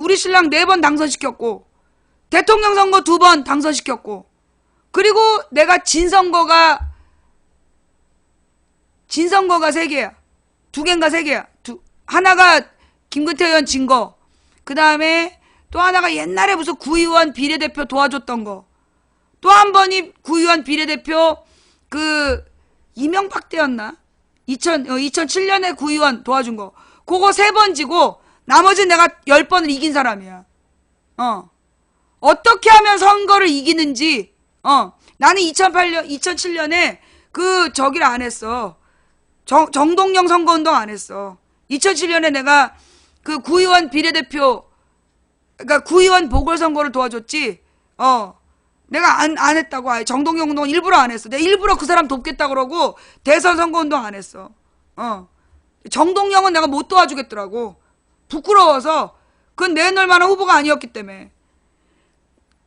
우리 신랑 4번 당선시켰고, 대통령 선거 2번 당선시켰고, 그리고 내가 진 선거가 3개야. 2개인가 3개야. 하나가 김근태 의원 진 거. 그 다음에 또 하나가 옛날에 무슨 구의원 비례대표 도와줬던 거. 또 한 번이 구의원 비례대표 이명박 때였나? 2007년에 구의원 도와준 거. 그거 3번 지고 나머지는 내가 10번을 이긴 사람이야. 어떻게 하면 선거를 이기는지, 나는 2007년에 저기를 안 했어. 정동영 선거운동 안 했어. 2007년에 내가 구의원 비례대표, 그러니까 구의원 보궐선거를 도와줬지, 내가 안 했다고. 아예 정동영 운동 일부러 안 했어. 내가 일부러 그 사람 돕겠다 그러고 대선 선거운동 안 했어. 정동영은 내가 못 도와주겠더라고. 부끄러워서. 그건 내놓을 만한 후보가 아니었기 때문에.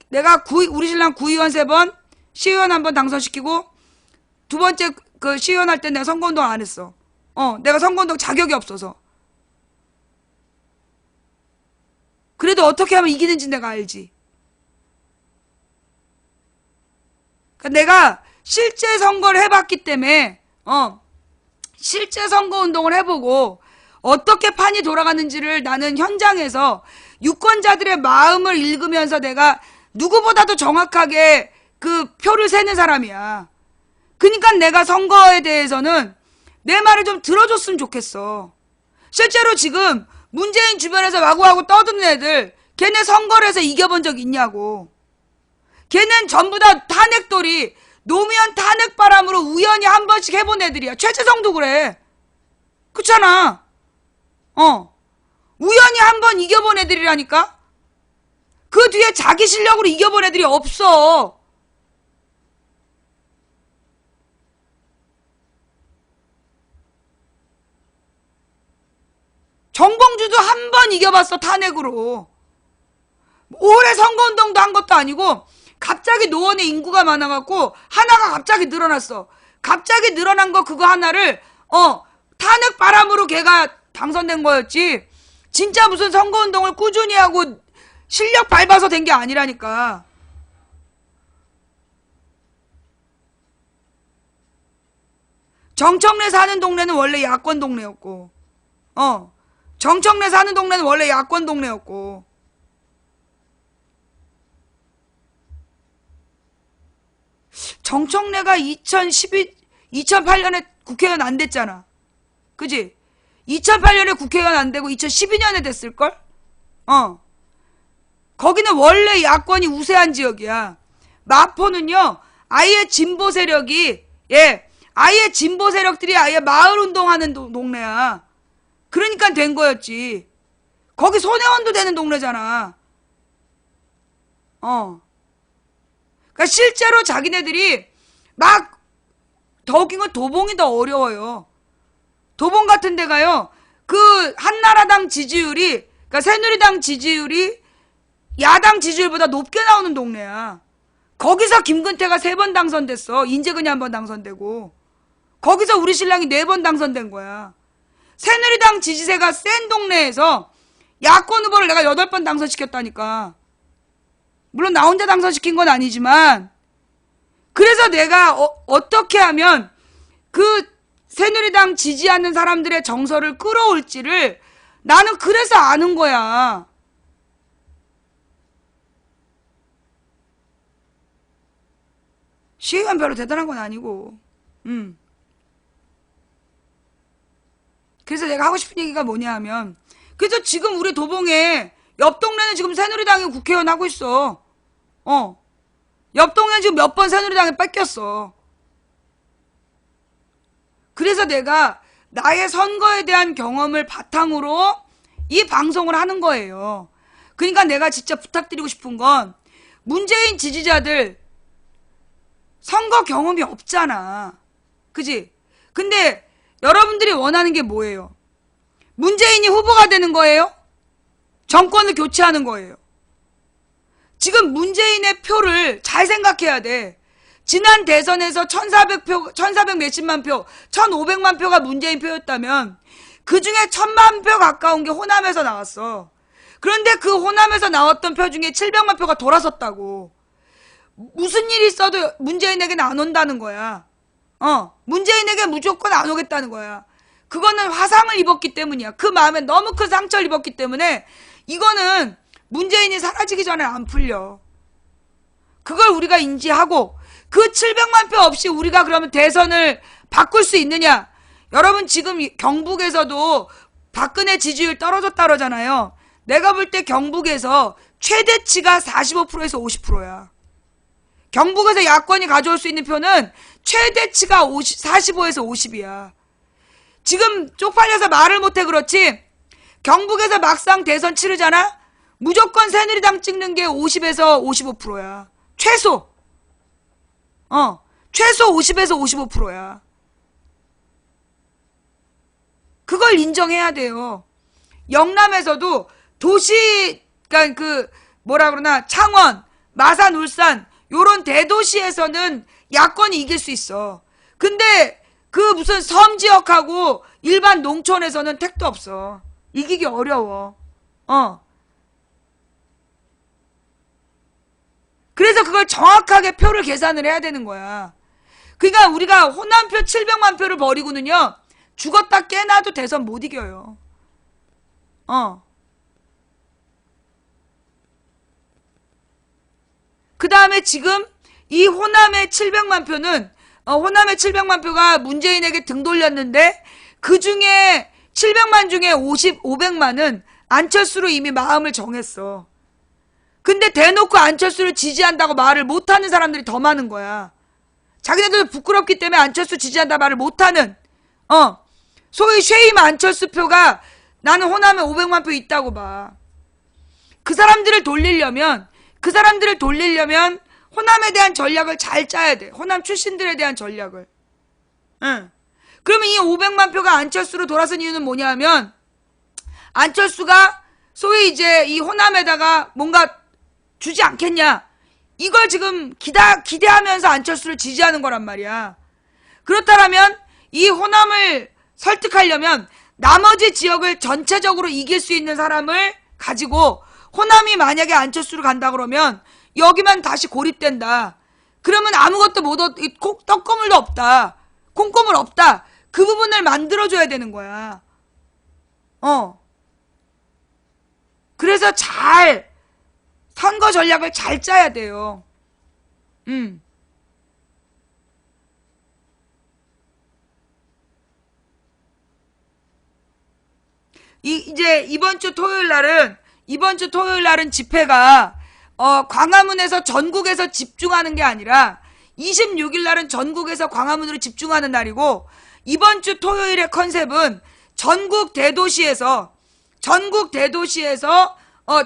내가 우리 신랑 구의원 3번, 시의원 1번 당선시키고, 2번째 시의원 할 때 내가 선거운동 안 했어. 내가 선거운동 자격이 없어서. 그래도 어떻게 하면 이기는지 내가 알지. 그러니까 내가 실제 선거를 해봤기 때문에, 실제 선거운동을 해보고, 어떻게 판이 돌아가는지를 나는 현장에서 유권자들의 마음을 읽으면서 내가 누구보다도 정확하게 표를 세는 사람이야. 그러니까 내가 선거에 대해서는 내 말을 좀 들어줬으면 좋겠어. 실제로 지금 문재인 주변에서 와구와구 떠드는 애들, 걔네 선거를 해서 이겨본 적 있냐고. 걔는 전부 다 탄핵돌이, 노무현 탄핵 바람으로 우연히 한 번씩 해본 애들이야. 최재성도 그래. 그렇잖아. 우연히 한 번 이겨본 애들이라니까? 그 뒤에 자기 실력으로 이겨본 애들이 없어. 정봉주도 한 번 이겨봤어, 탄핵으로. 올해 선거운동도 한 것도 아니고 갑자기 노원에 인구가 많아갖고 하나가 갑자기 늘어났어. 갑자기 늘어난 거 그거 하나를 탄핵 바람으로 걔가 당선된 거였지. 진짜 무슨 선거운동을 꾸준히 하고 실력 밟아서 된 게 아니라니까. 정청래 사는 동네는 원래 야권 동네였고, 정청래 사는 동네는 원래 야권 동네였고, 정청래가 2008년에 국회의원 안 됐잖아. 그지? 2008년에 국회의원 안 되고 2012년에 됐을걸? 거기는 원래 야권이 우세한 지역이야. 마포는요, 아예 진보 세력이, 아예 진보 세력들이 아예 마을 운동하는 동네야. 그러니까 된 거였지. 거기 손혜원도 되는 동네잖아. 그러니까 실제로 자기네들이 막 더 웃긴 건 도봉이 더 어려워요. 도봉 같은 데가요, 한나라당 지지율이, 그러니까 새누리당 지지율이 야당 지지율보다 높게 나오는 동네야. 거기서 김근태가 3번 당선됐어. 인재근이 1번 당선되고. 거기서 우리 신랑이 4번 당선된 거야. 새누리당 지지세가 센 동네에서 야권 후보를 내가 8번 당선시켰다니까. 물론 나 혼자 당선시킨 건 아니지만, 그래서 내가 어떻게 하면 새누리당 지지하는 사람들의 정서를 끌어올지를 나는 그래서 아는 거야. 시의원 별로 대단한 건 아니고. 그래서 내가 하고 싶은 얘기가 뭐냐 하면, 그래서 지금 우리 도봉에 옆 동네는 지금 새누리당이 국회의원 하고 있어. 옆 동네는 지금 몇 번 새누리당에 뺏겼어. 그래서 내가 나의 선거에 대한 경험을 바탕으로 이 방송을 하는 거예요. 그러니까 내가 진짜 부탁드리고 싶은 건, 문재인 지지자들 선거 경험이 없잖아. 그지? 근데 여러분들이 원하는 게 뭐예요? 문재인이 후보가 되는 거예요? 정권을 교체하는 거예요? 지금 문재인의 표를 잘 생각해야 돼. 지난 대선에서 1400표, 1400 몇십만 표, 1500만 표가 문재인 표였다면 그 중에 1000만 표 가까운 게 호남에서 나왔어. 그런데 그 호남에서 나왔던 표 중에 700만 표가 돌아섰다고. 무슨 일이 있어도 문재인에게는 안 온다는 거야. 문재인에게 무조건 안 오겠다는 거야. 그거는 화상을 입었기 때문이야. 그 마음에 너무 큰 상처를 입었기 때문에 이거는 문재인이 사라지기 전에 안 풀려. 그걸 우리가 인지하고 그 700만 표 없이 우리가 그러면 대선을 바꿀 수 있느냐? 여러분 지금 경북에서도 박근혜 지지율 떨어졌다 그러잖아요. 내가 볼 때 경북에서 최대치가 45%에서 50%야. 경북에서 야권이 가져올 수 있는 표는 최대치가 45에서 50이야. 지금 쪽팔려서 말을 못해 그렇지 경북에서 막상 대선 치르잖아? 무조건 새누리당 찍는 게 50에서 55%야. 최소. 최소 50에서 55%야. 그걸 인정해야 돼요. 영남에서도 도시, 그러니까 그 뭐라 그러나 창원, 마산, 울산 요런 대도시에서는 야권이 이길 수 있어. 근데 그 무슨 섬 지역하고 일반 농촌에서는 택도 없어. 이기기 어려워. 그래서 그걸 정확하게 표를 계산을 해야 되는 거야. 그러니까 우리가 호남표 700만 표를 버리고는요. 죽었다 깨나도 대선 못 이겨요. 그 다음에 지금 이 호남의 700만 표는 호남의 700만 표가 문재인에게 등 돌렸는데 그 중에 700만 중에 500만은 안철수로 이미 마음을 정했어. 근데 대놓고 안철수를 지지한다고 말을 못하는 사람들이 더 많은 거야. 자기네들 부끄럽기 때문에 안철수 지지한다 말을 못하는 소위 쉐임 안철수 표가 나는 호남에 500만 표 있다고 봐. 그 사람들을 돌리려면 호남에 대한 전략을 잘 짜야 돼. 호남 출신들에 대한 전략을. 그러면 이 500만 표가 안철수로 돌아선 이유는 뭐냐면 안철수가 소위 이제 이 호남에다가 뭔가 주지 않겠냐. 이걸 지금 기대하면서 안철수를 지지하는 거란 말이야. 그렇다면 이 호남을 설득하려면 나머지 지역을 전체적으로 이길 수 있는 사람을 가지고 호남이 만약에 안철수를 간다 그러면 여기만 다시 고립된다. 그러면 아무것도 떡고물도 없다. 콩고물 없다. 그 부분을 만들어줘야 되는 거야. 그래서 선거 전략을 잘 짜야 돼요. 이제 이번 주 토요일 날은 집회가 광화문에서 전국에서 집중하는 게 아니라 26일 날은 전국에서 광화문으로 집중하는 날이고 이번 주 토요일의 컨셉은 전국 대도시에서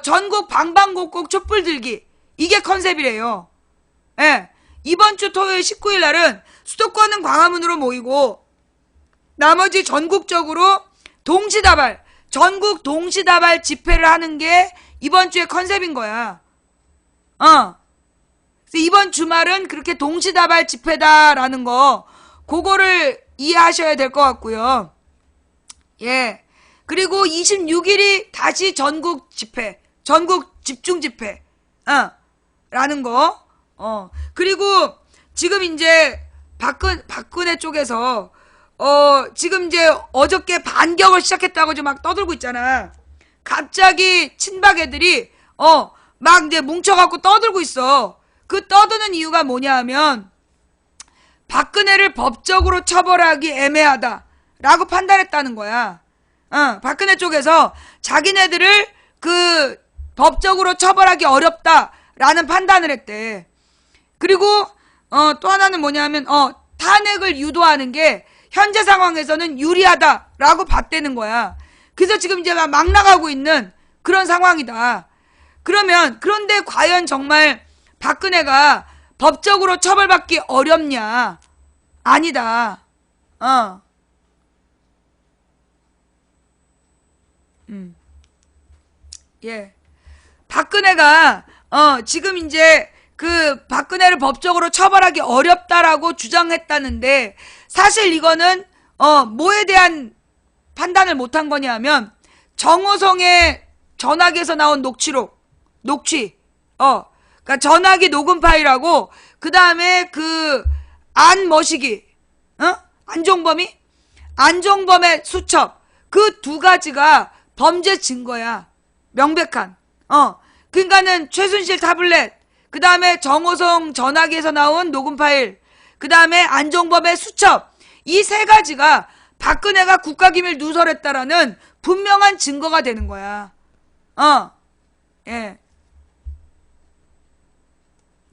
전국 방방곡곡 촛불 들기 이게 컨셉이래요. 예. 이번 주 토요일 19일 날은 수도권은 광화문으로 모이고 나머지 전국적으로 전국 동시다발 집회를 하는 게 이번 주의 컨셉인 거야. 그래서 이번 주말은 그렇게 동시다발 집회다라는 거 그거를 이해하셔야 될 것 같고요. 예. 그리고 26일이 다시 전국 집회, 전국 집중 집회, 라는 거. 그리고 지금 이제 박근혜 쪽에서 지금 이제 어저께 반격을 시작했다고 좀 막 떠들고 있잖아. 갑자기 친박 애들이 막 이제 뭉쳐갖고 떠들고 있어. 그 떠드는 이유가 뭐냐 하면 박근혜를 법적으로 처벌하기 애매하다라고 판단했다는 거야. 박근혜 쪽에서 자기네들을 그 법적으로 처벌하기 어렵다라는 판단을 했대. 그리고 또 하나는 뭐냐면 탄핵을 유도하는 게 현재 상황에서는 유리하다라고 봤다는 거야. 그래서 지금 이제 막 나가고 있는 그런 상황이다. 그런데 과연 정말 박근혜가 법적으로 처벌받기 어렵냐? 아니다. 예. 박근혜가 지금 이제 그 박근혜를 법적으로 처벌하기 어렵다라고 주장했다는데 사실 이거는 뭐에 대한 판단을 못한 거냐면 정호성의 전화기에서 나온 녹취. 그러니까 전화기 녹음 파일하고 그 다음에 그 안머시기, 안종범의 수첩, 그 두 가지가 범죄 증거야. 명백한. 그러니까는 최순실 타블렛, 그 다음에 정호성 전화기에서 나온 녹음 파일, 그 다음에 안종범의 수첩, 이 세 가지가 박근혜가 국가기밀 누설했다라는 분명한 증거가 되는 거야. 예.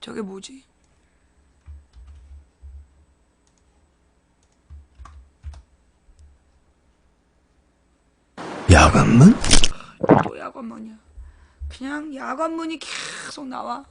저게 뭐지? 야간문? 또 야간문이야. 그냥 야간문이 계속 나와.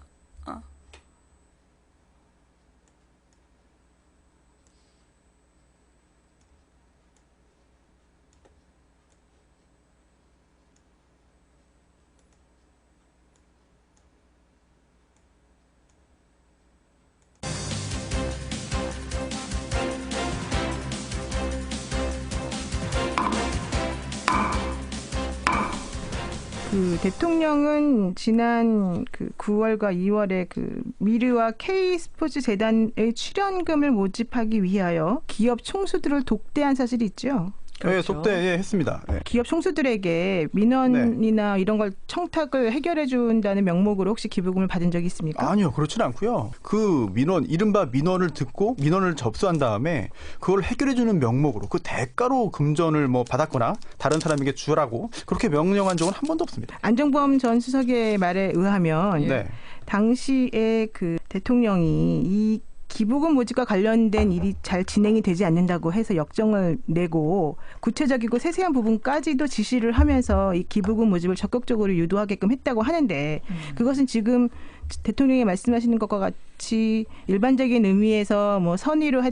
그 대통령은 지난 그 9월과 2월에 그 미르와 K스포츠 재단의 출연금을 모집하기 위하여 기업 총수들을 독대한 사실이 있죠. 네, 독대했습니다. 네. 기업 총수들에게 민원이나 이런 걸 청탁을 해결해 준다는 명목으로 혹시 기부금을 받은 적이 있습니까? 아니요, 그렇지는 않고요. 그 민원, 이른바 민원을 듣고 민원을 접수한 다음에 그걸 해결해 주는 명목으로 그 대가로 금전을 뭐 받았거나 다른 사람에게 주라고 그렇게 명령한 적은 한 번도 없습니다. 안종범 전 수석의 말에 의하면 네. 당시에 그 대통령이 이 기부금 모집과 관련된 일이 잘 진행이 되지 않는다고 해서 역정을 내고 구체적이고 세세한 부분까지도 지시를 하면서 이 기부금 모집을 적극적으로 유도하게끔 했다고 하는데 그것은 지금 대통령이 말씀하시는 것과 같이 일반적인 의미에서 뭐 선의로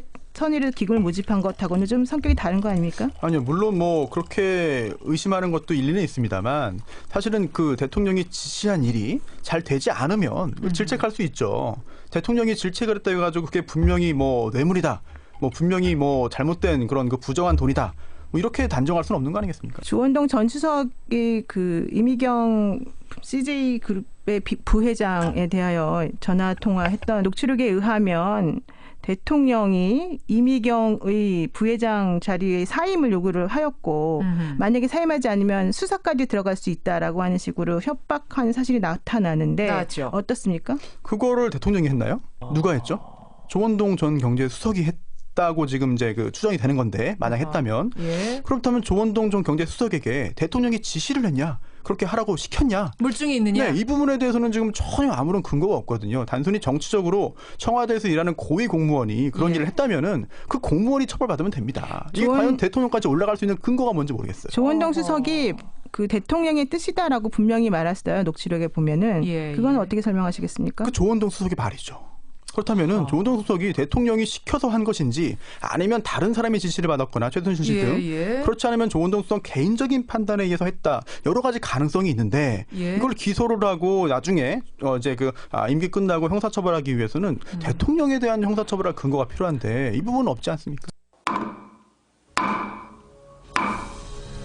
기금을 모집한 것하고는 좀 성격이 다른 거 아닙니까? 아니요, 물론 뭐 그렇게 의심하는 것도 일리는 있습니다만 사실은 그 대통령이 지시한 일이 잘 되지 않으면 질책할 수 있죠. 대통령이 질책을 했다 해가지고 그게 분명히 뭐 뇌물이다, 뭐 분명히 뭐 잘못된 그런 그 부정한 돈이다, 뭐 이렇게 단정할 수는 없는 거 아니겠습니까? 조원동 전 수석이 그 이미경 CJ 그룹의 부회장에 대하여 전화 통화했던 녹취록에 의하면 대통령이 이미경의 부회장 자리에 사임을 요구를 하였고 만약에 사임하지 않으면 수사까지 들어갈 수 있다라고 하는 식으로 협박한 사실이 나타나는데 나왔죠. 어떻습니까? 그거를 대통령이 했나요? 누가 했죠? 조원동 전 경제수석이 했다고 지금 이제 그 추정이 되는 건데 만약 했다면 예. 그렇다면 조원동 전 경제수석에게 대통령이 지시를 했냐? 그렇게 하라고 시켰냐? 물증이 있느냐? 네, 이 부분에 대해서는 지금 전혀 아무런 근거가 없거든요. 단순히 정치적으로 청와대에서 일하는 고위 공무원이 그런 일을 했다면은 그 공무원이 처벌받으면 됩니다. 이게 과연 대통령까지 올라갈 수 있는 근거가 뭔지 모르겠어요. 조원동 수석이 그 대통령의 뜻이다라고 분명히 말했어요. 녹취록에 보면은 그건 어떻게 설명하시겠습니까? 그 조원동 수석의 말이죠. 그렇다면은 조원동 수석이 대통령이 시켜서 한 것인지 아니면 다른 사람이 지시를 받았거나 최순실 씨 등 그렇지 않으면 조원동 수석 개인적인 판단에 의해서 했다. 여러 가지 가능성이 있는데 이걸 기소를 하고 나중에 이제 그 임기 끝나고 형사처벌하기 위해서는 대통령에 대한 형사처벌할 근거가 필요한데 이 부분은 없지 않습니까?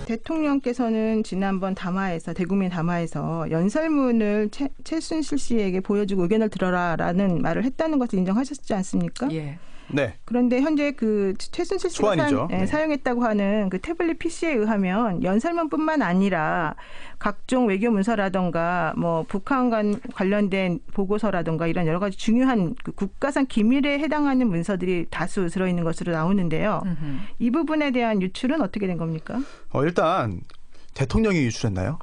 대통령께서는 지난번 대국민 담화에서 연설문을 최순실 씨에게 보여주고 의견을 들어라라는 말을 했다는 것을 인정하셨지 않습니까? 예. 네. 그런데 현재 그 최순실 씨가 사용했다고 하는 그 태블릿 PC에 의하면 연설문뿐만 아니라 각종 외교 문서라든가 뭐 북한 관련된 보고서라든가 이런 여러 가지 중요한 그 국가상 기밀에 해당하는 문서들이 다수 들어있는 것으로 나오는데요. 이 부분에 대한 유출은 어떻게 된 겁니까? 일단 대통령이 유출했나요?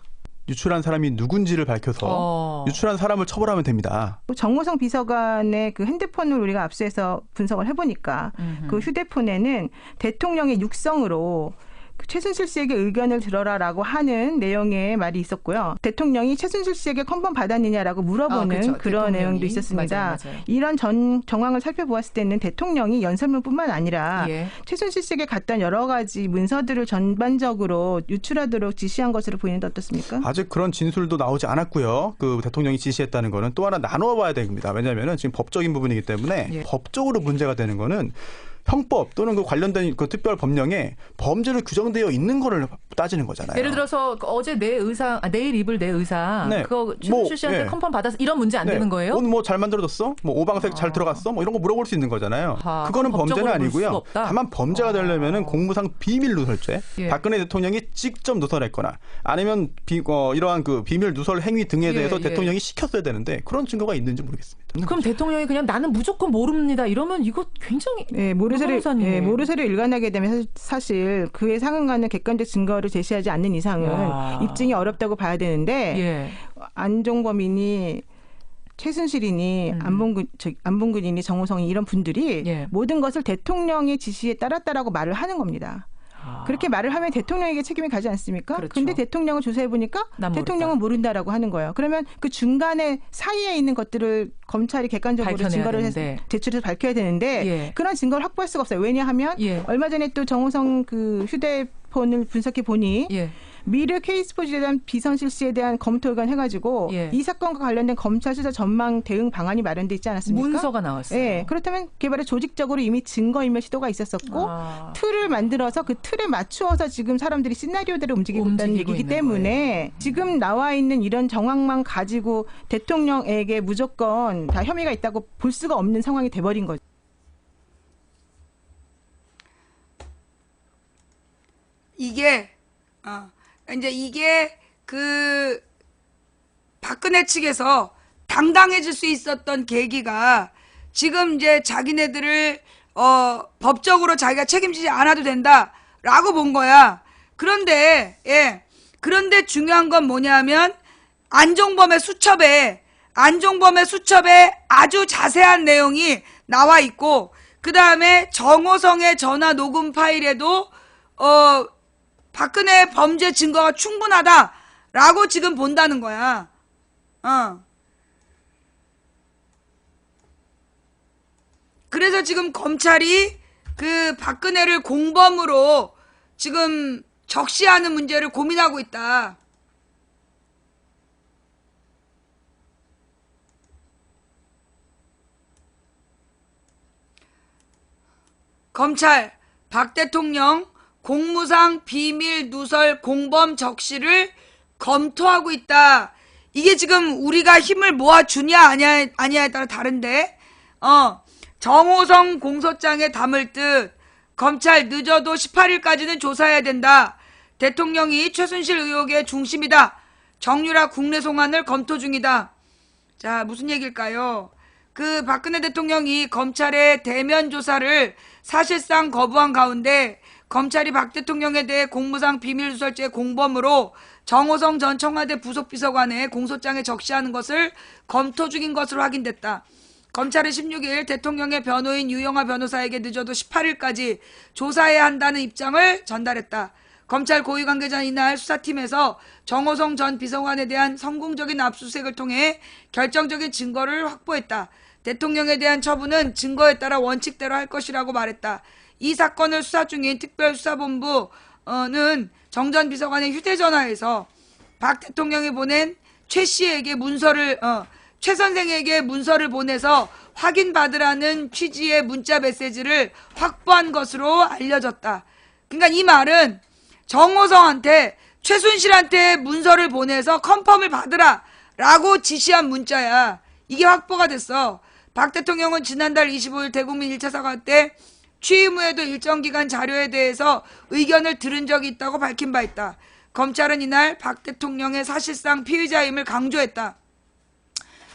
유출한 사람이 누군지를 밝혀서 유출한 사람을 처벌하면 됩니다. 정호성 비서관의 그 핸드폰을 우리가 압수해서 분석을 해보니까 그 휴대폰에는 대통령의 육성으로 최순실 씨에게 의견을 들어라라고 하는 내용의 말이 있었고요. 대통령이 최순실 씨에게 컨펌 받았느냐라고 물어보는 그런 내용도 있었습니다. 맞아요. 이런 정황을 살펴보았을 때는 대통령이 연설문뿐만 아니라 최순실 씨에게 갔던 여러 가지 문서들을 전반적으로 유출하도록 지시한 것으로 보이는데 어떻습니까? 아직 그런 진술도 나오지 않았고요. 그 대통령이 지시했다는 거는 또 하나 나누어 봐야 됩니다. 왜냐하면 지금 법적인 부분이기 때문에 법적으로 문제가 되는 거는 형법 또는 그 관련된 그 특별 법령에 범죄로 규정되어 있는 거를 따지는 거잖아요. 예를 들어서 어제 내 의상, 내일 입을 내 의상, 네. 그거 최순실 씨한테 컨펌 받아서 이런 문제 안 되는 거예요? 오늘 뭐 잘 만들어졌어? 뭐 오방색 잘 들어갔어? 뭐 이런 거 물어볼 수 있는 거잖아요. 그거는 범죄는 법적으로 볼 아니고요. 수가 없다? 다만 범죄가 되려면은 공무상 비밀 누설죄, 예. 박근혜 대통령이 직접 누설했거나 아니면 이러한 그 비밀 누설 행위 등에 대해서 대통령이 시켰어야 되는데 그런 증거가 있는지 모르겠습니다. 그럼 대통령이 그냥 나는 무조건 모릅니다. 이러면 이거 굉장히 모르쇠를 일관하게 되면 사실 그에 상응하는 객관적 증거를 제시하지 않는 이상은 입증이 어렵다고 봐야 되는데 안종범이니 최순실이니 안봉근이니 정호성이 이런 분들이 모든 것을 대통령의 지시에 따랐다라고 말을 하는 겁니다. 그렇게 말을 하면 대통령에게 책임이 가지 않습니까? 그런데 대통령을 조사해 보니까 대통령은 모른다라고 하는 거예요. 그러면 그 중간에 사이에 있는 것들을 검찰이 객관적으로 증거를 제출해서 밝혀야 되는데 그런 증거를 확보할 수가 없어요. 왜냐하면 얼마 전에 또 정호성 그 휴대폰을 분석해 보니 미르 K스포츠에 비선실 씨에 대한 검토관 해가지고 이 사건과 관련된 검찰 수사 전망 대응 방안이 마련돼 있지 않았습니까? 문서가 나왔어요. 그렇다면 개발에 조직적으로 이미 증거인멸 시도가 있었었고 틀을 만들어서 그 틀에 맞추어서 지금 사람들이 시나리오대로 움직이고 있다는 얘기이기 때문에 지금 나와 있는 이런 정황만 가지고 대통령에게 무조건 다 혐의가 있다고 볼 수가 없는 상황이 돼버린 거죠. 이게 그 박근혜 측에서 당당해질 수 있었던 계기가 지금 이제 자기네들을 법적으로 자기가 책임지지 않아도 된다라고 본 거야. 그런데 중요한 건 뭐냐면 안종범의 수첩에 아주 자세한 내용이 나와 있고 그 다음에 정호성의 전화 녹음 파일에도 박근혜 범죄 증거가 충분하다라고 지금 본다는 거야. 그래서 지금 검찰이 그 박근혜를 공범으로 지금 적시하는 문제를 고민하고 있다. 검찰 박 대통령 공무상 비밀 누설 공범 적시를 검토하고 있다. 이게 지금 우리가 힘을 모아주냐 아니냐에 따라 다른데 정호성 공소장에 담을 듯 검찰 늦어도 18일까지는 조사해야 된다. 대통령이 최순실 의혹의 중심이다. 정유라 국내 송환을 검토 중이다. 자, 무슨 얘기일까요? 그 박근혜 대통령이 검찰의 대면 조사를 사실상 거부한 가운데 검찰이 박 대통령에 대해 공무상 비밀누설죄 공범으로 정호성 전 청와대 부속비서관의 공소장에 적시하는 것을 검토 중인 것으로 확인됐다. 검찰은 16일 대통령의 변호인 유영하 변호사에게 늦어도 18일까지 조사해야 한다는 입장을 전달했다. 검찰 고위 관계자는 이날 수사팀에서 정호성 전 비서관에 대한 성공적인 압수수색을 통해 결정적인 증거를 확보했다. 대통령에 대한 처분은 증거에 따라 원칙대로 할 것이라고 말했다. 이 사건을 수사 중인 특별수사본부는 정 전 비서관의 휴대전화에서 박 대통령이 보낸 최 씨에게 최 선생에게 문서를 보내서 확인받으라는 취지의 문자 메시지를 확보한 것으로 알려졌다. 그러니까 이 말은 정호성한테 최순실한테 문서를 보내서 컨펌을 받으라 라고 지시한 문자야. 이게 확보가 됐어. 박 대통령은 지난달 25일 대국민 1차 사과 때 취임 후에도 일정 기간 자료에 대해서 의견을 들은 적이 있다고 밝힌 바 있다. 검찰은 이날 박 대통령의 사실상 피의자임을 강조했다.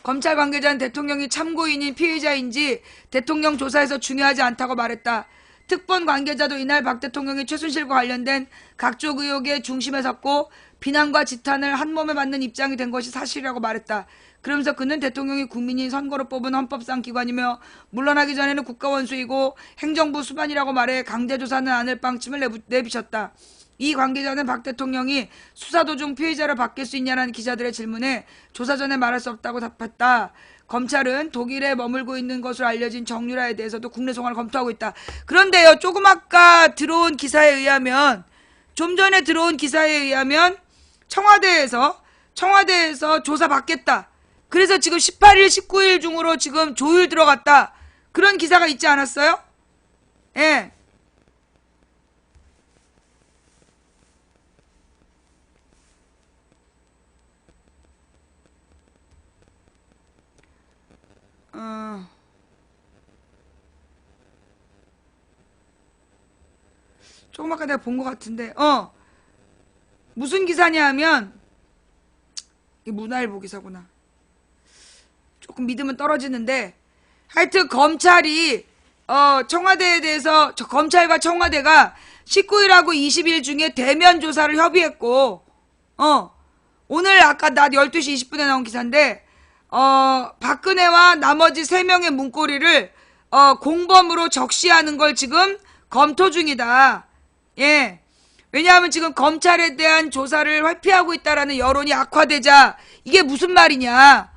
검찰 관계자는 대통령이 참고인인 피의자인지 대통령 조사에서 중요하지 않다고 말했다. 특본 관계자도 이날 박 대통령이 최순실과 관련된 각종 의혹의 중심에 섰고 비난과 지탄을 한몸에 맞는 입장이 된 것이 사실이라고 말했다. 그러면서 그는 대통령이 국민이 선거로 뽑은 헌법상 기관이며 물러나기 전에는 국가원수이고 행정부 수반이라고 말해 강제조사는 않을 방침을 내비쳤다. 이 관계자는 박 대통령이 수사 도중 피의자를 바뀔 수 있냐는 기자들의 질문에 조사 전에 말할 수 없다고 답했다. 검찰은 독일에 머물고 있는 것으로 알려진 정유라에 대해서도 국내 송환을 검토하고 있다. 그런데요, 조금 아까 들어온 기사에 의하면, 좀 전에 들어온 기사에 의하면 청와대에서 조사 받겠다. 그래서 지금 18일, 19일 중으로 지금 조율 들어갔다. 그런 기사가 있지 않았어요? 예. 조금 아까 내가 본 것 같은데, 무슨 기사냐 하면, 이게 문화일보 기사구나. 조금 믿으면 떨어지는데, 하여튼 검찰이, 청와대에 대해서, 검찰과 청와대가 19일하고 20일 중에 대면 조사를 협의했고, 오늘 아까 낮 12시 20분에 나온 기사인데, 박근혜와 나머지 3명의 문고리를, 공범으로 적시하는 걸 지금 검토 중이다. 예. 왜냐하면 지금 검찰에 대한 조사를 회피하고 있다라는 여론이 악화되자, 이게 무슨 말이냐.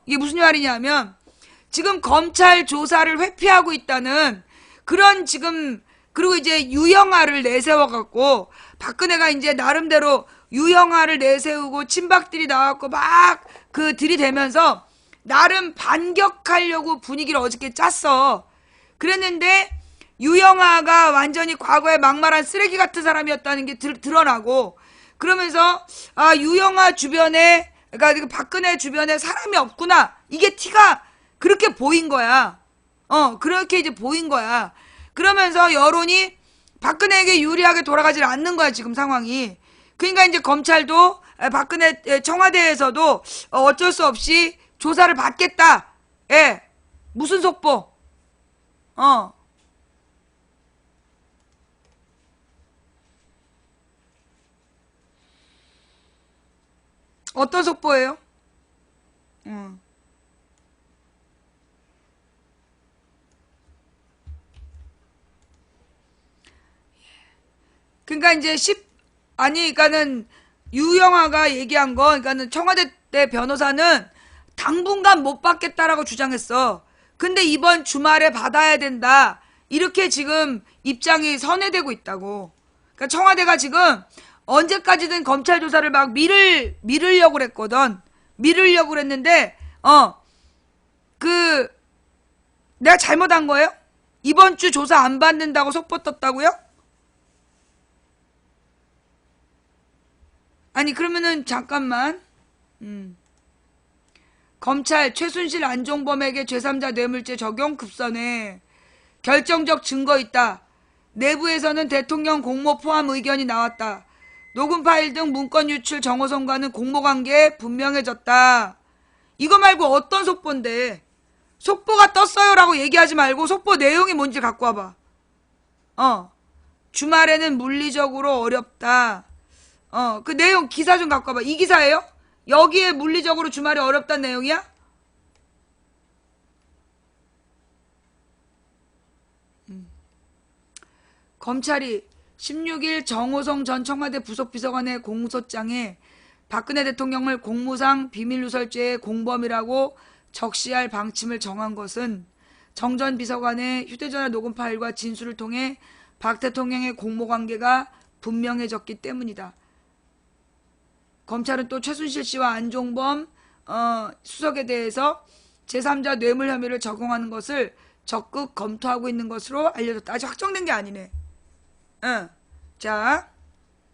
이게 무슨 말이냐 하면, 지금 검찰 조사를 회피하고 있다는 그런 지금, 그리고 이제 유형아를 내세워갖고, 박근혜가 이제 나름대로 유형아를 내세우고 친박들이 나왔고 막 들이대면서 나름 반격하려고 분위기를 어저께 짰어. 그랬는데 유형아가 완전히 과거에 막말한 쓰레기 같은 사람이었다는 게 드러나고, 그러면서 유형아 주변에, 그러니까 박근혜 주변에 사람이 없구나, 이게 티가 그렇게 보인 거야. 그렇게 이제 보인 거야. 그러면서 여론이 박근혜에게 유리하게 돌아가지 않는 거야, 지금 상황이. 그러니까 이제 검찰도, 박근혜 청와대에서도 어쩔 수 없이 조사를 받겠다. 예. 무슨 속보? 어떤 속보예요? 그러니까 이제 그러니까는 유영아가 얘기한 거, 그러니까는 청와대 때 변호사는 당분간 못 받겠다라고 주장했어. 근데 이번 주말에 받아야 된다. 이렇게 지금 입장이 선회되고 있다고. 그러니까 청와대가 지금 언제까지든 검찰 조사를 막 미루려고 그랬거든. 미루려고 그랬는데, 내가 잘못한 거예요? 이번 주 조사 안 받는다고 속보 떴다고요? 아니, 그러면은, 잠깐만. 검찰 최순실 안종범에게 제3자 뇌물죄 적용 급선회. 결정적 증거 있다. 내부에서는 대통령 공모 포함 의견이 나왔다. 녹음 파일 등 문건 유출 정호성과는 공모관계 분명해졌다. 이거 말고 어떤 속보인데? 속보가 떴어요라고 얘기하지 말고 속보 내용이 뭔지 갖고 와봐. 주말에는 물리적으로 어렵다. 그 내용 기사 좀 갖고 와봐. 이 기사예요? 여기에 물리적으로 주말에 어렵다는 내용이야? 검찰이 16일 정호성 전 청와대 부속비서관의 공소장에 박근혜 대통령을 공무상 비밀누설죄의 공범이라고 적시할 방침을 정한 것은 정 전 비서관의 휴대전화 녹음 파일과 진술을 통해 박 대통령의 공모관계가 분명해졌기 때문이다. 검찰은 또 최순실 씨와 안종범 수석에 대해서 제3자 뇌물 혐의를 적용하는 것을 적극 검토하고 있는 것으로 알려졌다. 아직 확정된 게 아니네. 자,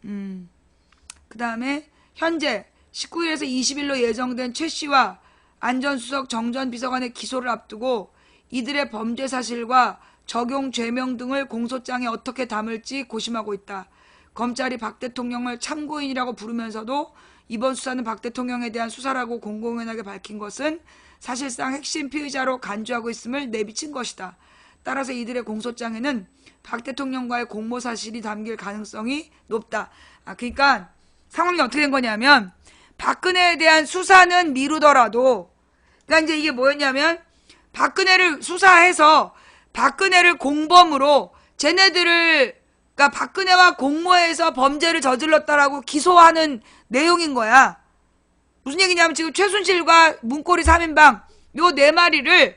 그 다음에 현재 19일에서 20일로 예정된 최 씨와 안 전 수석 정 전 비서관의 기소를 앞두고 이들의 범죄 사실과 적용 죄명 등을 공소장에 어떻게 담을지 고심하고 있다. 검찰이 박 대통령을 참고인이라고 부르면서도 이번 수사는 박 대통령에 대한 수사라고 공공연하게 밝힌 것은 사실상 핵심 피의자로 간주하고 있음을 내비친 것이다. 따라서 이들의 공소장에는 박 대통령과의 공모 사실이 담길 가능성이 높다. 그러니까 상황이 어떻게 된 거냐면 박근혜에 대한 수사는 미루더라도, 그러니까 이제 이게 뭐였냐면 박근혜를 수사해서 박근혜를 공범으로 쟤네들을, 그러니까 박근혜와 공모해서 범죄를 저질렀다라고 기소하는 내용인 거야. 무슨 얘기냐면 지금 최순실과 문고리 3인방 요 4마리를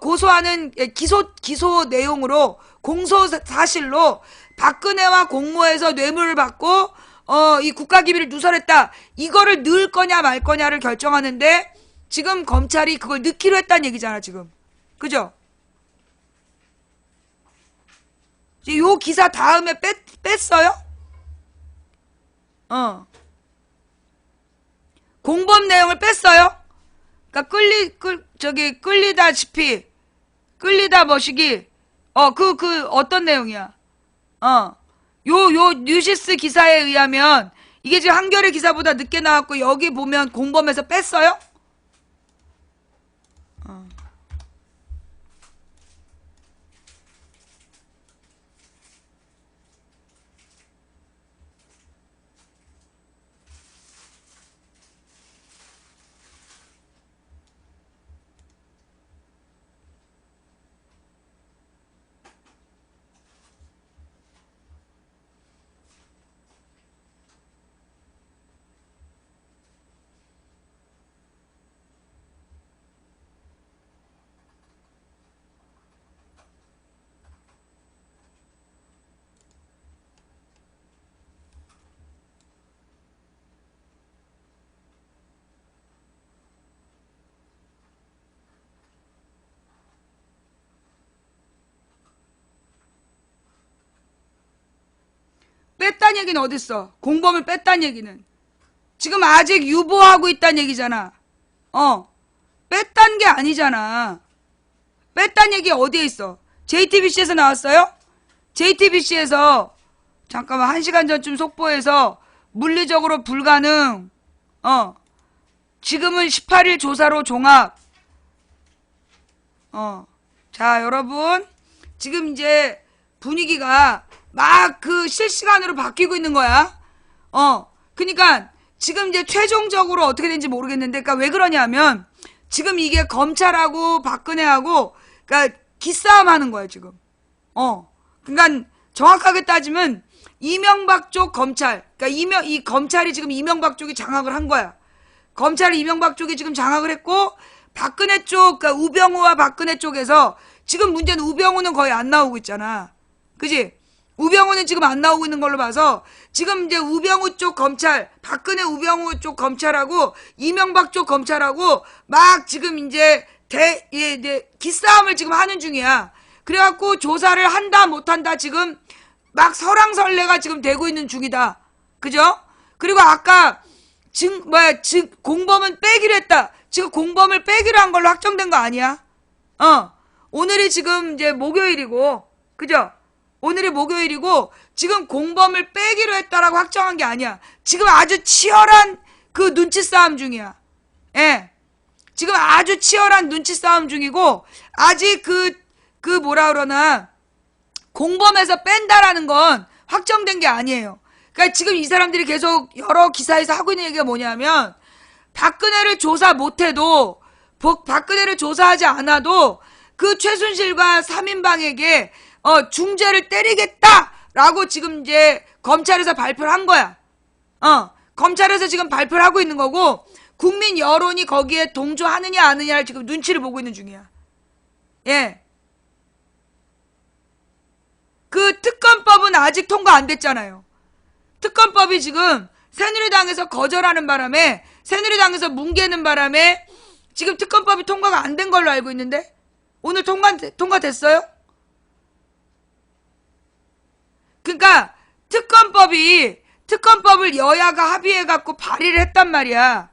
고소하는 기소 내용으로 공소 사실로 박근혜와 공모해서 뇌물을 받고 이 국가기밀을 누설했다. 이거를 넣을 거냐 말 거냐를 결정하는데 지금 검찰이 그걸 넣기로 했다는 얘기잖아, 지금. 그죠? 이제 요 기사 다음에 뺐어요? 공범 내용을 뺐어요? 그러니까 끌리다시피, 끌리다 머시기, 어떤 내용이야? 요 뉴시스 기사에 의하면, 이게 지금 한겨레 기사보다 늦게 나왔고, 여기 보면 공범에서 뺐어요? 뺐단 얘기는 어딨어? 공범을 뺐단 얘기는. 지금 아직 유보하고 있단 얘기잖아. 뺐단 게 아니잖아. 뺐단 얘기 어디에 있어? JTBC에서 나왔어요? JTBC에서 잠깐만 1시간 전쯤 속보해서 물리적으로 불가능. 지금은 18일 조사로 종합. 자, 여러분. 지금 이제 분위기가 막 그 실시간으로 바뀌고 있는 거야. 그러니까 지금 이제 최종적으로 어떻게 되는지 모르겠는데, 그러니까 왜 그러냐면 지금 이게 검찰하고 박근혜하고 그러니까 기싸움 하는 거야 지금. 그러니까 정확하게 따지면 이명박 쪽 검찰, 그러니까 이 검찰이 지금 이명박 쪽이 장악을 한 거야. 검찰이 이명박 쪽이 지금 장악을 했고, 박근혜 쪽, 그러니까 우병우와 박근혜 쪽에서 지금 문제는 우병우는 거의 안 나오고 있잖아. 그지? 우병우는 지금 안 나오고 있는 걸로 봐서 지금 이제 우병우 쪽 검찰, 박근혜 우병우 쪽 검찰하고 이명박 쪽 검찰하고 막 지금 이제 기싸움을 지금 하는 중이야. 그래갖고 조사를 한다 못한다 지금 막 설왕설래가 지금 되고 있는 중이다. 그죠? 그리고 아까 공범은 빼기로 했다. 지금 공범을 빼기로 한 걸로 확정된 거 아니야? 오늘이 지금 이제 목요일이고, 그죠? 오늘이 목요일이고 지금 공범을 빼기로 했다라고 확정한 게 아니야. 지금 아주 치열한 그 눈치 싸움 중이야. 예. 지금 아주 치열한 눈치 싸움 중이고, 아직 그 뭐라 그러나 공범에서 뺀다라는 건 확정된 게 아니에요. 그러니까 지금 이 사람들이 계속 여러 기사에서 하고 있는 얘기가 뭐냐면, 박근혜를 조사 못해도, 박근혜를 조사하지 않아도 그 최순실과 3인방에게 중죄를 때리겠다라고 지금 이제 검찰에서 발표를 한 거야. 검찰에서 지금 발표를 하고 있는 거고, 국민 여론이 거기에 동조하느냐 안 하느냐를 지금 눈치를 보고 있는 중이야. 예. 그 특검법은 아직 통과 안 됐잖아요. 특검법이 지금 새누리당에서 거절하는 바람에, 새누리당에서 뭉개는 바람에 지금 특검법이 통과가 안 된 걸로 알고 있는데, 오늘 통과됐어요? 그러니까 특검법을 여야가 합의해갖고 발의를 했단 말이야.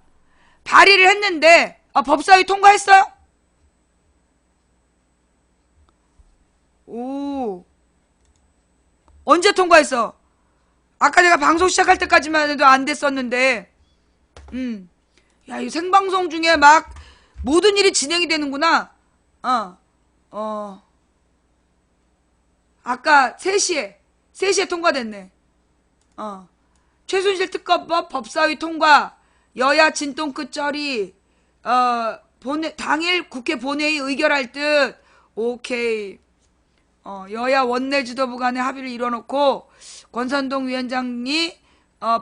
발의를 했는데 법사위 통과했어요? 오, 언제 통과했어? 아까 내가 방송 시작할 때까지만 해도 안 됐었는데, 야, 이 생방송 중에 막 모든 일이 진행이 되는구나. 아까 3시에 통과됐네. 최순실 특검법 법사위 통과, 여야 진동 끝절이, 당일 국회 본회의 의결할 듯, 오케이. 여야 원내 지도부 간에 합의를 이뤄놓고, 권선동 위원장이,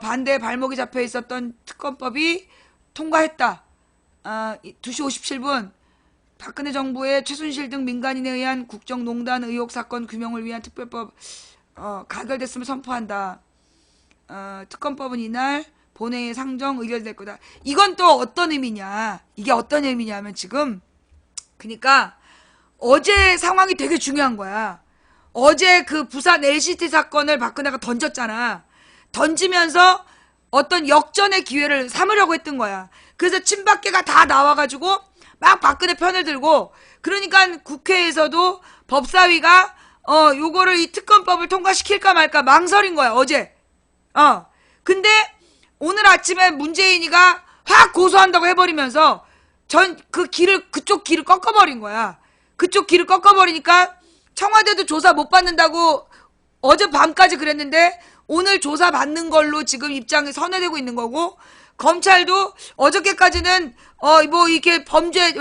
반대에 발목이 잡혀 있었던 특검법이 통과했다. 2시 57분, 박근혜 정부의 최순실 등 민간인에 의한 국정농단 의혹 사건 규명을 위한 특별법, 가결됐음을 선포한다. 특검법은 이날 본회의에 상정 의결될 거다. 이건 또 어떤 의미냐? 이게 어떤 의미냐면 지금, 그러니까 어제 상황이 되게 중요한 거야. 어제 그 부산 LCT 사건을 박근혜가 던졌잖아. 던지면서 어떤 역전의 기회를 삼으려고 했던 거야. 그래서 친박계가 다 나와가지고 막 박근혜 편을 들고, 그러니까 국회에서도 법사위가 요거를 이 특검법을 통과시킬까 말까 망설인 거야 어제. 근데 오늘 아침에 문재인이가 확 고소한다고 해버리면서 그쪽 길을 꺾어버린 거야. 그쪽 길을 꺾어버리니까 청와대도 조사 못 받는다고 어젯밤까지 그랬는데 오늘 조사 받는 걸로 지금 입장이 선회되고 있는 거고, 검찰도 어저께까지는 뭐 이렇게 범죄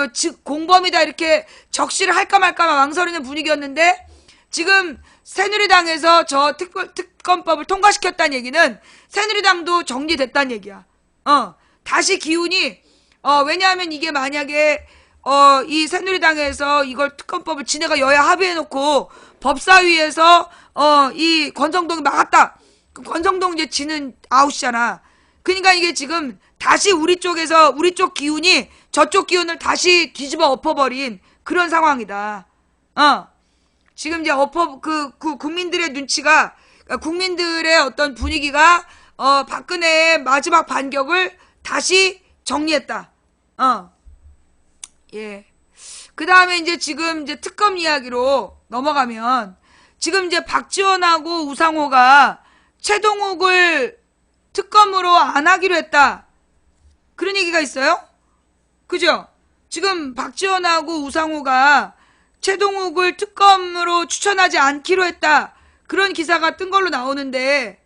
공범이다 이렇게 적시를 할까 말까 망설이는 분위기였는데, 지금 새누리당에서 저 특검법을 통과시켰다는 얘기는 새누리당도 정리됐다는 얘기야. 다시 기운이, 왜냐하면 이게 만약에 이 새누리당에서 이걸 특검법을 지네가 여야 합의해놓고 법사위에서 이 권성동이 막았다. 권성동 이제 지는 아웃이잖아. 그러니까 이게 지금 다시 우리 쪽 기운이 저쪽 기운을 다시 뒤집어 엎어버린 그런 상황이다. 지금 이제 국민들의 눈치가, 국민들의 어떤 분위기가 박근혜의 마지막 반격을 다시 정리했다. 예. 그 다음에 이제 지금 이제 특검 이야기로 넘어가면, 지금 이제 박지원하고 우상호가 최동욱을 특검으로 안 하기로 했다. 그런 얘기가 있어요? 그죠? 지금 박지원하고 우상호가 최동욱을 특검으로 추천하지 않기로 했다. 그런 기사가 뜬 걸로 나오는데,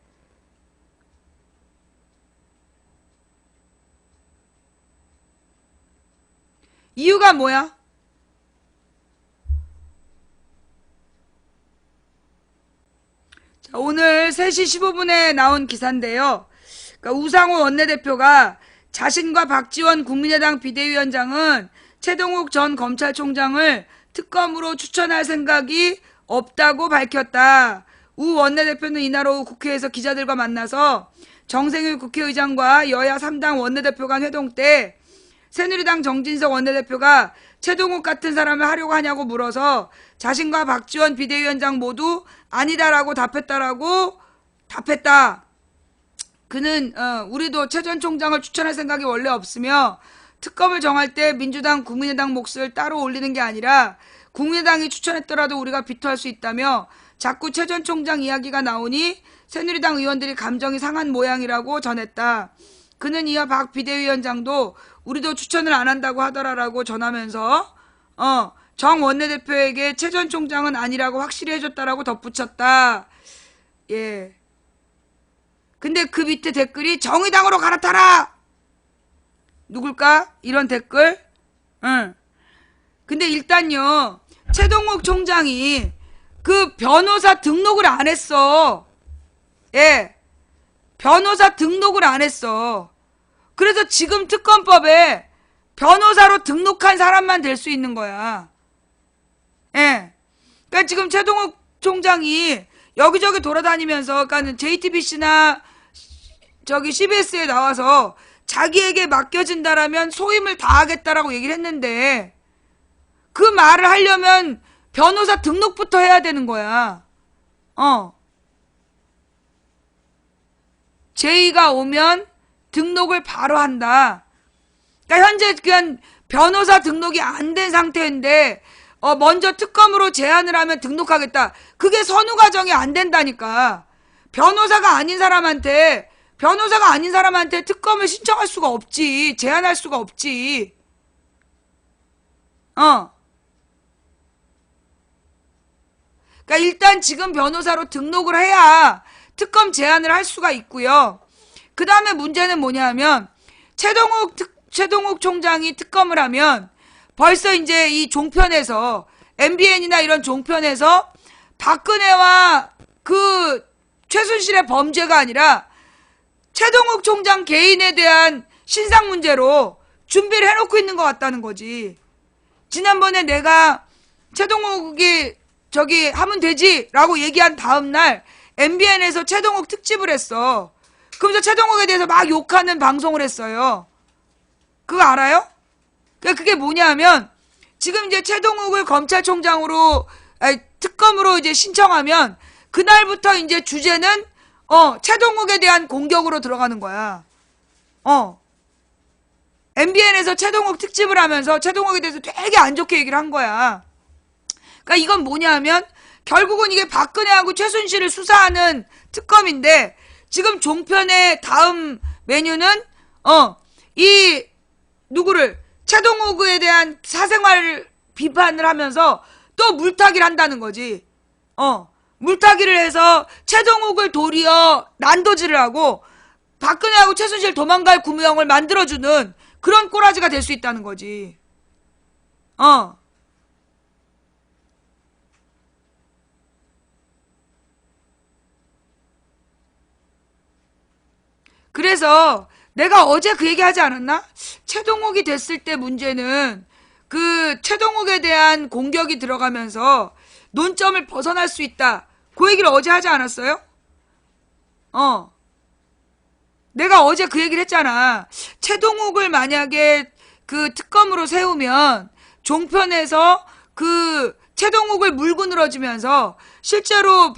이유가 뭐야? 자, 오늘 3시 15분에 나온 기사인데요. 그러니까 우상호 원내대표가 자신과 박지원 국민의당 비대위원장은 최동욱 전 검찰총장을 특검으로 추천할 생각이 없다고 밝혔다. 우 원내대표는 이날 오후 국회에서 기자들과 만나서 정세균 국회의장과 여야 3당 원내대표 간 회동 때 새누리당 정진석 원내대표가 최동욱 같은 사람을 하려고 하냐고 물어서 자신과 박지원 비대위원장 모두 아니다라고 답했다. 그는 우리도 최 전 총장을 추천할 생각이 원래 없으며 특검을 정할 때 민주당, 국민의당 몫을 따로 올리는 게 아니라 국민의당이 추천했더라도 우리가 비토할 수 있다며 자꾸 최 전 총장 이야기가 나오니 새누리당 의원들이 감정이 상한 모양이라고 전했다. 그는 이어 박 비대위원장도 우리도 추천을 안 한다고 하더라라고 전하면서 정 원내대표에게 최 전 총장은 아니라고 확실히 해줬다라고 덧붙였다. 예. 근데 그 밑에 댓글이 정의당으로 갈아타라! 누굴까? 이런 댓글? 응. 근데 일단요, 최동욱 총장이 그 변호사 등록을 안 했어. 예. 변호사 등록을 안 했어. 그래서 지금 특검법에 변호사로 등록한 사람만 될 수 있는 거야. 예. 그러니까 지금 최동욱 총장이 여기저기 돌아다니면서, 그러니까 JTBC나 저기 CBS에 나와서 자기에게 맡겨진다라면 소임을 다하겠다라고 얘기를 했는데, 그 말을 하려면 변호사 등록부터 해야 되는 거야. 제의가 오면 등록을 바로 한다. 그러니까 현재 그냥 변호사 등록이 안 된 상태인데 먼저 특검으로 제안을 하면 등록하겠다. 그게 선후 과정이 안 된다니까. 변호사가 아닌 사람한테 특검을 신청할 수가 없지. 제안할 수가 없지. 그러니까 일단 지금 변호사로 등록을 해야 특검 제안을 할 수가 있고요. 그 다음에 문제는 뭐냐면 최동욱 총장이 특검을 하면 벌써 이제 이 종편에서 MBN이나 이런 종편에서 박근혜와 그 최순실의 범죄가 아니라 최동욱 총장 개인에 대한 신상 문제로 준비를 해놓고 있는 것 같다는 거지. 지난번에 내가 최동욱이 저기 하면 되지 라고 얘기한 다음날 MBN에서 최동욱 특집을 했어. 그러면서 최동욱에 대해서 막 욕하는 방송을 했어요. 그거 알아요? 그게 뭐냐면 지금 이제 최동욱을 검찰총장으로 특검으로 이제 신청하면 그날부터 이제 주제는 최동욱에 대한 공격으로 들어가는 거야. MBN에서 최동욱 특집을 하면서 최동욱에 대해서 되게 안 좋게 얘기를 한 거야. 그러니까 이건 뭐냐 하면 결국은 이게 박근혜하고 최순실을 수사하는 특검인데 지금 종편의 다음 메뉴는 이 누구를 최동욱에 대한 사생활 비판을 하면서 또 물타기를 한다는 거지. 물타기를 해서 최동욱을 도리어 난도질을 하고 박근혜하고 최순실 도망갈 구명을 만들어주는 그런 꼬라지가 될 수 있다는 거지. 그래서 내가 어제 그 얘기 하지 않았나? 최동욱이 됐을 때 문제는 그 최동욱에 대한 공격이 들어가면서 논점을 벗어날 수 있다. 그 얘기를 어제 하지 않았어요? 내가 어제 그 얘기를 했잖아. 최동욱을 만약에 그 특검으로 세우면 종편에서 그 최동욱을 물고 늘어지면서 실제로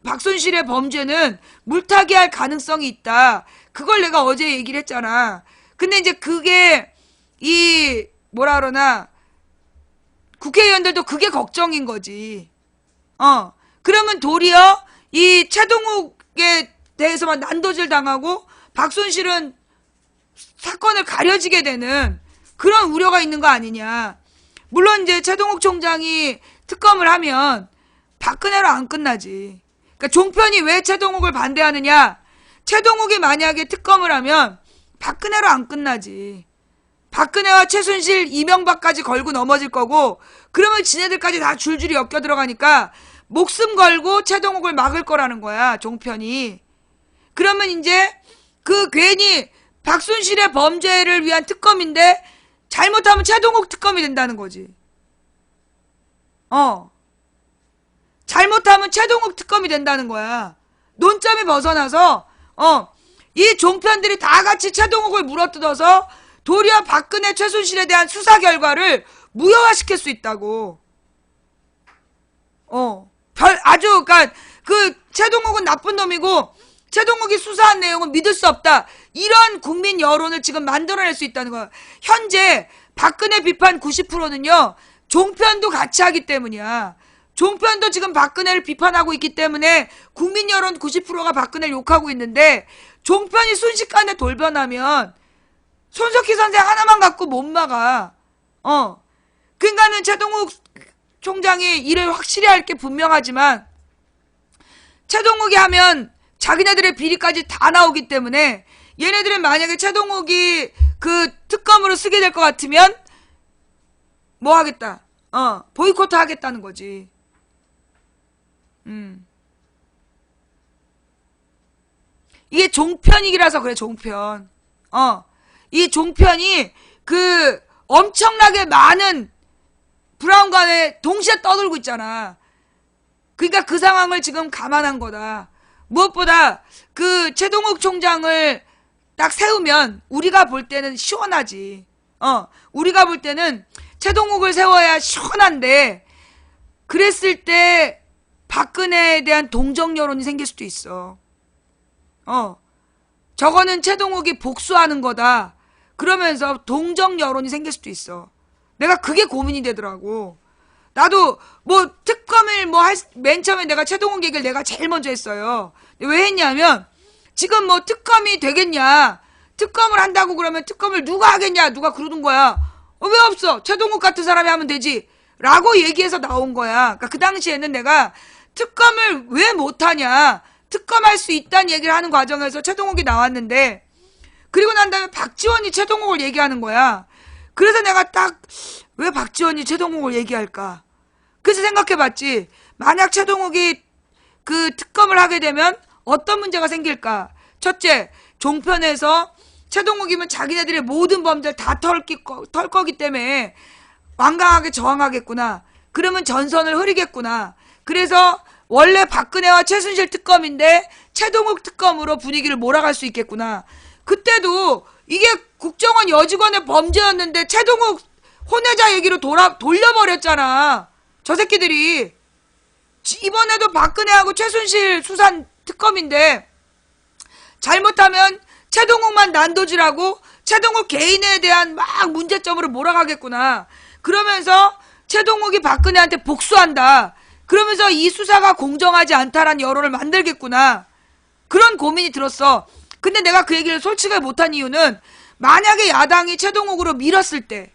박순실의 범죄는 물타기할 가능성이 있다. 그걸 내가 어제 얘기를 했잖아. 근데 이제 그게 이 뭐라 그러나 국회의원들도 그게 걱정인 거지. 그러면 도리어 이 최동욱에 대해서만 난도질 당하고 박순실은 사건을 가려지게 되는 그런 우려가 있는 거 아니냐. 물론 이제 최동욱 총장이 특검을 하면 박근혜로 안 끝나지. 그러니까 종편이 왜 최동욱을 반대하느냐. 최동욱이 만약에 특검을 하면 박근혜로 안 끝나지. 박근혜와 최순실, 이명박까지 걸고 넘어질 거고 그러면 지네들까지 다 줄줄이 엮여 들어가니까 목숨 걸고 최동욱을 막을 거라는 거야. 종편이. 그러면 이제 그 괜히 박순실의 범죄를 위한 특검인데 잘못하면 최동욱 특검이 된다는 거지. 잘못하면 최동욱 특검이 된다는 거야. 논점이 벗어나서 이 종편들이 다 같이 최동욱을 물어뜯어서 도리어 박근혜 최순실에 대한 수사 결과를 무효화시킬 수 있다고. 그러니까 그 최동욱은 나쁜 놈이고 최동욱이 수사한 내용은 믿을 수 없다. 이런 국민 여론을 지금 만들어낼 수 있다는 거야. 현재 박근혜 비판 90%는요. 종편도 같이 하기 때문이야. 종편도 지금 박근혜를 비판하고 있기 때문에 국민 여론 90%가 박근혜를 욕하고 있는데 종편이 순식간에 돌변하면 손석희 선생 하나만 갖고 못 막아. 그러니까는 최동욱 총장이 일을 확실히 할 게 분명하지만 최동욱이 하면 자기네들의 비리까지 다 나오기 때문에 얘네들은 만약에 최동욱이 그 특검으로 쓰게 될 것 같으면 뭐 하겠다. 보이콧 하겠다는 거지. 이게 종편이라서 그래. 종편. 이 종편이 그 엄청나게 많은 브라운관에 동시에 떠들고 있잖아. 그러니까 그 상황을 지금 감안한 거다. 무엇보다 그 최동욱 총장을 딱 세우면 우리가 볼 때는 시원하지. 우리가 볼 때는 최동욱을 세워야 시원한데 그랬을 때 박근혜에 대한 동정 여론이 생길 수도 있어. 저거는 최동욱이 복수하는 거다. 그러면서 동정 여론이 생길 수도 있어. 내가 그게 고민이 되더라고. 나도 뭐 특검을 맨 처음에 내가 최동욱 얘기를 내가 제일 먼저 했어요. 왜 했냐면 지금 뭐 특검이 되겠냐. 특검을 한다고 그러면 특검을 누가 하겠냐. 누가 그러는 거야. 왜 없어. 최동욱 같은 사람이 하면 되지. 라고 얘기해서 나온 거야. 그러니까 그 당시에는 내가 특검을 왜 못하냐. 특검할 수 있다는 얘기를 하는 과정에서 최동욱이 나왔는데 그리고 난 다음에 박지원이 최동욱을 얘기하는 거야. 그래서 내가 딱 왜 박지원이 최동욱을 얘기할까? 그래서 생각해봤지. 만약 최동욱이 그 특검을 하게 되면 어떤 문제가 생길까? 첫째, 종편에서 최동욱이면 자기네들의 모든 범죄를 다 털 거기 때문에 완강하게 저항하겠구나. 그러면 전선을 흐리겠구나. 그래서 원래 박근혜와 최순실 특검인데 최동욱 특검으로 분위기를 몰아갈 수 있겠구나. 그때도 이게 국정원 여직원의 범죄였는데 최동욱 혼외자 얘기로 돌려버렸잖아. 저 새끼들이. 이번에도 박근혜하고 최순실 수사 특검인데 잘못하면 최동욱만 난도질하고 최동욱 개인에 대한 막 문제점으로 몰아가겠구나. 그러면서 최동욱이 박근혜한테 복수한다. 그러면서 이 수사가 공정하지 않다라는 여론을 만들겠구나. 그런 고민이 들었어. 근데 내가 그 얘기를 솔직하게 못한 이유는 만약에 야당이 최동욱으로 밀었을 때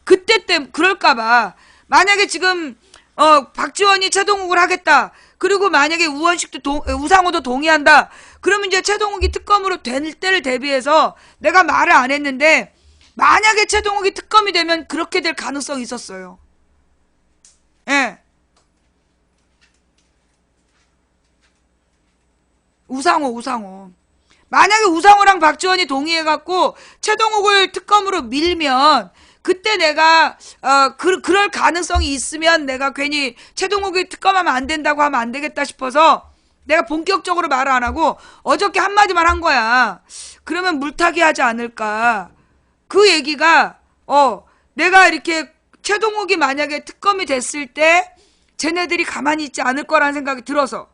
그때 그럴까봐. 만약에 지금 박지원이 최동욱을 하겠다. 그리고 만약에 우상호도 동의한다. 그러면 이제 최동욱이 특검으로 될 때를 대비해서 내가 말을 안 했는데 만약에 최동욱이 특검이 되면 그렇게 될 가능성이 있었어요. 예. 우상호. 만약에 우상호랑 박지원이 동의해갖고 최동욱을 특검으로 밀면 그때 내가 그럴 가능성이 있으면 내가 괜히 최동욱이 특검하면 안 된다고 하면 안 되겠다 싶어서 내가 본격적으로 말을 안 하고 어저께 한마디만 한 거야. 그러면 물타기 하지 않을까. 그 얘기가 내가 이렇게 최동욱이 만약에 특검이 됐을 때 쟤네들이 가만히 있지 않을 거라는 생각이 들어서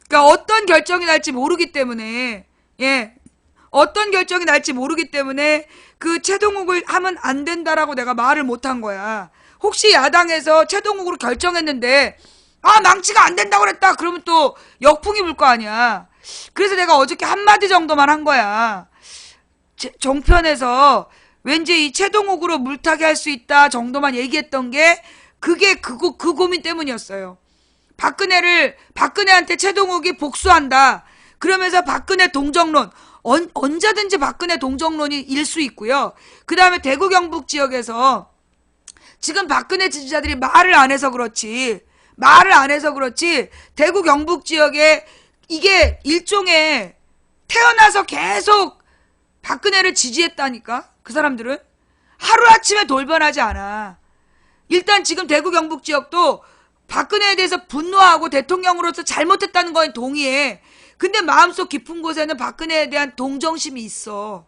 그러니까 어떤 결정이 날지 모르기 때문에 어떤 결정이 날지 모르기 때문에 그 최동욱을 하면 안 된다라고 내가 말을 못한 거야. 혹시 야당에서 최동욱으로 결정했는데 망치가 안 된다고 그랬다. 그러면 또 역풍이 불 거 아니야. 그래서 내가 어저께 한마디 정도만 한 거야. 종편에서 왠지 이 최동욱으로 물타기 할 수 있다 정도만 얘기했던 게 그게 그 고민 때문이었어요. 박근혜한테 최동욱이 복수한다. 그러면서 박근혜 동정론, 언제든지 박근혜 동정론이 일 수 있고요. 그 다음에 대구 경북 지역에서 지금 박근혜 지지자들이 말을 안 해서 그렇지 대구 경북 지역에 이게 일종의 태어나서 계속 박근혜를 지지했다니까. 그 사람들은 하루아침에 돌변하지 않아. 일단 지금 대구 경북 지역도 박근혜에 대해서 분노하고 대통령으로서 잘못했다는 건 동의해. 근데 마음속 깊은 곳에는 박근혜에 대한 동정심이 있어.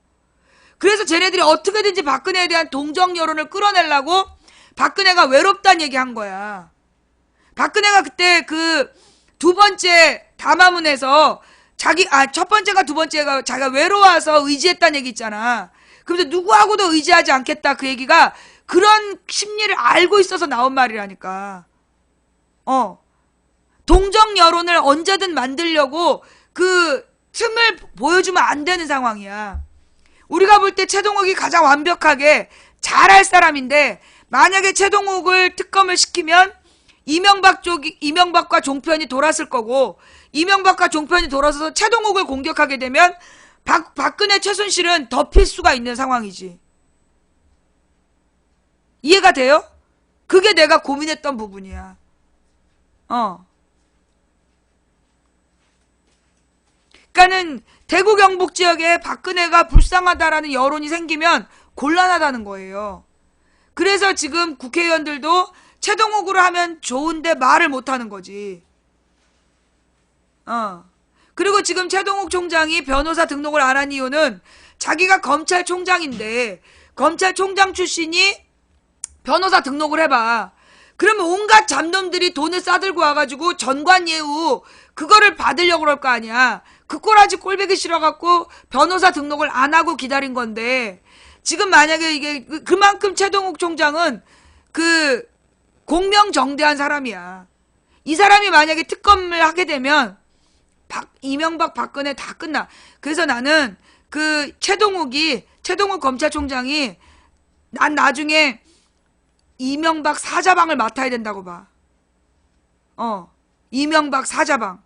그래서 쟤네들이 어떻게든지 박근혜에 대한 동정 여론을 끌어내려고 박근혜가 외롭다는 얘기 한 거야. 박근혜가 그때 그 두 번째 담화문에서 첫 번째가 두 번째가 자기가 외로워서 의지했다는 얘기 있잖아. 그래서 누구하고도 의지하지 않겠다 그 얘기가 그런 심리를 알고 있어서 나온 말이라니까. 동정 여론을 언제든 만들려고 그 틈을 보여주면 안 되는 상황이야. 우리가 볼 때 최동욱이 가장 완벽하게 잘할 사람인데 만약에 최동욱을 특검을 시키면 이명박과 종편이 돌았을 거고 이명박과 종편이 돌아서서 최동욱을 공격하게 되면 박근혜 최순실은 덮일 수가 있는 상황이지. 이해가 돼요? 그게 내가 고민했던 부분이야. 그러니까는 대구 경북 지역에 박근혜가 불쌍하다라는 여론이 생기면 곤란하다는 거예요. 그래서 지금 국회의원들도 최동욱으로 하면 좋은데 말을 못하는 거지. 그리고 지금 최동욱 총장이 변호사 등록을 안 한 이유는 자기가 검찰총장인데 검찰총장 출신이 변호사 등록을 해봐. 그러면 온갖 잡놈들이 돈을 싸들고 와가지고 전관예우 그거를 받으려고 그럴 거 아니야. 그 꼬라지 꼴배기 싫어갖고 변호사 등록을 안 하고 기다린 건데 지금 만약에 이게 그만큼 최동욱 총장은 그 공명정대한 사람이야. 이 사람이 만약에 특검을 하게 되면 이명박 박근혜 다 끝나. 그래서 나는 그 최동욱 검찰총장이 난 나중에 이명박 사자방을 맡아야 된다고 봐. 이명박 사자방.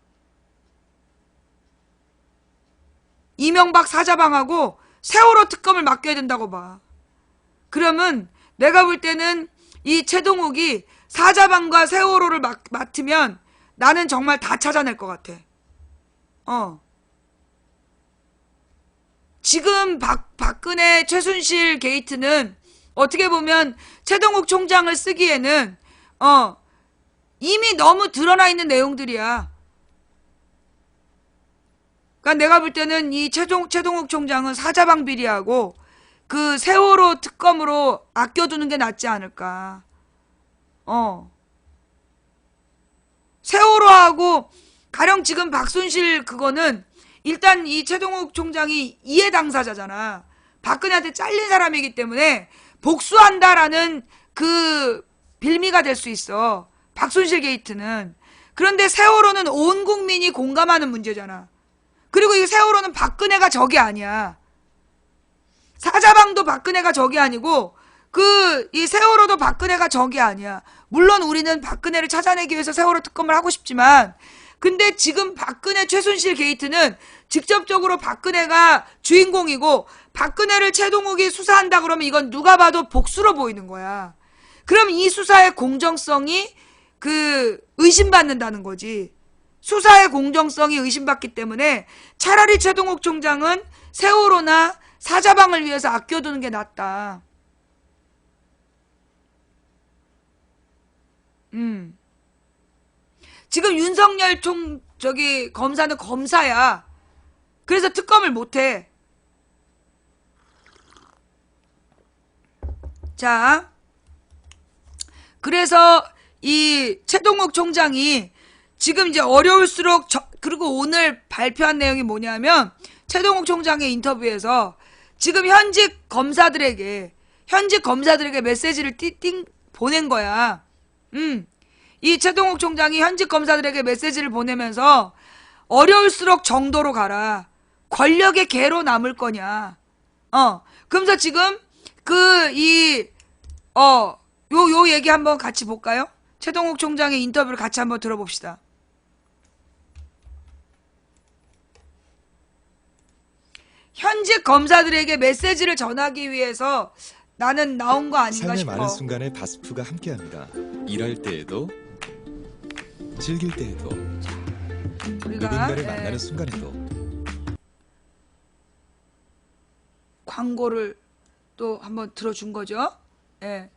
이명박 사자방하고 세월호 특검을 맡겨야 된다고 봐. 그러면 내가 볼 때는 이 최동욱이 사자방과 세월호를 맡으면 나는 정말 다 찾아낼 것 같아. 지금 박근혜 최순실 게이트는 어떻게 보면 최동욱 총장을 쓰기에는 이미 너무 드러나 있는 내용들이야. 그러니까 내가 볼 때는 이 최동욱 총장은 사자방 비리하고 그 세월호 특검으로 아껴두는 게 낫지 않을까. 세월호하고 가령 지금 박순실 그거는 일단 이 최동욱 총장이 이해 당사자잖아. 박근혜한테 잘린 사람이기 때문에 복수한다라는 그 빌미가 될 수 있어. 박순실 게이트는. 그런데 세월호는 온 국민이 공감하는 문제잖아. 그리고 이 세월호는 박근혜가 적이 아니야. 사자방도 박근혜가 적이 아니고 이 세월호도 박근혜가 적이 아니야. 물론 우리는 박근혜를 찾아내기 위해서 세월호 특검을 하고 싶지만 근데 지금 박근혜 최순실 게이트는 직접적으로 박근혜가 주인공이고 박근혜를 최동욱이 수사한다 그러면 이건 누가 봐도 복수로 보이는 거야. 그럼 이 수사의 공정성이 의심받는다는 거지. 수사의 공정성이 의심받기 때문에 차라리 최동욱 총장은 세월호나 사자방을 위해서 아껴두는 게 낫다. 지금 윤석열 검사는 검사야. 그래서 특검을 못해. 자, 그래서 이 최동욱 총장이 지금 이제 어려울수록 그리고 오늘 발표한 내용이 뭐냐면 최동욱 총장의 인터뷰에서 지금 현직 검사들에게 메시지를 보낸 거야. 이 최동욱 총장이 현직 검사들에게 메시지를 보내면서 어려울수록 정도로 가라. 권력의 개로 남을 거냐. 그러면서 지금 요 얘기 한번 같이 볼까요? 최동욱 총장의 인터뷰를 같이 한번 들어봅시다. 현직 검사들에게 메시지를 전하기 위해서 나는 나온 거 아닌가 삶의 싶어. 많은 순간에 다스프가 함께합니다. 일할 때에도, 즐길 때에도, 누군가를 만나는 순간에도. 광고를 또 한번 들어준 거죠. 예.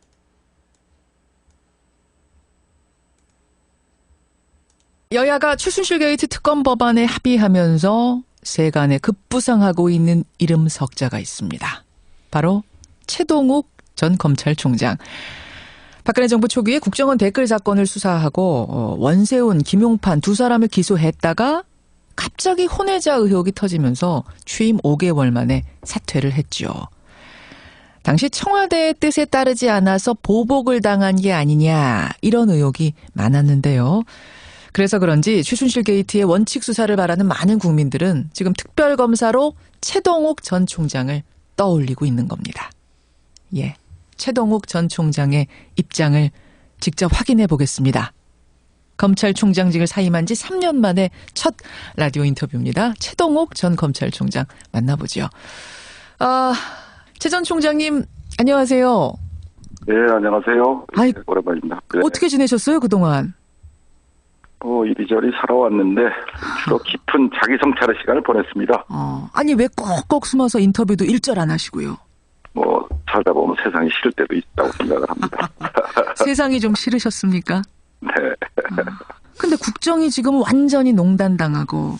여야가 최순실 게이트 특검 법안에 합의하면서 세간에 급부상하고 있는 이름 석자가 있습니다. 바로 최동욱 전 검찰총장. 박근혜 정부 초기에 국정원 댓글 사건을 수사하고 원세훈, 김용판 두 사람을 기소했다가 갑자기 혼외자 의혹이 터지면서 취임 5개월 만에 사퇴를 했죠. 당시 청와대의 뜻에 따르지 않아서 보복을 당한 게 아니냐 이런 의혹이 많았는데요. 그래서 그런지 최순실 게이트의 원칙 수사를 바라는 많은 국민들은 지금 특별검사로 최동욱 전 총장을 떠올리고 있는 겁니다. 예, 최동욱 전 총장의 입장을 직접 확인해 보겠습니다. 검찰총장직을 사임한 지 3년 만에 첫 라디오 인터뷰입니다. 최동욱 전 검찰총장 만나보죠. 최 전 총장님 안녕하세요. 네, 안녕하세요. 아이, 오랜만입니다. 네. 어떻게 지내셨어요 그동안? 이리저리 살아왔는데 주로 깊은 자기 성찰의 시간을 보냈습니다. 아니 왜 꼭꼭 숨어서 인터뷰도 일절 안 하시고요? 살다 보면 세상이 싫을 때도 있다고 생각을 합니다. 세상이 좀 싫으셨습니까? 네. 근데 국정이 지금 완전히 농단당하고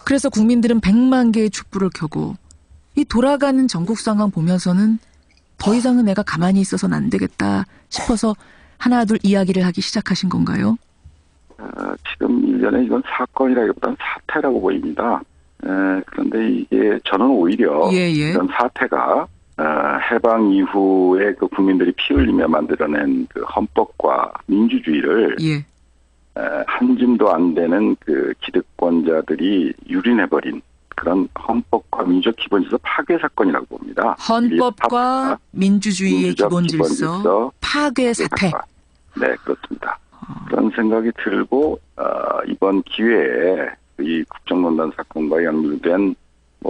그래서 국민들은 100만 개의 촛불을 켜고 이 돌아가는 전국 상황 보면서는 더 이상은 내가 가만히 있어서는 안 되겠다 싶어서 하나둘 이야기를 하기 시작하신 건가요? 지금 일련의 이건 사건이라기보다는 사태라고 보입니다. 그런데 이게 저는 오히려 이런 사태가 해방 이후에 그 국민들이 피 흘리며 만들어낸 그 헌법과 민주주의를 한 줌도 안 되는 그 기득권자들이 유린해버린 그런 헌법과 민주적 기본질서 파괴 사건이라고 봅니다. 헌법과 민주주의의 기본질서 파괴 사태. 네, 그렇습니다. 그런 생각이 들고 이번 기회에 이 국정농단 사건과 연루된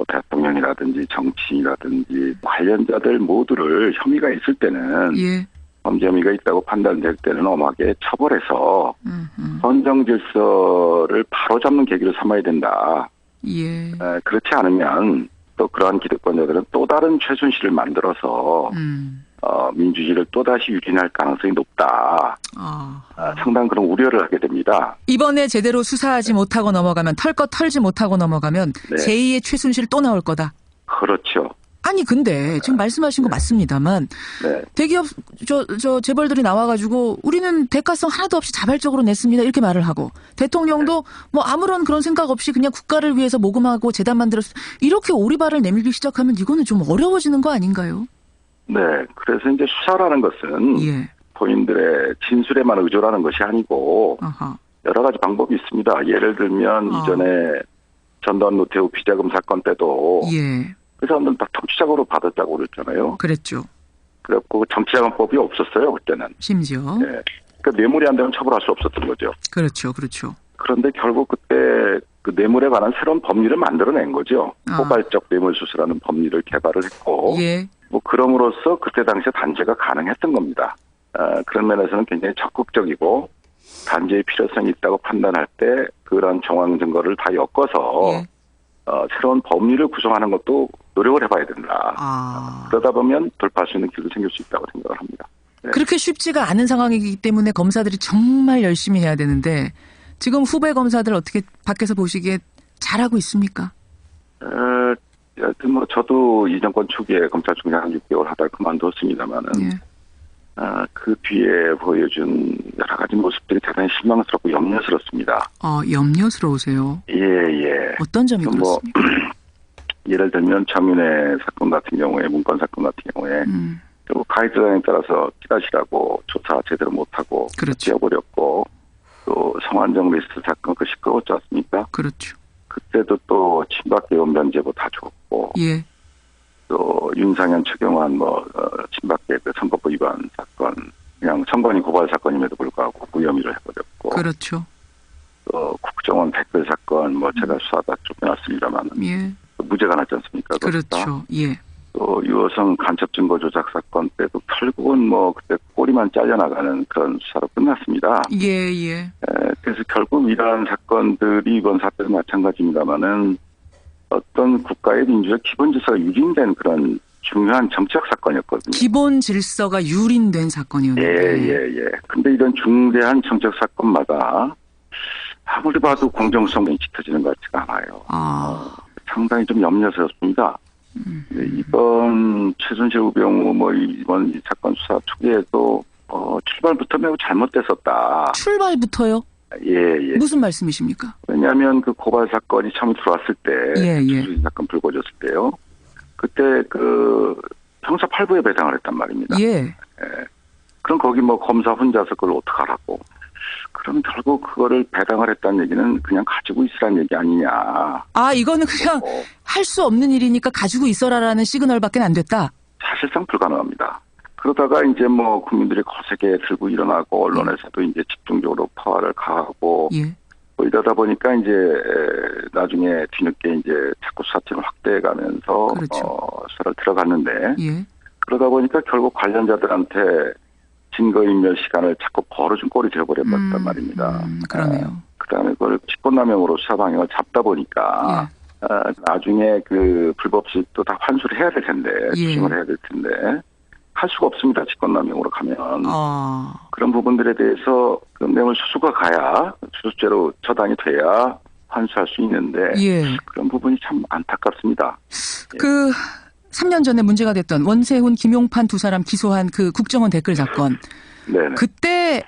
대통령이라든지 정치인이라든지 관련자들 모두를 혐의가 있을 때는 범죄 혐의가 있다고 판단될 때는 엄하게 처벌해서 헌정 질서를 바로잡는 계기로 삼아야 된다. 그렇지 않으면 또 그러한 기득권자들은 또 다른 최순실을 만들어서 민주주의를 또다시 유린할 가능성이 높다. 상당한 그런 우려를 하게 됩니다. 이번에 제대로 수사하지 못하고 넘어가면 털 것 털지 못하고 넘어가면 제2의 최순실 또 나올 거다. 그렇죠. 아니 근데 지금 말씀하신 거 맞습니다만 네. 대기업 재벌들이 나와가지고 우리는 대가성 하나도 없이 자발적으로 냈습니다 이렇게 말을 하고 대통령도 뭐 아무런 그런 생각 없이 그냥 국가를 위해서 모금하고 재단 만들었어 이렇게 오리발을 내밀기 시작하면 이거는 좀 어려워지는 거 아닌가요? 네. 그래서 이제 수사라는 것은 예. 본인들의 진술에만 의존하는 것이 아니고 아하. 여러 가지 방법이 있습니다. 예를 들면 이전에 전두환 노태우 비자금 사건 때도 예. 그 사람들은 다 정치자금으로 받았다고 그랬잖아요. 그랬죠. 그래갖고 정치자금법이 없었어요. 그때는. 심지어. 네. 그러니까 뇌물이 안 되면 처벌할 수 없었던 거죠. 그렇죠. 그렇죠. 그런데 결국 그때 그 뇌물에 관한 새로운 법리를 만들어낸 거죠. 포괄적 뇌물수수라는 법리를 개발을 했고 예. 뭐 그럼으로써 그때 당시에 단죄가 가능했던 겁니다. 그런 면에서는 굉장히 적극적이고 단죄의 필요성이 있다고 판단할 때 그런 정황 증거를 다 엮어서 예. 새로운 법리를 구성하는 것도 노력을 해봐야 된다. 그러다 보면 돌파할 수 있는 길도 생길 수 있다고 생각을 합니다. 네. 그렇게 쉽지가 않은 상황이기 때문에 검사들이 정말 열심히 해야 되는데 지금 후배 검사들 어떻게 밖에서 보시기에 잘하고 있습니까? 여하튼 뭐 저도 이 정권 초기에 검찰총장 한 6개월 하다가 그만뒀습니다만은 예. 그 뒤에 보여준 여러 가지 모습들이 대단히 실망스럽고 염려스럽습니다. 염려스러우세요. 예. 어떤 점이 그렇습니까? 예를 들면 차민의 사건 같은 경우에 문건 사건 같은 경우에 결국 가이드라인에 따라서 찌라시라고 조사 제대로 못하고 그렇죠. 뛰어버렸고 또 성완종 리스트 사건 그 시끄러웠지 않습니까? 그렇죠. 그때도 또 친박 개헌 면제부 다 줬고 예. 또 윤상현 최경환 친박계 그 선거법 위반 사건 그냥 선관위 고발 사건임에도 불구하고 무혐의를 해버렸고 그렇죠. 또 국정원 댓글 사건 제가 수사다 쫓겨났습니다만 예. 무죄가 났지 않습니까? 그렇죠. 예. 또 유호성 간첩 증거 조작 사건 때도 결국은 그때 꼬리만 잘려나가는 그런 수사로 끝났습니다. 예. 그래서 결국 이러한 사건들이 이번 사태도 마찬가지입니다만은 어떤 국가의 민주적 기본 질서가 유린된 그런 중요한 정치적 사건이었거든요. 기본 질서가 유린된 사건이었는데. 예. 근데 이런 중대한 정치적 사건마다 아무리 봐도 공정성이 지켜지는 것 같지가 않아요. 상당히 좀 염려스럽습니다. 네, 이번 최순실 우병우 이번 이 사건 수사 초기에도 출발부터 매우 잘못됐었다. 출발부터요? 예. 무슨 말씀이십니까? 왜냐하면 그 고발 사건이 처음 들어왔을 때, 최순실 사건 불거졌을 때요. 그때 그 형사 8부에 배당을 했단 말입니다. 예. 그럼 거기 검사 혼자서 그걸 어떡하라고. 그럼 결국 그거를 배당을 했다는 얘기는 그냥 가지고 있으라는 얘기 아니냐. 이거는 그냥 할 수 없는 일이니까 가지고 있어라라는 시그널밖에 안 됐다. 사실상 불가능합니다. 그러다가 이제 국민들이 거세게 들고 일어나고 언론에서도 이제 집중적으로 파화를 가하고 예. 이러다 보니까 이제 나중에 뒤늦게 이제 자꾸 수사팀을 확대해가면서 그렇죠. 수사를 들어갔는데 예. 그러다 보니까 결국 관련자들한테 증거인멸 시간을 자꾸 벌어준 꼴이 되어버렸단 말입니다. 그러네요. 그다음에 그걸 직권남용으로 수사 방향을 잡다 보니까 나중에 그 불법 수익도 다 환수를 해야 될 텐데 추징을 해야 될 텐데 할 수가 없습니다. 직권남용으로 가면 그런 부분들에 대해서 그 뇌물 수수가 가야 수수죄로 처단이 돼야 환수할 수 있는데 그런 부분이 참 안타깝습니다. 그 3년 전에 문제가 됐던 원세훈, 김용판 두 사람 기소한 그 국정원 댓글 사건. 네네. 그때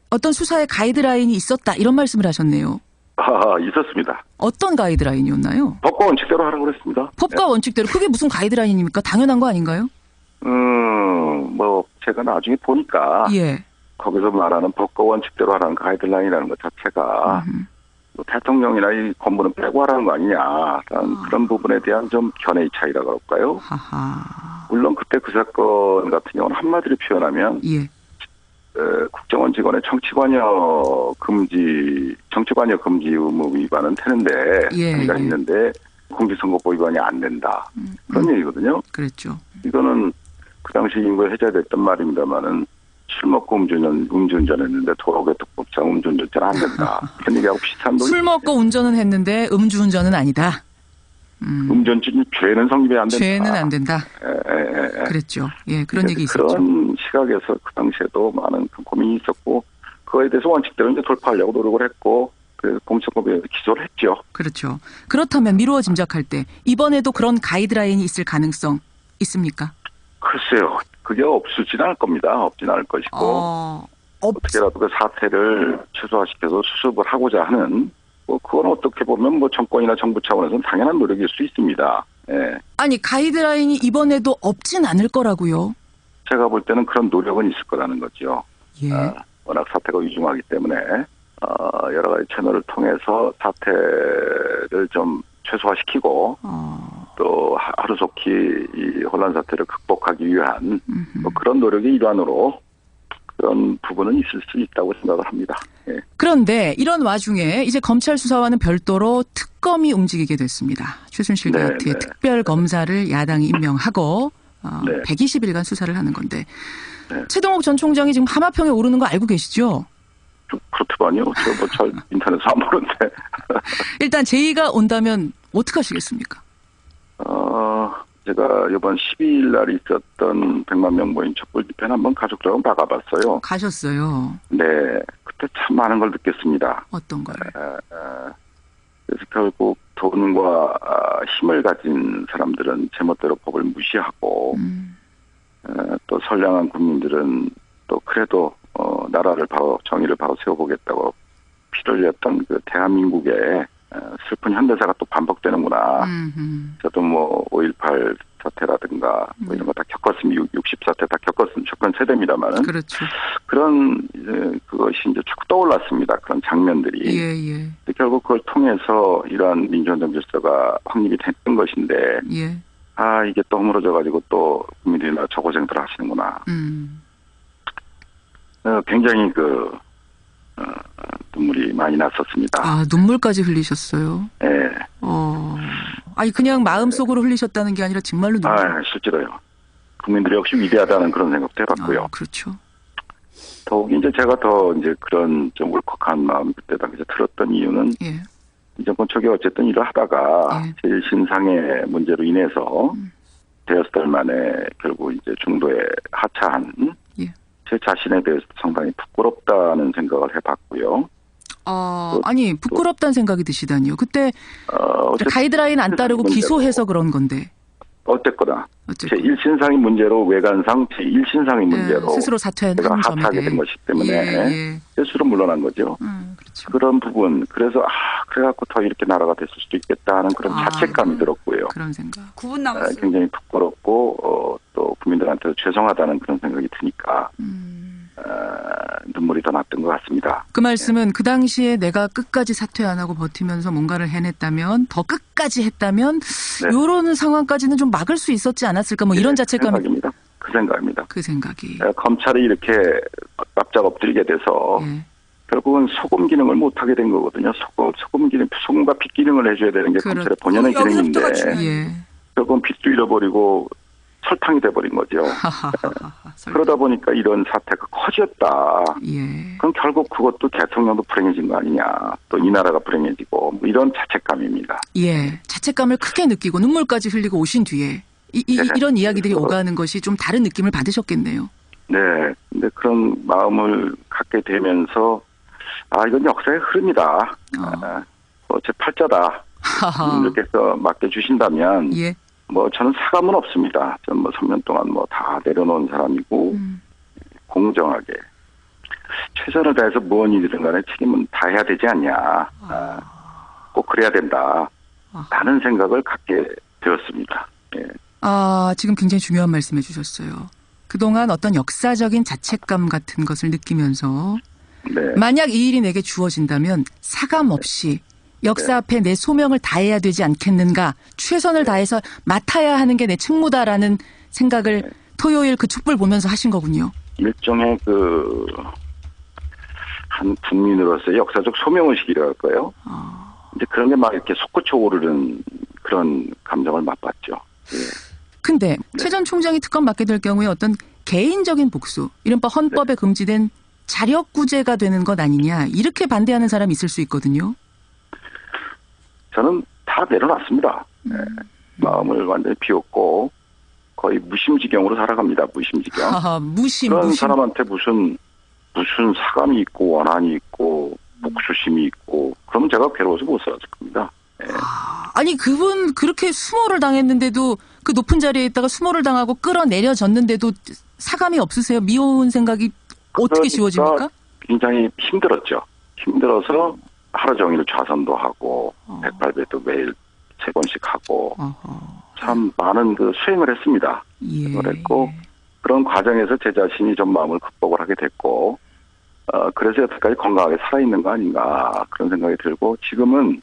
어떤 수사의 가이드라인이 있었다 이런 말씀을 하셨네요. 있었습니다. 어떤 가이드라인이었나요? 법과 원칙대로 하라고 그랬습니다. 법과 원칙대로. 그게 무슨 가이드라인입니까? 당연한 거 아닌가요? 제가 나중에 보니까 거기서 말하는 법과 원칙대로 하라는 가이드라인이라는 것 자체가 대통령이나 이 건물은 빼고 하라는 거 아니냐라는 그런 부분에 대한 좀 견해의 차이라고 할까요? 물론 그때 그 사건 같은 경우는 한마디로 표현하면 국정원 직원의 정치관여 금지 의무 위반은 되는데 한계가 있는데 공직선거법 위반이 안 된다 그런 얘기거든요. 그랬죠. 이거는 그 당시 인구에 해제됐던 말입니다만은 술 먹고 음주운전했는데 도로교통법상 음주운전은 안 된다. 그런 얘기하고 비슷한 술 먹고 운전은 했는데 음주운전은 아니다. 음주운전 죄는 성립이 안 된다. 죄는 안 된다. 그랬죠. 그런 얘기 있었죠. 그런 시각에서 그 당시에도 많은 고민이 있었고 그거에 대해서 원칙대로 이제 돌파하려고 노력을 했고 그 공직선거법에 기소를 했죠. 그렇죠. 그렇다면 미루어 짐작할 때 이번에도 그런 가이드라인이 있을 가능성 있습니까? 글쎄요. 그게 없지는 않을 겁니다. 없지는 않을 것이고 어떻게라도 그 사태를 최소화시켜서 수습을 하고자 하는 그건 어떻게 보면 정권이나 정부 차원에서는 당연한 노력일 수 있습니다. 예. 아니 가이드라인이 이번에도 없진 않을 거라고요. 제가 볼 때는 그런 노력은 있을 거라는 거죠. 예. 워낙 사태가 위중하기 때문에 여러 가지 채널을 통해서 사태를 좀 최소화시키고 또 하루속히 이 혼란 사태를 극복하기 위한 그런 노력의 일환으로 그런 부분은 있을 수 있다고 생각을 합니다. 예. 그런데 이런 와중에 이제 검찰 수사와는 별도로 특검이 움직이게 됐습니다. 최순실 게이트의 특별검사를 야당이 임명하고 120일간 수사를 하는 건데 최동욱 전 총장이 지금 하마평에 오르는 거 알고 계시죠? 그렇더만요. 저 잘 인터넷에서 안 보는데. 일단 제의가 온다면 어떻게 하시겠습니까? 제가 이번 12일 날 있었던 100만 명 모임 촛불 집회는 한번 가족들하고 나가봤어요. 가셨어요. 네. 그때 참 많은 걸 느꼈습니다. 어떤 걸? 그래서 결국 돈과 힘을 가진 사람들은 제멋대로 법을 무시하고 또 선량한 국민들은 또 그래도 나라를 바로 정의를 바로 세워보겠다고 피를 흘렸던 그 대한민국의 슬픈 현대사가 또 반복되는구나. 저도 5.18 사태라든가 이런 거 다 겪었습니다. 60사태 다 겪은 세대입니다만은. 그렇죠. 그런 그것이 이제 쭉 떠올랐습니다. 그런 장면들이. 예. 결국 그걸 통해서 이러한 민주헌정 질서가 확립이 됐던 것인데. 예. 이게 또 허물어져가지고 또 국민들이나 저 고생들 하시는구나. 굉장히 눈물이 많이 났었습니다. 눈물까지 흘리셨어요? 네. 아니 그냥 마음속으로 흘리셨다는 게 아니라 정말로 실제로요. 국민들이 역시 위대하다는 그런 생각도 해봤고요. 그렇죠. 더욱이 이제 제가 더 이제 그런 좀 울컥한 마음 그때 당시에 들었던 이유는 이 정권 초기에 어쨌든 일을 하다가 제일 신상의 문제로 인해서 대여섯 달 만에 결국 이제 중도에 하차한 제 자신에 대해서 상당히 부끄럽다는 생각을 해봤고요. 아니 부끄럽다는 생각이 드시다니요. 그때 가이드라인 안 따르고 기소해서 그런 건데. 어쨌거나 제1신상의 문제로 외관상 제1신상의 문제로 스스로 사퇴한 제가 하차하게 된 것이기 때문에 스스로 물러난 거죠. 그렇죠. 그런 부분 그래서 그래갖고 더 이렇게 나라가 됐을 수도 있겠다 하는 그런 자책감이 들었고요. 그런 생각. 9분 남았어요. 굉장히 부끄럽고 또 국민들한테 죄송하다는 그런 생각이 드니까 눈물이 더 났던 것 같습니다. 그 말씀은 그 당시에 내가 끝까지 사퇴 안 하고 버티면서 뭔가를 해냈다면 더 끝까지 했다면 이런 상황까지는 좀 막을 수 있었지 않았을까 이런 자책감이. 그 생각입니다. 그 생각이. 검찰이 이렇게 납작 엎드리게 돼서 결국은 소금 기능을 못하게 된 거거든요. 소금과 빛 기능을 해줘야 되는 게 검찰의 본연의 기능인데 결국은 빛도 잃어버리고 설탕이 돼버린 거죠. 그러다 보니까 이런 사태가 커졌다. 그럼 결국 그것도 대통령도 불행해진 거 아니냐. 또 이 나라가 불행해지고 이런 자책감입니다. 자책감을 크게 느끼고 눈물까지 흘리고 오신 뒤에 이런 이야기들이 오가는 것이 좀 다른 느낌을 받으셨겠네요. 네. 근데 그런 마음을 갖게 되면서 이건 역사의 흐름이다. 제 팔자다. 이렇게서 맡겨주신다면 저는 사감은 없습니다. 저는 3년 동안 다 내려놓은 사람이고 공정하게 최선을 다해서 무언 일이든 간에 책임은 다 해야 되지 않냐. 꼭 그래야 된다. 라는 생각을 갖게 되었습니다. 지금 굉장히 중요한 말씀 해주셨어요. 그동안 어떤 역사적인 자책감 같은 것을 느끼면서 만약 이 일이 내게 주어진다면 사감 없이 역사 앞에 내 소명을 다해야 되지 않겠는가. 최선을 다해서 맡아야 하는 게 내 책무다라는 생각을 토요일 그 촛불 보면서 하신 거군요. 일종의 한 국민으로서의 역사적 소명의식이라고 할까요? 이제 그런 게 막 이렇게 솟구쳐 오르는 그런 감정을 맛봤죠. 근데 최 전 총장이 특검 맡게 될 경우에 어떤 개인적인 복수, 이른바 헌법에 금지된 자력구제가 되는 것 아니냐. 이렇게 반대하는 사람이 있을 수 있거든요. 저는 다 내려놨습니다. 마음을 완전히 비웠고 거의 무심지경으로 살아갑니다. 무심지경. 그런 사람한테 무슨 사감이 있고 원한이 있고 복수심이 있고 그러면 제가 괴로워서 못 살았을 겁니다. 아니 그분 그렇게 수모를 당했는데도 그 높은 자리에 있다가 수모를 당하고 끌어내려졌는데도 사감이 없으세요? 미워온 생각이 어떻게 지워집니까? 굉장히 힘들었죠. 힘들어서 하루 종일 좌선도 하고 108배도 매일 3번씩 하고 참 많은 그 수행을 했습니다. 예. 그랬고 그런 과정에서 제 자신이 좀 마음을 극복을 하게 됐고 그래서 여태까지 건강하게 살아있는 거 아닌가 그런 생각이 들고 지금은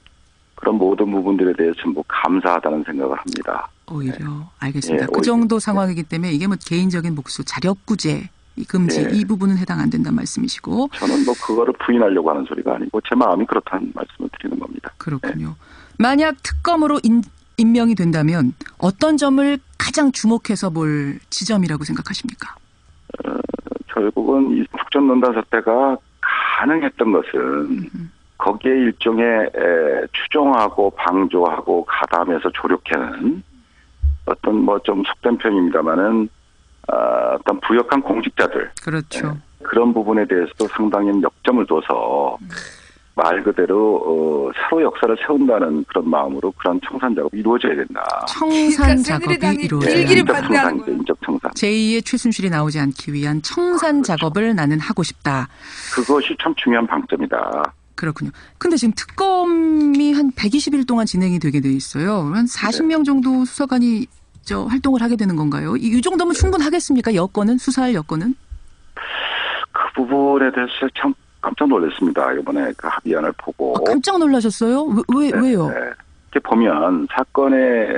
그런 모든 부분들에 대해서 전부 감사하다는 생각을 합니다. 오히려 알겠습니다. 예, 그 정도 상황이기 때문에 이게 뭐 개인적인 목수 자력구제 금지 이 부분은 해당 안 된다는 말씀이시고 저는 뭐 그거를 부인하려고 하는 소리가 아니고 제 마음이 그렇다는 말씀을 드리는 겁니다. 그렇군요. 만약 특검으로 임명이 된다면 어떤 점을 가장 주목해서 볼 지점이라고 생각하십니까? 결국은 이 국정농단 사태가 가능했던 것은 거기에 일종의 추종하고 방조하고 가담해서 조력하는 어떤 뭐 좀 속된 표현입니다마는 어떤 부역한 공직자들 그렇죠. 그런 부분에 대해서도 상당히 역점을 둬서 말 그대로 새로 역사를 세운다는 그런 마음으로 그런 청산 작업이 이루어져야 된다. 청산 작업이 이루어져야 일기를 한다. 반대하는 거예요. 인적 청산. 제2의 최순실이 나오지 않기 위한 청산 작업을 나는 하고 싶다. 그것이 참 중요한 방점이다. 그렇군요. 근데 지금 특검이 한 120일 동안 진행이 되게 돼 있어요. 한 40명 정도 수사관이 활동을 하게 되는 건가요? 이 정도면 충분하겠습니까? 여건은? 수사할 여건은? 그 부분에 대해서 참 깜짝 놀랐습니다. 이번에 그 합의안을 보고. 깜짝 놀라셨어요? 왜요? 네. 이렇게 보면 사건의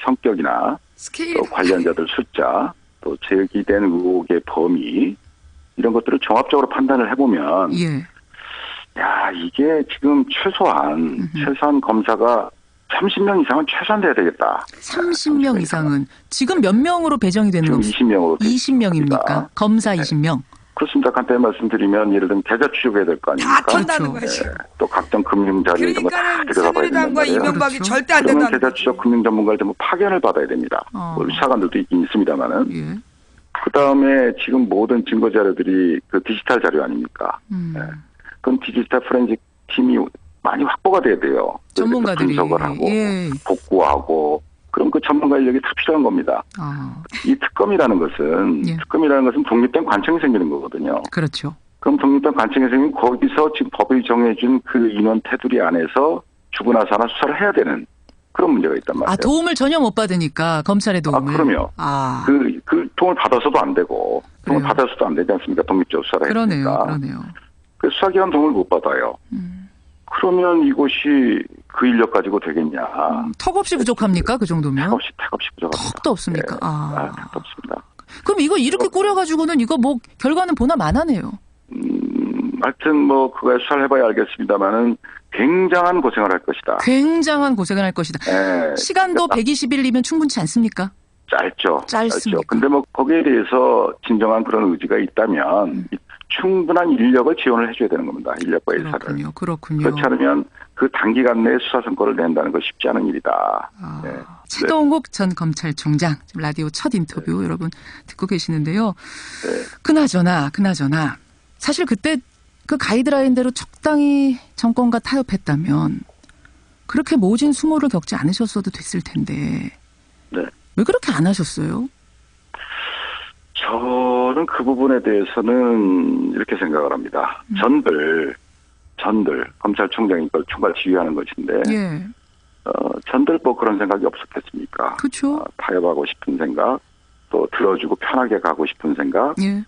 성격이나 또 관련자들 숫자, 또 제기된 의혹의 범위 이런 것들을 종합적으로 판단을 해보면 예. 야 이게 지금 최소한 검사가 30명 이상은 최소한 돼야 되겠다. 30명 이상은 지금 몇 명으로 배정이 되는 지금 겁니까? 20명으로 20명입니까? 검사 20명. 그렇습니다. 간단히 말씀드리면 예를 들면 계좌 추적해야 될 거 아닙니까? 다 턴다는 그렇죠. 거야 지금. 또 각종 금융 자료 이런 거 다 그러니까는 들여다봐야 된단 새누리당과 말이에요. 이명박이 그렇죠. 절대 안 그러면 된다는 계좌 거지. 추적 금융 전문가들 뭐 파견을 받아야 됩니다. 뭐 수사관들도 있긴 있습니다만은. 예. 그 다음에 지금 모든 증거 자료들이 그 디지털 자료 아닙니까? 그럼 디지털 포렌식 팀이 많이 확보가 돼야 돼요. 전문가들이. 분석을 하고 예. 복구하고 그럼 그 전문가 인력이 다 필요한 겁니다. 이 특검이라는 것은 예. 독립된 관청이 생기는 거거든요. 그렇죠. 그럼 독립된 관청이 생기면 거기서 지금 법이 정해준 그 인원 테두리 안에서 죽고 나서 하나 수사를 해야 되는 그런 문제가 있단 말이에요. 도움을 전혀 못 받으니까 검찰의 도움을. 그럼요. 그 도움을 받아서도 안 되고 도움을 그래요. 받아서도 안 되지 않습니까? 독립적으로 수사를 했으니까. 그러네요. 그 수사기관 도움을 못 받아요. 그러면 이것이 그 인력 가지고 되겠냐. 턱없이 부족합니까? 그 정도면? 택없이 부족합니다. 턱도 없습니까? 택도 없습니다. 그럼 이거 이렇게 꾸려가지고는 이거 뭐 결과는 보나 마나네요. 하여튼 뭐 그거에 수사를 해봐야 알겠습니다만은 굉장한 고생을 할 것이다. 굉장한 고생을 할 것이다. 네. 시간도 120일이면 충분치 않습니까? 짧죠. 근데 뭐 거기에 대해서 진정한 그런 의지가 있다면 충분한 인력을 지원을 해줘야 되는 겁니다. 인력과 일사를. 그렇군요. 그렇지 않으면 그 단기간 내에 수사 성과를 낸다는 건 쉽지 않은 일이다. 네. 최동욱 전 검찰총장 지금 라디오 첫 인터뷰 여러분 듣고 계시는데요. 그나저나 사실 그때 그 가이드라인대로 적당히 정권과 타협했다면 그렇게 모진 수모를 겪지 않으셨어도 됐을 텐데 네. 왜 그렇게 안 하셨어요? 저는 그 부분에 대해서는 이렇게 생각을 합니다. 전들 검찰총장이 이걸 총괄 지휘하는 것인데 예. 전들 뭐 그런 생각이 없었겠습니까? 그렇죠. 타협하고 싶은 생각, 또 들어주고 편하게 가고 싶은 생각. 예.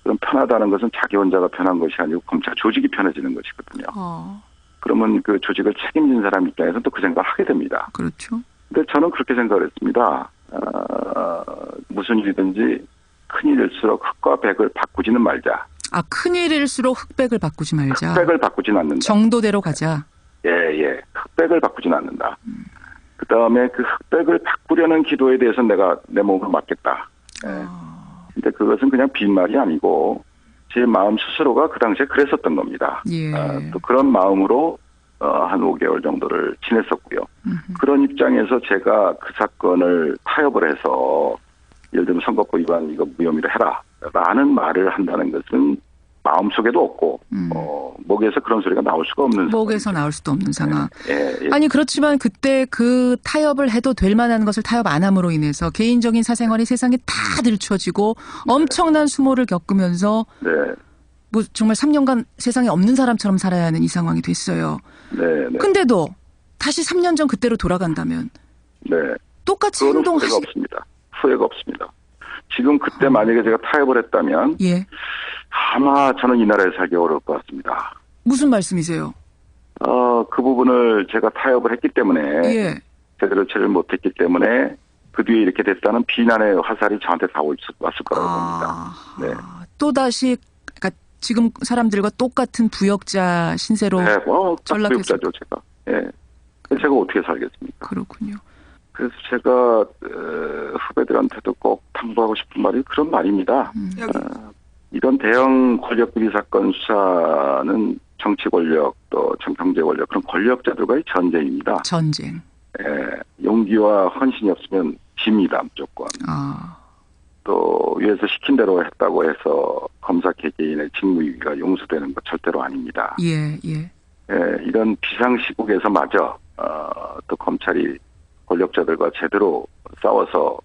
그럼 편하다는 것은 자기 혼자가 편한 것이 아니고 검찰 조직이 편해지는 것이거든요. 그러면 그 조직을 책임진 사람 입장에서는 또 그 생각을 하게 됩니다. 그렇죠. 근데 저는 그렇게 생각을 했습니다. 무슨 일이든지 큰일일수록 흑과 백을 바꾸지는 말자. 큰일일수록 흑백을 바꾸지 말자. 흑백을 바꾸지는 않는다. 정도대로 가자. 예. 흑백을 바꾸지는 않는다. 그 다음에 그 흑백을 바꾸려는 기도에 대해서 내가 내 몸을 맡겠다. 근데 그것은 그냥 빈말이 아니고 제 마음 스스로가 그 당시에 그랬었던 겁니다. 예. 또 그런 마음으로 한 5개월 정도를 지냈었고요. 그런 입장에서 제가 그 사건을 타협을 해서 예를 들면 선거법 위반 이거 무혐의로 해라 라는 말을 한다는 것은 마음속에도 없고 목에서 그런 소리가 나올 수가 없는 목에서 상황이죠. 나올 수도 없는 상황. 예. 아니 그렇지만 그때 그 타협을 해도 될 만한 것을 타협 안 함으로 인해서 개인적인 사생활이 세상에 다 들춰지고 엄청난 수모를 겪으면서 네. 뭐 정말 3년간 세상에 없는 사람처럼 살아야 하는 이 상황이 됐어요. 네. 네. 근데도 다시 3년 전 그때로 돌아간다면 네. 똑같이 그거는 후회가 행동하시... 없습니다. 후회가 없습니다. 지금 그때 만약에 제가 타협을 했다면 예. 아마 저는 이 나라에 살기 어려울 것 같습니다. 무슨 말씀이세요? 그 부분을 제가 타협을 했기 때문에 예. 제대로 처리를 못했기 때문에 그 뒤에 이렇게 됐다는 비난의 화살이 저한테 다 왔을 거라고 봅니다. 네. 또다시 그러니까 지금 사람들과 똑같은 부역자 신세로 네, 딱 전락해서 부역자죠, 제가. 예. 제가 어떻게 살겠습니까? 그렇군요. 그래서 제가 후배들한테도 꼭 당부하고 싶은 말이 그런 말입니다. 여기. 이런 대형 권력 비리 사건 수사는 정치 권력 또 경제 권력 그런 권력자들과의 전쟁입니다. 전쟁. 예, 용기와 헌신이 없으면 집니다, 무조건. 또 위에서 시킨 대로 했다고 해서 검사 개개인의 직무유기가 용서되는 것 절대로 아닙니다. 예. 예, 이런 비상시국에서마저 또 검찰이 권력자들과 제대로 싸워서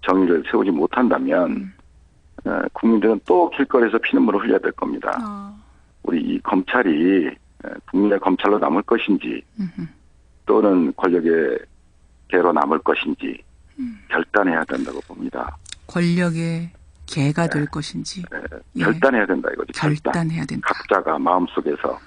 정의를 세우지 못한다면 국민들은 또 길거리에서 피눈물을 흘려야 될 겁니다. 우리 이 검찰이 국민의 검찰로 남을 것인지 또는 권력의 개로 남을 것인지 결단해야 된다고 봅니다. 권력의 개가 될 것인지 예. 결단해야 된다 이거죠. 결단해야 된다. 각자가 마음속에서.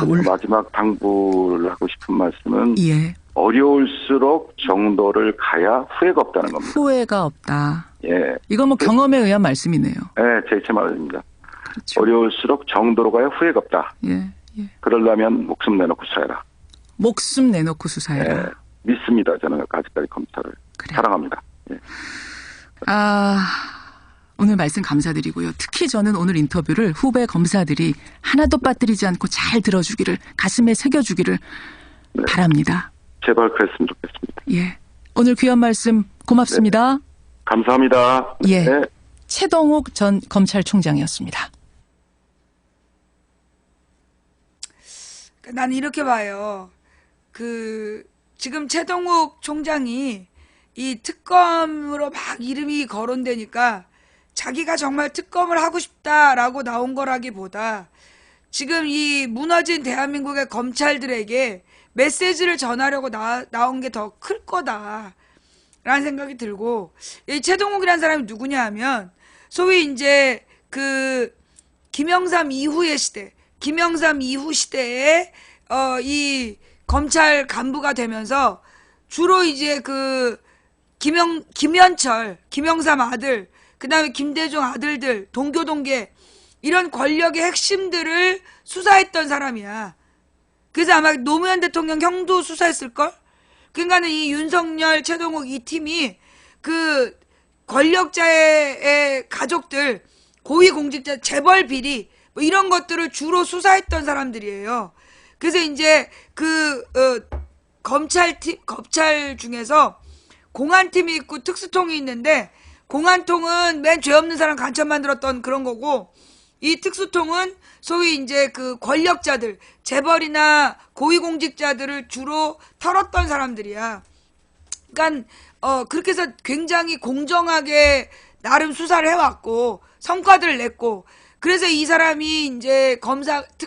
오늘 마지막 당부를 하고 싶은 말씀은 예. 어려울수록 정도를 가야 후회가 없다는 겁니다. 후회가 없다. 예. 이건 뭐 경험에 의한 말씀이네요. 네, 제 말입니다. 그렇죠. 어려울수록 정도로 가야 후회가 없다. 예. 그러려면 목숨 내놓고 수사해라. 목숨 내놓고 수사해라. 예. 믿습니다. 저는 아직까지 검찰을 그래. 사랑합니다. 예. 오늘 말씀 감사드리고요. 특히 저는 오늘 인터뷰를 후배 검사들이 하나도 빠뜨리지 않고 잘 들어주기를 가슴에 새겨주기를 네. 바랍니다. 제발 그랬으면 좋겠습니다. 예. 오늘 귀한 말씀 고맙습니다. 감사합니다. 예. 네. 최동욱 전 검찰총장이었습니다. 나는 이렇게 봐요. 지금 최동욱 총장이 이 특검으로 막 이름이 거론되니까 자기가 정말 특검을 하고 싶다라고 나온 거라기보다 지금 이 무너진 대한민국의 검찰들에게 메시지를 전하려고 나온 게 더 클 거다라는 생각이 들고, 이 최동욱이라는 사람이 누구냐 하면 소위 이제 김영삼 이후의 시대, 김영삼 이후 시대에 이 검찰 간부가 되면서 주로 이제 김현철, 김영삼 아들, 그 다음에 김대중 아들들, 동교동계, 이런 권력의 핵심들을 수사했던 사람이야. 그래서 아마 노무현 대통령 형도 수사했을걸? 그러니까는 이 윤석열, 최동욱 이 팀이 권력자의 가족들, 고위공직자, 재벌 비리, 뭐 이런 것들을 주로 수사했던 사람들이에요. 그래서 이제 검찰 중에서 공안팀이 있고 특수통이 있는데, 공안통은 맨 죄 없는 사람 간첩 만들었던 그런 거고, 이 특수통은 소위 이제 권력자들, 재벌이나 고위공직자들을 주로 털었던 사람들이야. 그러니까 그렇게 해서 굉장히 공정하게 나름 수사를 해왔고 성과들을 냈고, 그래서 이 사람이 이제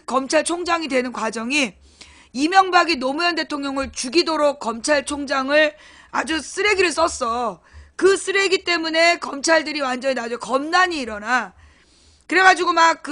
검찰총장이 되는 과정이, 이명박이 노무현 대통령을 죽이도록 검찰총장을 아주 쓰레기를 썼어. 그 쓰레기 때문에 검찰들이 완전히 나중에 검난이 일어나. 그래가지고 막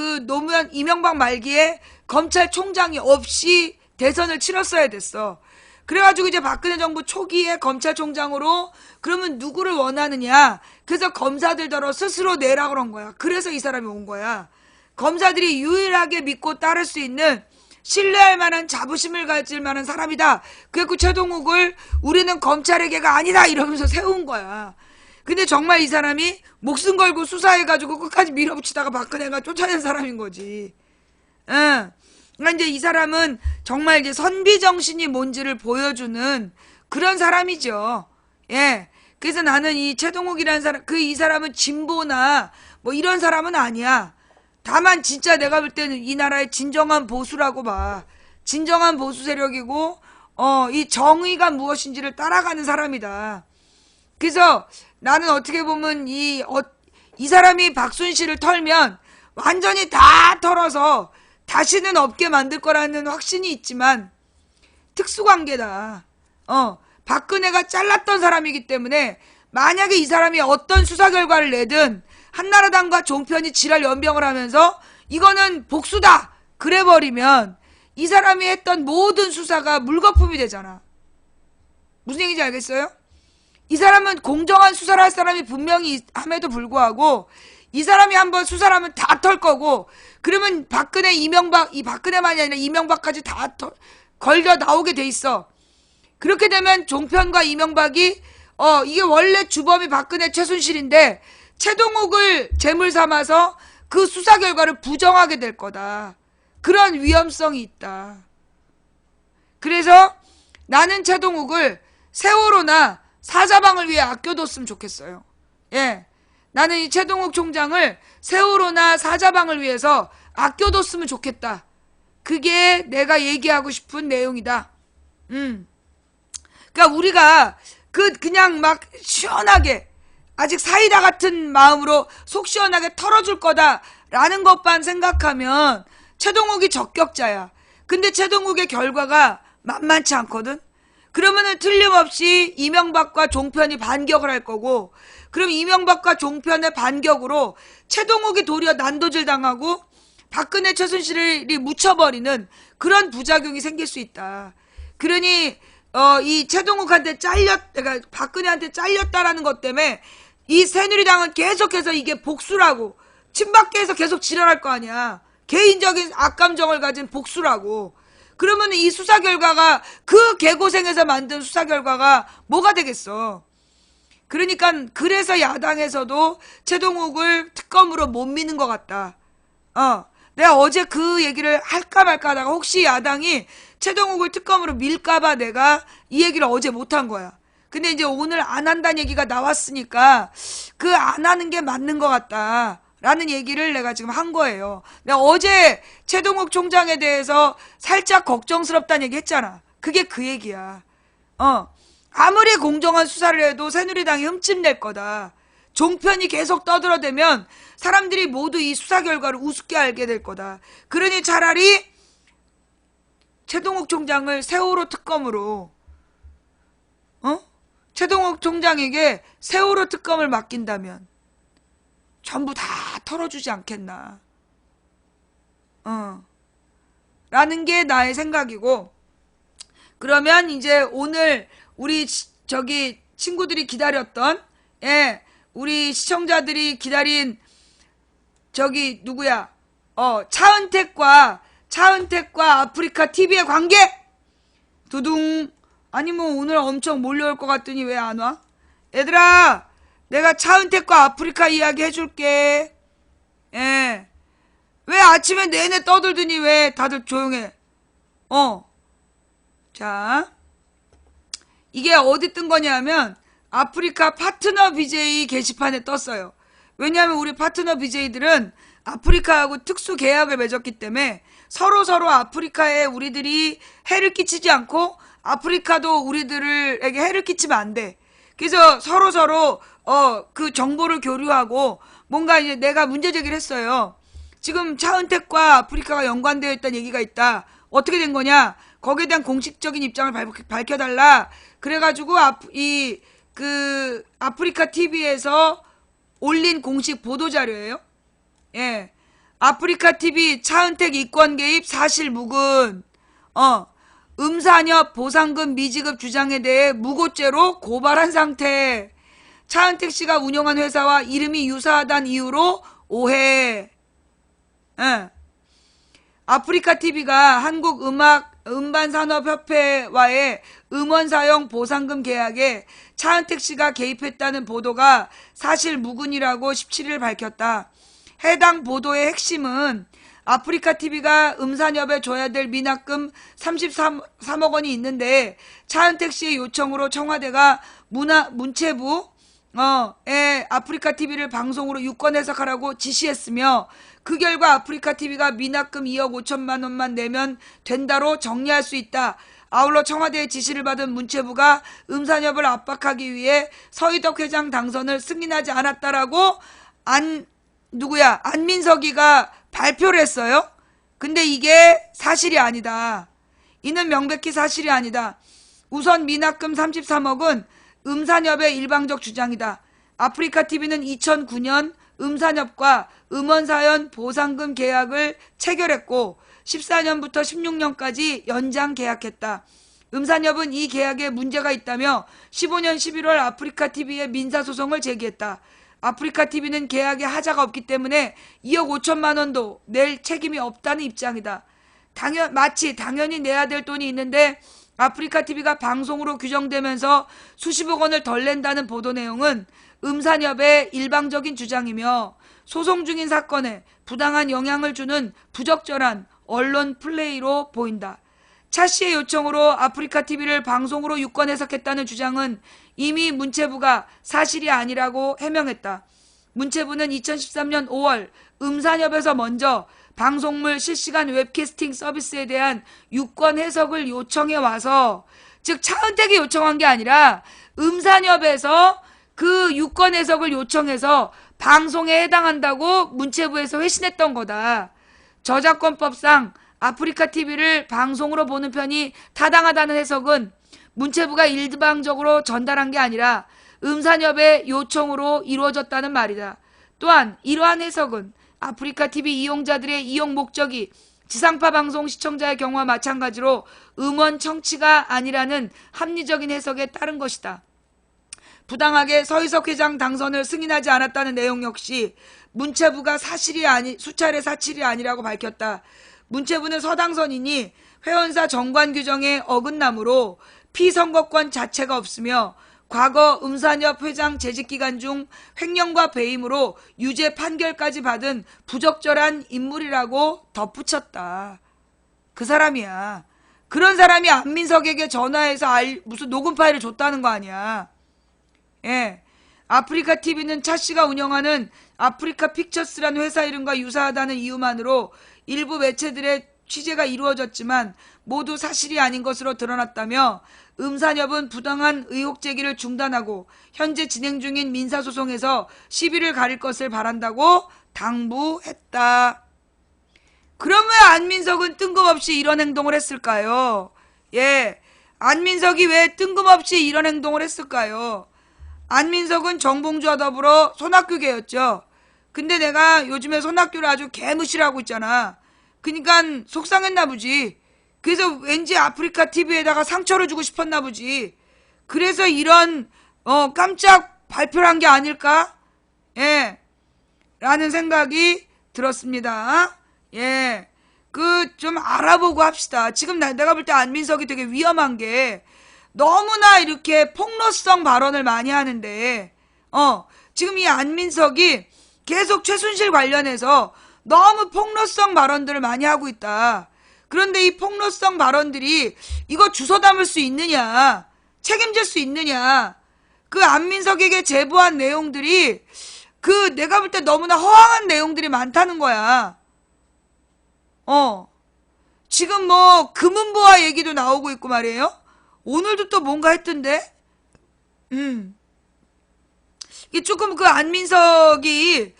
이명박 말기에 검찰총장이 없이 대선을 치렀어야 됐어. 그래가지고 이제 박근혜 정부 초기에 검찰총장으로 그러면 누구를 원하느냐. 그래서 검사들더러 스스로 내라 그런 거야. 그래서 이 사람이 온 거야. 검사들이 유일하게 믿고 따를 수 있는, 신뢰할 만한, 자부심을 가질 만한 사람이다. 그래서 최동욱을 우리는 검찰의 개가 아니다 이러면서 세운 거야. 근데 정말 이 사람이 목숨 걸고 수사해가지고 끝까지 밀어붙이다가 박근혜가 쫓아낸 사람인 거지. 응. 그러니까 이제 이 사람은 정말 이제 선비정신이 뭔지를 보여주는 그런 사람이죠. 예. 그래서 나는 이 최동욱이라는 사람, 이 사람은 진보나 뭐 이런 사람은 아니야. 다만 진짜 내가 볼 때는 이 나라의 진정한 보수라고 봐. 진정한 보수 세력이고 이 정의가 무엇인지를 따라가는 사람이다. 그래서 나는 어떻게 보면 이 사람이 박순실을 털면 완전히 다 털어서 다시는 없게 만들 거라는 확신이 있지만 특수관계다. 박근혜가 잘랐던 사람이기 때문에 만약에 이 사람이 어떤 수사 결과를 내든 한나라당과 종편이 지랄 연병을 하면서 이거는 복수다 그래버리면 이 사람이 했던 모든 수사가 물거품이 되잖아. 무슨 얘기인지 알겠어요? 이 사람은 공정한 수사를 할 사람이 분명히 함에도 불구하고 이 사람이 한번 수사를 하면 다 털 거고, 그러면 박근혜, 이명박, 이 박근혜만이 아니라 이명박까지 다 걸려 나오게 돼 있어. 그렇게 되면 종편과 이명박이 이게 원래 주범이 박근혜 최순실인데 최동욱을 제물 삼아서 그 수사 결과를 부정하게 될 거다. 그런 위험성이 있다. 그래서 나는 최동욱을 세월호나 사자방을 위해 아껴뒀으면 좋겠어요. 예. 나는 이 최동욱 총장을 세월호나 사자방을 위해서 아껴뒀으면 좋겠다. 그게 내가 얘기하고 싶은 내용이다. 그러니까 우리가 그냥 막 시원하게 아직 사이다 같은 마음으로 속 시원하게 털어줄 거다라는 것만 생각하면 최동욱이 적격자야. 근데 최동욱의 결과가 만만치 않거든. 그러면은 틀림없이 이명박과 종편이 반격을 할 거고, 그럼 이명박과 종편의 반격으로 최동욱이 도리어 난도질 당하고 박근혜 최순실이 묻혀버리는 그런 부작용이 생길 수 있다. 그러니 이 최동욱한테 그러니까 박근혜한테 잘렸다라는 것 때문에 이 새누리당은 계속해서 이게 복수라고 친박계에서 계속 지랄할 거 아니야. 개인적인 악감정을 가진 복수라고. 그러면 이 수사 결과가 그 개고생에서 만든 수사 결과가 뭐가 되겠어. 그러니까 그래서 야당에서도 최동욱을 특검으로 못 미는 것 같다. 내가 어제 그 얘기를 할까 말까 하다가 혹시 야당이 최동욱을 특검으로 밀까봐 내가 이 얘기를 어제 못한 거야. 근데 이제 오늘 안 한다는 얘기가 나왔으니까 그 안 하는 게 맞는 것 같다 라는 얘기를 내가 지금 한 거예요. 내가 어제 최동욱 총장에 대해서 살짝 걱정스럽다는 얘기 했잖아. 그게 그 얘기야. 아무리 공정한 수사를 해도 새누리당이 흠집낼 거다. 종편이 계속 떠들어대면 사람들이 모두 이 수사 결과를 우습게 알게 될 거다. 그러니 차라리 최동욱 총장을 세월호 특검으로 최동욱 총장에게 세월호 특검을 맡긴다면 전부 다 털어주지 않겠나. 라는 게 나의 생각이고, 그러면 이제 오늘 우리 친구들이 기다렸던, 우리 시청자들이 기다린 누구야? 차은택과 아프리카 TV의 관계! 두둥. 아니 뭐 오늘 엄청 몰려올 것 같더니 왜 안 와? 얘들아, 내가 차은택과 아프리카 이야기 해줄게. 왜 아침에 내내 떠들더니 왜 다들 조용해? 자, 이게 어디 뜬 거냐면 아프리카 파트너 BJ 게시판에 떴어요. 왜냐하면 우리 파트너 BJ들은 아프리카하고 특수 계약을 맺었기 때문에 서로 아프리카에 우리들이 해를 끼치지 않고 아프리카도 우리들에게 해를 끼치면 안 돼. 그래서 서로 그 정보를 교류하고 뭔가 이제 내가 문제 제기를 했어요. 지금 차은택과 아프리카가 연관되어 있다는 얘기가 있다. 어떻게 된 거냐? 거기에 대한 공식적인 입장을 밝혀달라. 그래가지고 아프리카 TV에서 올린 공식 보도자료예요. 예. 아프리카 TV 차은택 이권 개입 사실 무근. 음산협 보상금 미지급 주장에 대해 무고죄로 고발한 상태. 차은택 씨가 운영한 회사와 이름이 유사하다는 이유로 오해. 아프리카 TV가 한국 음반산업협회와의 음원 사용 보상금 계약에 차은택 씨가 개입했다는 보도가 사실 무근이라고 17일 밝혔다. 해당 보도의 핵심은 아프리카 TV가 음산협에 줘야 될 미납금 33억 원이 있는데 차은택 씨의 요청으로 청와대가 문체부 아프리카 TV를 방송으로 유권 해석하라고 지시했으며 그 결과 아프리카 TV가 미납금 2억 5천만 원만 내면 된다로 정리할 수 있다. 아울러 청와대의 지시를 받은 문체부가 음산협을 압박하기 위해 서희덕 회장 당선을 승인하지 않았다라고 안민석이가 발표를 했어요. 근데 이게 사실이 아니다. 이는 명백히 사실이 아니다. 우선 미납금 33억은 음산협의 일방적 주장이다. 아프리카 TV는 2009년 음산협과 음원사연 보상금 계약을 체결했고 14년부터 16년까지 연장 계약했다. 음산협은 이 계약에 문제가 있다며 15년 11월 아프리카 TV에 민사소송을 제기했다. 아프리카 TV는 계약에 하자가 없기 때문에 2억 5천만 원도 낼 책임이 없다는 입장이다. 마치 당연히 내야 될 돈이 있는데 아프리카 TV가 방송으로 규정되면서 수십억 원을 덜 낸다는 보도 내용은 음산협의 일방적인 주장이며 소송 중인 사건에 부당한 영향을 주는 부적절한 언론 플레이로 보인다. 차 씨의 요청으로 아프리카 TV를 방송으로 유권 해석했다는 주장은 이미 문체부가 사실이 아니라고 해명했다. 문체부는 2013년 5월 음산협에서 먼저 방송물 실시간 웹캐스팅 서비스에 대한 유권 해석을 요청해 와서, 즉 차은택이 요청한 게 아니라 음산협에서 그 유권 해석을 요청해서 방송에 해당한다고 문체부에서 회신했던 거다. 저작권법상 아프리카 TV를 방송으로 보는 편이 타당하다는 해석은 문체부가 일방적으로 전달한 게 아니라 음산협의 요청으로 이루어졌다는 말이다. 또한 이러한 해석은 아프리카 TV 이용자들의 이용 목적이 지상파 방송 시청자의 경우와 마찬가지로 음원 청취가 아니라는 합리적인 해석에 따른 것이다. 부당하게 서희석 회장 당선을 승인하지 않았다는 내용 역시 문체부가 수차례 사실이 아니라고 밝혔다. 문체부는 서당선인이 회원사 정관 규정에 어긋나므로 피선거권 자체가 없으며 과거 음산협 회장 재직기간 중 횡령과 배임으로 유죄 판결까지 받은 부적절한 인물이라고 덧붙였다. 그 사람이야. 그런 사람이 안민석에게 전화해서 무슨 녹음 파일을 줬다는 거 아니야. 예. 아프리카 TV는 차 씨가 운영하는 아프리카 픽처스라는 회사 이름과 유사하다는 이유만으로 일부 매체들의 취재가 이루어졌지만 모두 사실이 아닌 것으로 드러났다며 음산협은 부당한 의혹 제기를 중단하고 현재 진행 중인 민사소송에서 시비를 가릴 것을 바란다고 당부했다. 그럼 왜 안민석은 뜬금없이 이런 행동을 했을까요? 예, 안민석이 왜 뜬금없이 이런 행동을 했을까요? 안민석은 정봉주와 더불어 손학규계였죠. 근데 내가 요즘에 손학규를 아주 개무시를 하고 있잖아. 그러니까 속상했나 보지. 그래서 왠지 아프리카 TV에다가 상처를 주고 싶었나 보지. 그래서 이런 깜짝 발표를 한 게 아닐까? 예, 라는 생각이 들었습니다. 예, 좀 알아보고 합시다. 지금 내가 볼 때 안민석이 되게 위험한 게 너무나 이렇게 폭로성 발언을 많이 하는데 지금 이 안민석이 계속 최순실 관련해서 너무 폭로성 발언들을 많이 하고 있다. 그런데 이 폭로성 발언들이 이거 주워 담을 수 있느냐, 책임질 수 있느냐, 그 안민석에게 제보한 내용들이 내가 볼 때 너무나 허황한 내용들이 많다는 거야. 지금 뭐 금은보화 얘기도 나오고 있고 말이에요. 오늘도 또 뭔가 했던데. 이게 조금 그 안민석이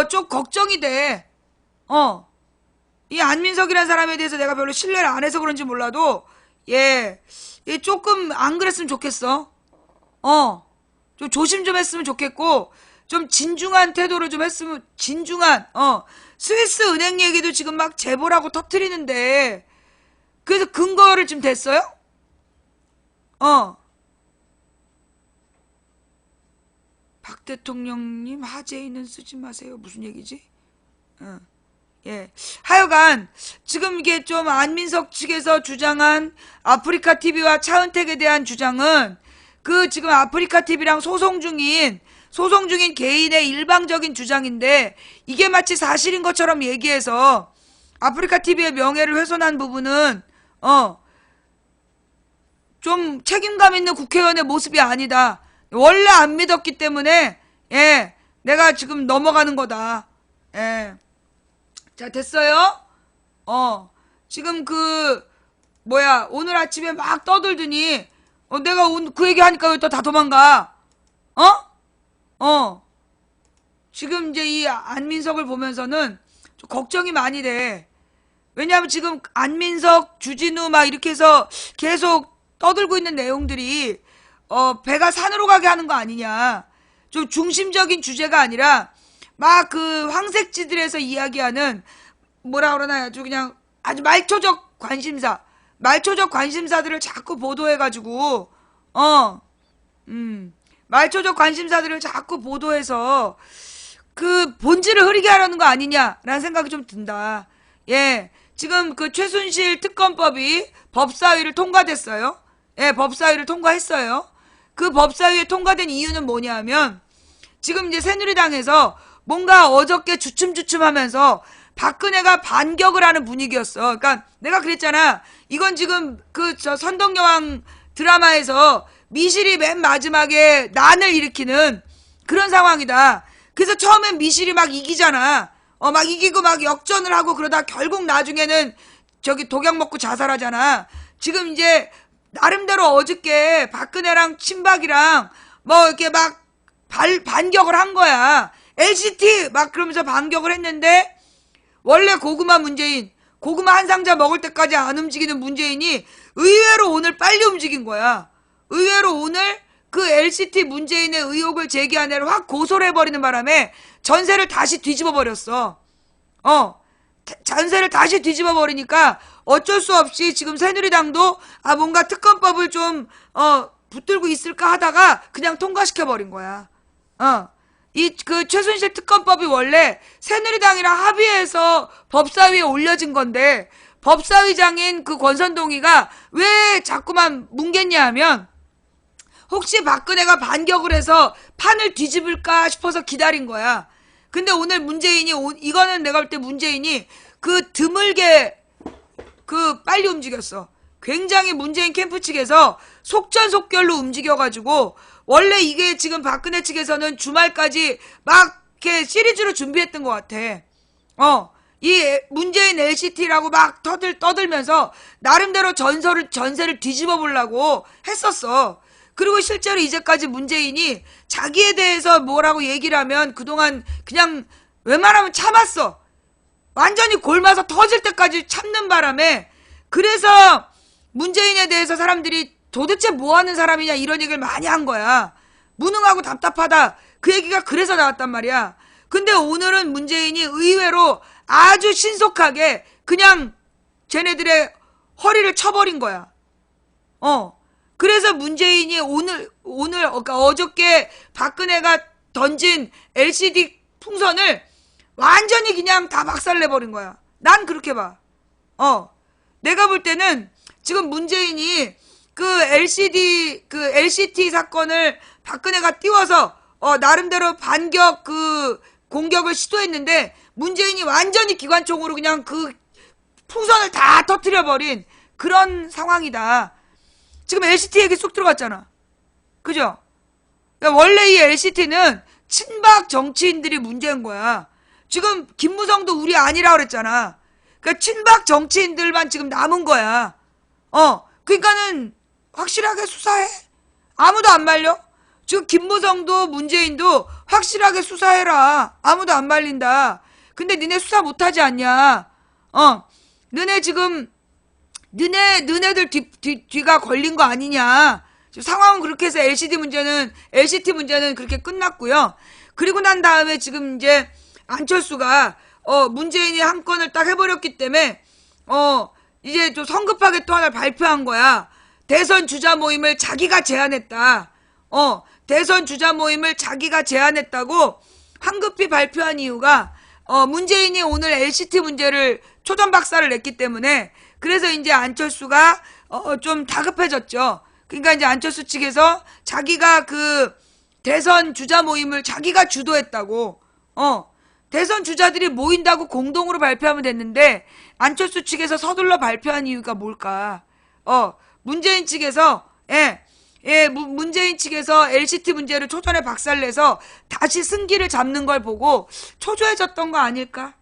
좀 걱정이 돼. 이 안민석이라는 사람에 대해서 내가 별로 신뢰를 안 해서 그런지 몰라도 얘 조금 안 그랬으면 좋겠어. 좀 조심 좀 했으면 좋겠고 좀 진중한 태도를 좀 했으면. 진중한 스위스 은행 얘기도 지금 막 제보라고 터뜨리는데 그래서 근거를 좀 댔어요? 박 대통령님 하재인은 쓰지 마세요. 무슨 얘기지? 예. 하여간 지금 이게 좀 안민석 측에서 주장한 아프리카 TV와 차은택에 대한 주장은 지금 아프리카 TV랑 소송 중인 개인의 일방적인 주장인데 이게 마치 사실인 것처럼 얘기해서 아프리카 TV의 명예를 훼손한 부분은 좀 책임감 있는 국회의원의 모습이 아니다. 원래 안 믿었기 때문에 내가 지금 넘어가는 거다. 예. 자, 됐어요? 지금 오늘 아침에 막 떠들더니, 내가 그 얘기 하니까 왜 또 다 도망가? 지금 이제 이 안민석을 보면서는 좀 걱정이 많이 돼. 왜냐하면 지금 안민석, 주진우 막 이렇게 해서 계속 떠들고 있는 내용들이, 배가 산으로 가게 하는 거 아니냐. 좀 중심적인 주제가 아니라, 막 황색 지들에서 이야기하는, 뭐라 그러나 아주 그냥 아주 말초적 관심사들을 자꾸 보도해가지고, 말초적 관심사들을 자꾸 보도해서 그 본질을 흐리게 하려는 거 아니냐라는 생각이 좀 든다. 예, 지금 최순실 특검법이 법사위를 통과됐어요. 예, 법사위를 통과했어요. 그 법사위에 통과된 이유는 뭐냐면 지금 이제 새누리당에서 뭔가 어저께 주춤주춤하면서 박근혜가 반격을 하는 분위기였어. 그러니까 내가 그랬잖아. 이건 지금 선덕여왕 드라마에서 미실이 맨 마지막에 난을 일으키는 그런 상황이다. 그래서 처음엔 미실이 막 이기잖아. 막 이기고 막 역전을 하고 그러다 결국 나중에는 독약 먹고 자살하잖아. 지금 이제 나름대로 어저께 박근혜랑 친박이랑 뭐 이렇게 막 반격을 한 거야. LCT 막 그러면서 반격을 했는데 원래 고구마 한 상자 먹을 때까지 안 움직이는 문재인이 의외로 오늘 빨리 움직인 거야. 의외로 오늘 그 LCT 문재인의 의혹을 제기한 애를 확 고소를 해버리는 바람에 전세를 다시 뒤집어 버렸어. 전세를 다시 뒤집어 버리니까 어쩔 수 없이 지금 새누리당도 뭔가 특검법을 좀 붙들고 있을까 하다가 그냥 통과시켜 버린 거야. 최순실 특검법이 원래 새누리당이랑 합의해서 법사위에 올려진 건데 법사위장인 권선동이가 왜 자꾸만 뭉갰냐 하면 혹시 박근혜가 반격을 해서 판을 뒤집을까 싶어서 기다린 거야. 근데 오늘 문재인이 이거는 내가 볼 때 문재인이 드물게 빨리 움직였어. 굉장히 문재인 캠프 측에서 속전속결로 움직여가지고 원래 이게 지금 박근혜 측에서는 주말까지 막 이렇게 시리즈로 준비했던 것 같아. 이 문재인 LCT라고 막 떠들면서 나름대로 전세를 뒤집어 보려고 했었어. 그리고 실제로 이제까지 문재인이 자기에 대해서 뭐라고 얘기를 하면 그동안 그냥 웬만하면 참았어. 완전히 골마서 터질 때까지 참는 바람에 그래서 문재인에 대해서 사람들이 도대체 뭐하는 사람이냐 이런 얘기를 많이 한 거야. 무능하고 답답하다. 그 얘기가 그래서 나왔단 말이야. 근데 오늘은 문재인이 의외로 아주 신속하게 그냥 쟤네들의 허리를 쳐버린 거야. 그래서 문재인이 그러니까 어저께 박근혜가 던진 LCD 풍선을 완전히 그냥 다 박살내버린 거야. 난 그렇게 봐. 내가 볼 때는 지금 문재인이 LCT 사건을 박근혜가 띄워서 나름대로 반격 공격을 시도했는데 문재인이 완전히 기관총으로 그냥 풍선을 다 터뜨려버린 그런 상황이다. 지금 LCT 얘기 쏙 들어갔잖아. 그죠? 그러니까 원래 이 LCT는 친박 정치인들이 문제인 거야. 지금 김무성도 우리 아니라 그랬잖아. 그러니까 친박 정치인들만 지금 남은 거야. 그러니까는 확실하게 수사해. 아무도 안 말려. 지금 김무성도 문재인도 확실하게 수사해라. 아무도 안 말린다. 근데 니네 수사 못하지 않냐. 너네 지금 너네들 뒤가 걸린 거 아니냐. 지금 상황은 그렇게 해서 LCT 문제는 그렇게 끝났고요. 그리고 난 다음에 지금 이제 안철수가 문재인이 한 건을 딱 해버렸기 때문에 이제 좀 성급하게 또 하나 발표한 거야. 대선 주자 모임을 자기가 제안했다. 대선 주자 모임을 자기가 제안했다고 황급히 발표한 이유가 문재인이 오늘 LCT 문제를 초전박살을 냈기 때문에 그래서 이제 안철수가 좀 다급해졌죠. 그러니까 이제 안철수 측에서 자기가 대선 주자 모임을 자기가 주도했다고 대선 주자들이 모인다고 공동으로 발표하면 됐는데 안철수 측에서 서둘러 발표한 이유가 뭘까? 문재인 측에서 문재인 측에서 LCT 문제를 초전에 박살내서 다시 승기를 잡는 걸 보고 초조해졌던 거 아닐까?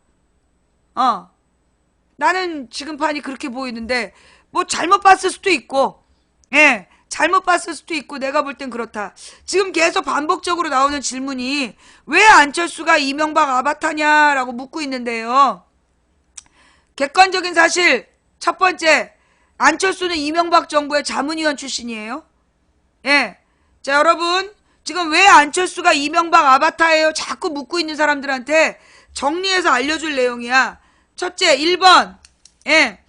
나는 지금 판이 그렇게 보이는데, 뭐 잘못 봤을 수도 있고, 예, 잘못 봤을 수도 있고, 내가 볼 땐 그렇다. 지금 계속 반복적으로 나오는 질문이, 왜 안철수가 이명박 아바타냐라고 묻고 있는데요. 객관적인 사실, 첫 번째, 안철수는 이명박 정부의 자문위원 출신이에요. 예. 자, 여러분, 지금 왜 안철수가 이명박 아바타예요? 자꾸 묻고 있는 사람들한테 정리해서 알려줄 내용이야. 첫째, 1번. 예.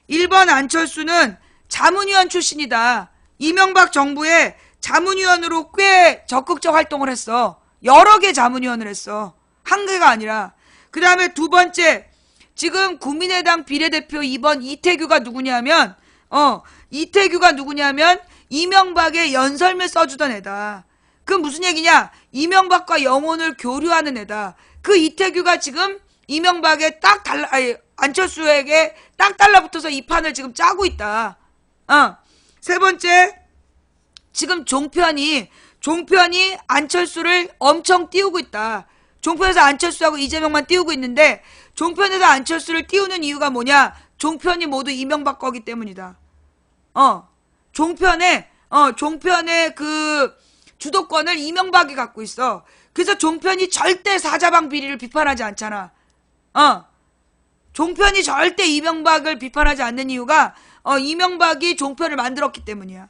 1번 안철수는 자문위원 출신이다. 이명박 정부의 자문위원으로 꽤 적극적 활동을 했어. 여러 개 자문위원을 했어. 한 개가 아니라. 그 다음에 두 번째, 지금 국민의당 비례대표 2번 이태규가 누구냐면, 이태규가 누구냐면, 이명박의 연설문 써주던 애다. 그 무슨 얘기냐? 이명박과 영혼을 교류하는 애다. 그 이태규가 지금 이명박에 안철수에게 딱 달라붙어서 이 판을 지금 짜고 있다. 세 번째, 지금 종편이 안철수를 엄청 띄우고 있다. 종편에서 안철수하고 이재명만 띄우고 있는데, 종편에서 안철수를 띄우는 이유가 뭐냐? 종편이 모두 이명박 거기 때문이다. 종편의 그 주도권을 이명박이 갖고 있어. 그래서 종편이 절대 사자방 비리를 비판하지 않잖아. 종편이 절대 이명박을 비판하지 않는 이유가 이명박이 종편을 만들었기 때문이야.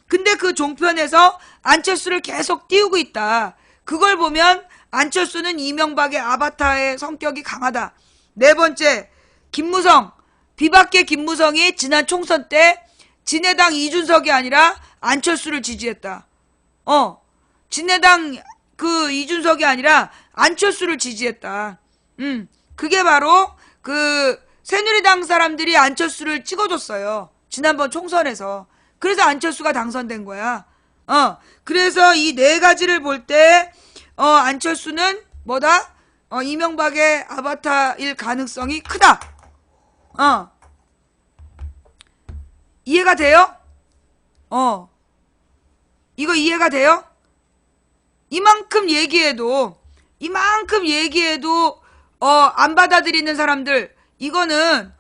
근데 그 종편에서 안철수를 계속 띄우고 있다. 그걸 보면 안철수는 이명박의 아바타의 성격이 강하다. 네 번째, 김무성. 비박계 김무성이 지난 총선 때 진해당 이준석이 아니라 안철수를 지지했다. 진해당 그 이준석이 아니라 안철수를 지지했다. 그게 바로 그 새누리당 사람들이 안철수를 찍어줬어요. 지난번 총선에서. 그래서 안철수가 당선된 거야. 그래서 이 네 가지를 볼 때 안철수는 뭐다? 이명박의 아바타일 가능성이 크다. 이해가 돼요? 이거 이해가 돼요? 이만큼 얘기해도 안 받아들이는 사람들, 이거는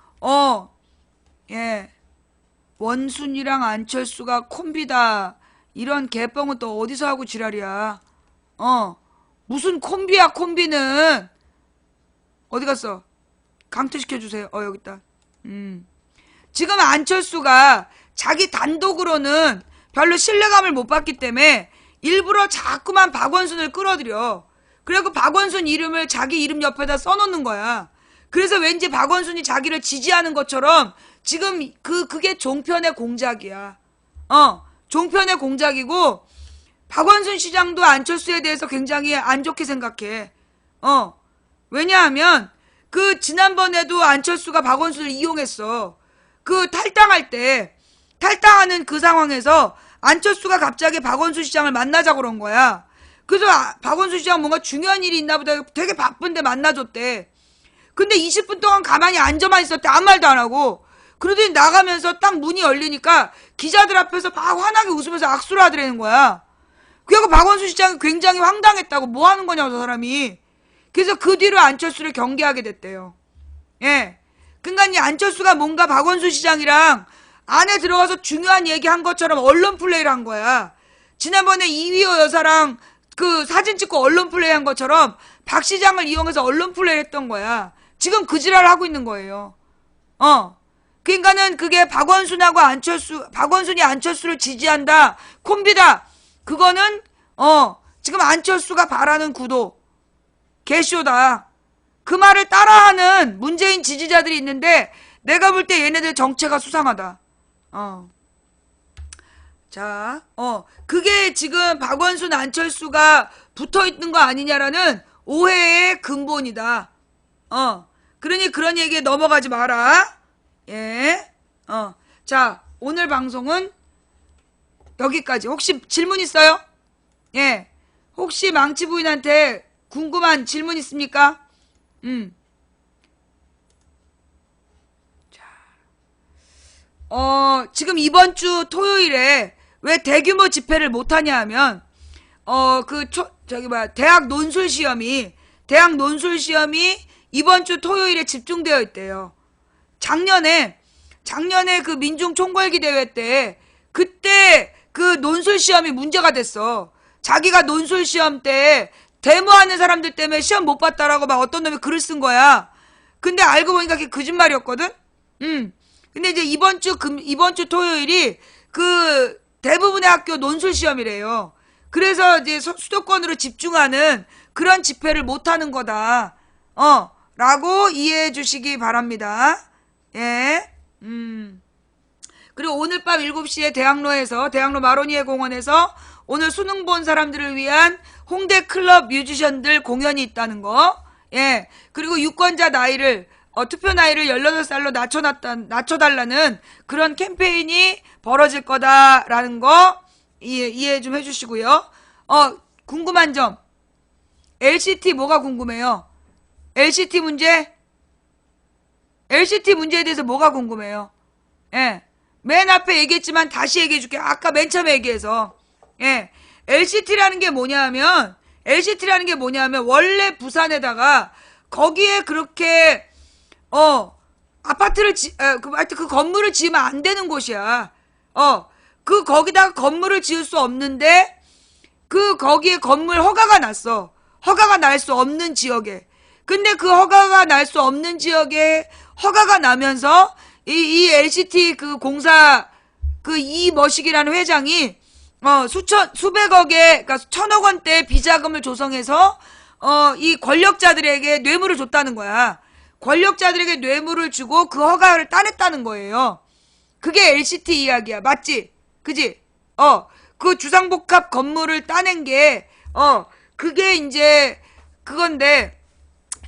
예, 원순이랑 안철수가 콤비다, 이런 개뻥은 또 어디서 하고 지랄이야. 무슨 콤비야. 콤비는 어디 갔어? 강퇴시켜주세요. 여기 있다. 지금 안철수가 자기 단독으로는 별로 신뢰감을 못 받기 때문에 일부러 자꾸만 박원순을 끌어들여. 그래갖고 박원순 이름을 자기 이름 옆에다 써놓는 거야. 그래서 왠지 박원순이 자기를 지지하는 것처럼 지금 그게 종편의 공작이야. 종편의 공작이고, 박원순 시장도 안철수에 대해서 굉장히 안 좋게 생각해. 왜냐하면 그 지난번에도 안철수가 박원순을 이용했어. 그 탈당하는 그 상황에서 안철수가 갑자기 박원순 시장을 만나자고 그런 거야. 그래서 박원순 시장 뭔가 중요한 일이 있나 보다 되게 바쁜데 만나줬대. 근데 20분 동안 가만히 앉아만 있었대. 아무 말도 안 하고. 그러더니 나가면서 딱 문이 열리니까 기자들 앞에서 막 환하게 웃으면서 악수를 하더라는 거야. 그래서 박원순 시장이 굉장히 황당했다고. 뭐 하는 거냐고, 저 사람이. 그래서 그 뒤로 안철수를 경계하게 됐대요. 예. 그러니까 이 안철수가 뭔가 박원순 시장이랑 안에 들어가서 중요한 얘기 한 것처럼 언론 플레이를 한 거야. 지난번에 이휘호 여사랑 그 사진 찍고 언론 플레이 한 것처럼 박 시장을 이용해서 언론 플레이를 했던 거야. 지금 그 지랄을 하고 있는 거예요. 그러니까는 그게 박원순이 안철수를 지지한다, 콤비다. 그거는 지금 안철수가 바라는 구도 개쇼다. 그 말을 따라하는 문재인 지지자들이 있는데 내가 볼 때 얘네들 정체가 수상하다. 자, 그게 지금 박원순 안철수가 붙어있는 거 아니냐라는 오해의 근본이다. 그러니 그런 얘기에 넘어가지 마라. 예. 자, 오늘 방송은 여기까지. 혹시 질문 있어요? 예. 혹시 망치 부인한테 궁금한 질문 있습니까? 자. 지금 이번 주 토요일에 왜 대규모 집회를 못하냐 하면, 대학 논술 시험이 이번 주 토요일에 집중되어 있대요. 작년에 그 민중 총궐기 대회 때 그때 그 논술 시험이 문제가 됐어. 자기가 논술 시험 때 데모하는 사람들 때문에 시험 못 봤다라고 막 어떤 놈이 글을 쓴 거야. 근데 알고 보니까 그게 거짓말이었거든? 근데 이제 이번 주 토요일이 그 대부분의 학교 논술 시험이래요. 그래서 이제 수도권으로 집중하는 그런 집회를 못 하는 거다. 라고 이해해 주시기 바랍니다. 예. 그리고 오늘 밤 7시에 대학로 마로니에 공원에서 오늘 수능 본 사람들을 위한 홍대 클럽 뮤지션들 공연이 있다는 거. 예. 그리고 유권자 나이를 투표 나이를 18살로 낮춰달라는 그런 캠페인이 벌어질 거다라는 거 이해 좀 해주시고요. 궁금한 점. LCT 뭐가 궁금해요? LCT 문제에 대해서 뭐가 궁금해요? 예. 맨 앞에 얘기했지만 다시 얘기해줄게. 아까 맨 처음에 얘기해서. 예. LCT라는 게 뭐냐면 원래 부산에다가 거기에 그렇게 아파트를 그 건물을 지으면 안 되는 곳이야. 거기다가 건물을 지을 수 없는데 거기에 건물 허가가 났어. 허가가 날 수 없는 지역에. 근데 그 허가가 날 수 없는 지역에 허가가 나면서 이 LCT 그 공사 이머식이라는 회장이 수백억의, 그러니까 1,000억 원대 비자금을 조성해서 이 권력자들에게 뇌물을 줬다는 거야. 권력자들에게 뇌물을 주고 그 허가를 따냈다는 거예요. 그게 LCT 이야기야. 맞지? 그지? 그 주상복합 건물을 따낸 게 그게 이제 그건데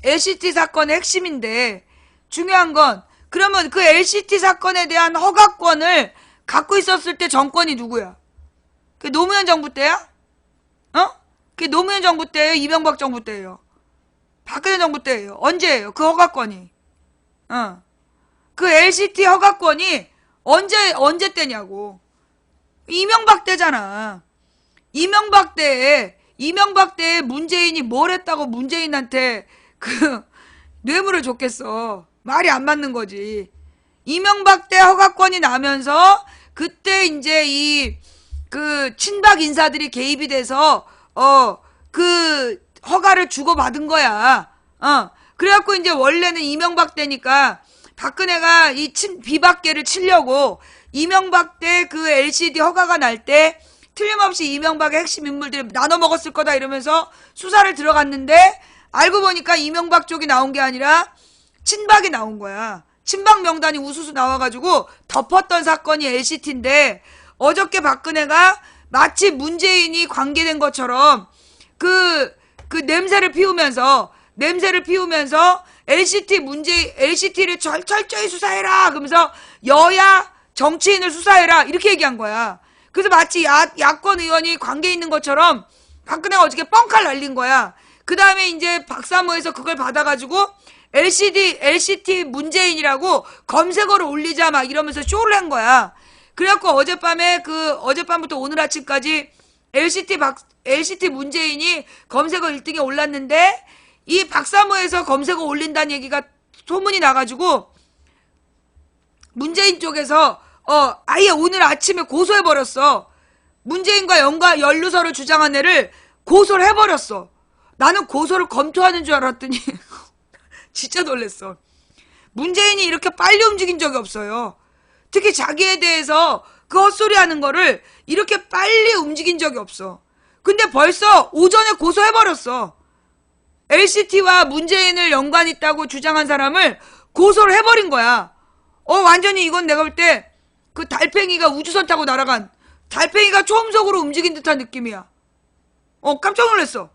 LCT 사건의 핵심인데 중요한 건 그러면 그 LCT 사건에 대한 허가권을 갖고 있었을 때 정권이 누구야? 그게 노무현 정부 때야? 그게 노무현 정부 때예요? 이명박 정부 때예요? 박근혜 정부 때예요? 언제예요? 그 허가권이? 그 LCT 허가권이 언제 때냐고. 이명박 때잖아. 이명박 때에 문재인이 뭘 했다고 문재인한테 뇌물을 줬겠어. 말이 안 맞는 거지. 이명박 때 허가권이 나면서 그때 이제 친박 인사들이 개입이 돼서 그 허가를 주고받은 거야. 그래갖고 이제 원래는 이명박 때니까 박근혜가 비박계를 치려고 이명박 때 그 LCD 허가가 날 때 틀림없이 이명박의 핵심 인물들이 나눠 먹었을 거다 이러면서 수사를 들어갔는데 알고 보니까 이명박 쪽이 나온 게 아니라 친박이 나온 거야. 친박 명단이 우수수 나와가지고 덮었던 사건이 LCT인데 어저께 박근혜가 마치 문재인이 관계된 것처럼 그 냄새를 피우면서 LCT를 철저히 수사해라 그러면서 여야 정치인을 수사해라 이렇게 얘기한 거야. 그래서 마치 야권 의원이 관계 있는 것처럼 박근혜가 어저께 뻥칼 날린 거야. 그 다음에 이제 박사모에서 그걸 받아가지고 LCT 문재인이라고 검색어를 올리자 막 이러면서 쇼를 한 거야. 그래갖고 어젯밤부터 오늘 아침까지 LCT 문재인이 검색어 1등에 올랐는데 이 박사모에서 검색어 올린다는 얘기가 소문이 나가지고 문재인 쪽에서 아예 오늘 아침에 고소해버렸어. 문재인과 연루설을 주장한 애를 고소를 해버렸어. 나는 고소를 검토하는 줄 알았더니 진짜 놀랬어. 문재인이 이렇게 빨리 움직인 적이 없어요. 특히 자기에 대해서 그 헛소리 하는 거를 이렇게 빨리 움직인 적이 없어. 근데 벌써 오전에 고소해버렸어. LCT와 문재인을 연관 있다고 주장한 사람을 고소를 해버린 거야. 완전히 이건 내가 볼 때 그 달팽이가 우주선 타고 날아간 달팽이가 초음속으로 움직인 듯한 느낌이야. 깜짝 놀랐어.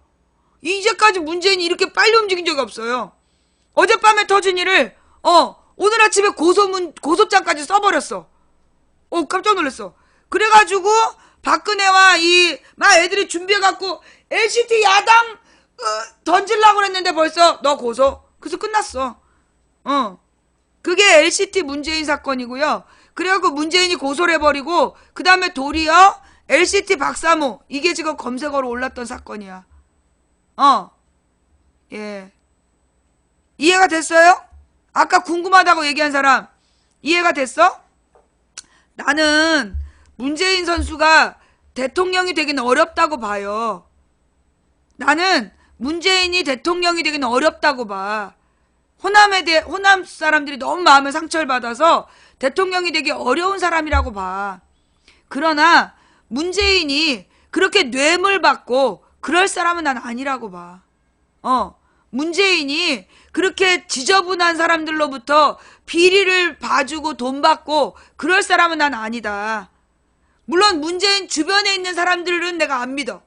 이제까지 문재인이 이렇게 빨리 움직인 적이 없어요. 어젯밤에 터진 일을 오늘 아침에 고소장까지 써버렸어. 깜짝 놀랐어. 그래가지고 박근혜와 막 애들이 준비해갖고 LCT 야당 던질라고 그랬는데 벌써 너 고소. 그래서 끝났어. 그게 LCT 문재인 사건이고요. 그래갖고 문재인이 고소를 해버리고 그 다음에 도리어 LCT 박사모 이게 지금 검색어로 올랐던 사건이야. 예. 이해가 됐어요? 아까 궁금하다고 얘기한 사람 이해가 됐어? 나는 문재인 선수가 대통령이 되기는 어렵다고 봐요. 나는 문재인이 대통령이 되기는 어렵다고 봐. 호남 사람들이 너무 마음에 상처를 받아서 대통령이 되기 어려운 사람이라고 봐. 그러나 문재인이 그렇게 뇌물 받고 그럴 사람은 난 아니라고 봐. 문재인이 그렇게 지저분한 사람들로부터 비리를 봐주고 돈 받고 그럴 사람은 난 아니다. 물론 문재인 주변에 있는 사람들은 내가 안 믿어.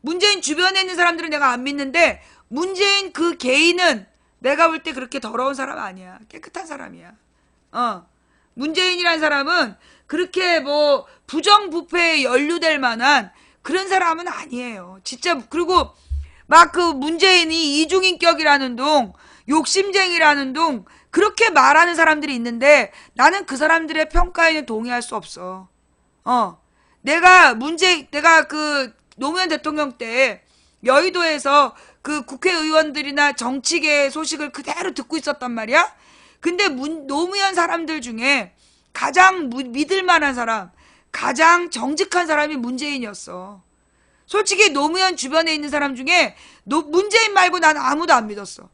문재인 주변에 있는 사람들은 내가 안 믿는데 문재인 그 개인은 내가 볼 때 그렇게 더러운 사람 아니야. 깨끗한 사람이야. 문재인이라는 사람은 그렇게 뭐 부정부패에 연루될 만한 그런 사람은 아니에요. 진짜. 그리고 막 그 문재인이 이중인격이라는 둥, 욕심쟁이라는 둥 그렇게 말하는 사람들이 있는데 나는 그 사람들의 평가에는 동의할 수 없어. 내가 그 노무현 대통령 때 여의도에서 그 국회의원들이나 정치계 소식을 그대로 듣고 있었단 말이야. 근데 노무현 사람들 중에 가장 믿을 만한 사람, 가장 정직한 사람이 문재인이었어. 솔직히 노무현 주변에 있는 사람 중에 문재인 말고 난 아무도 안 믿었어.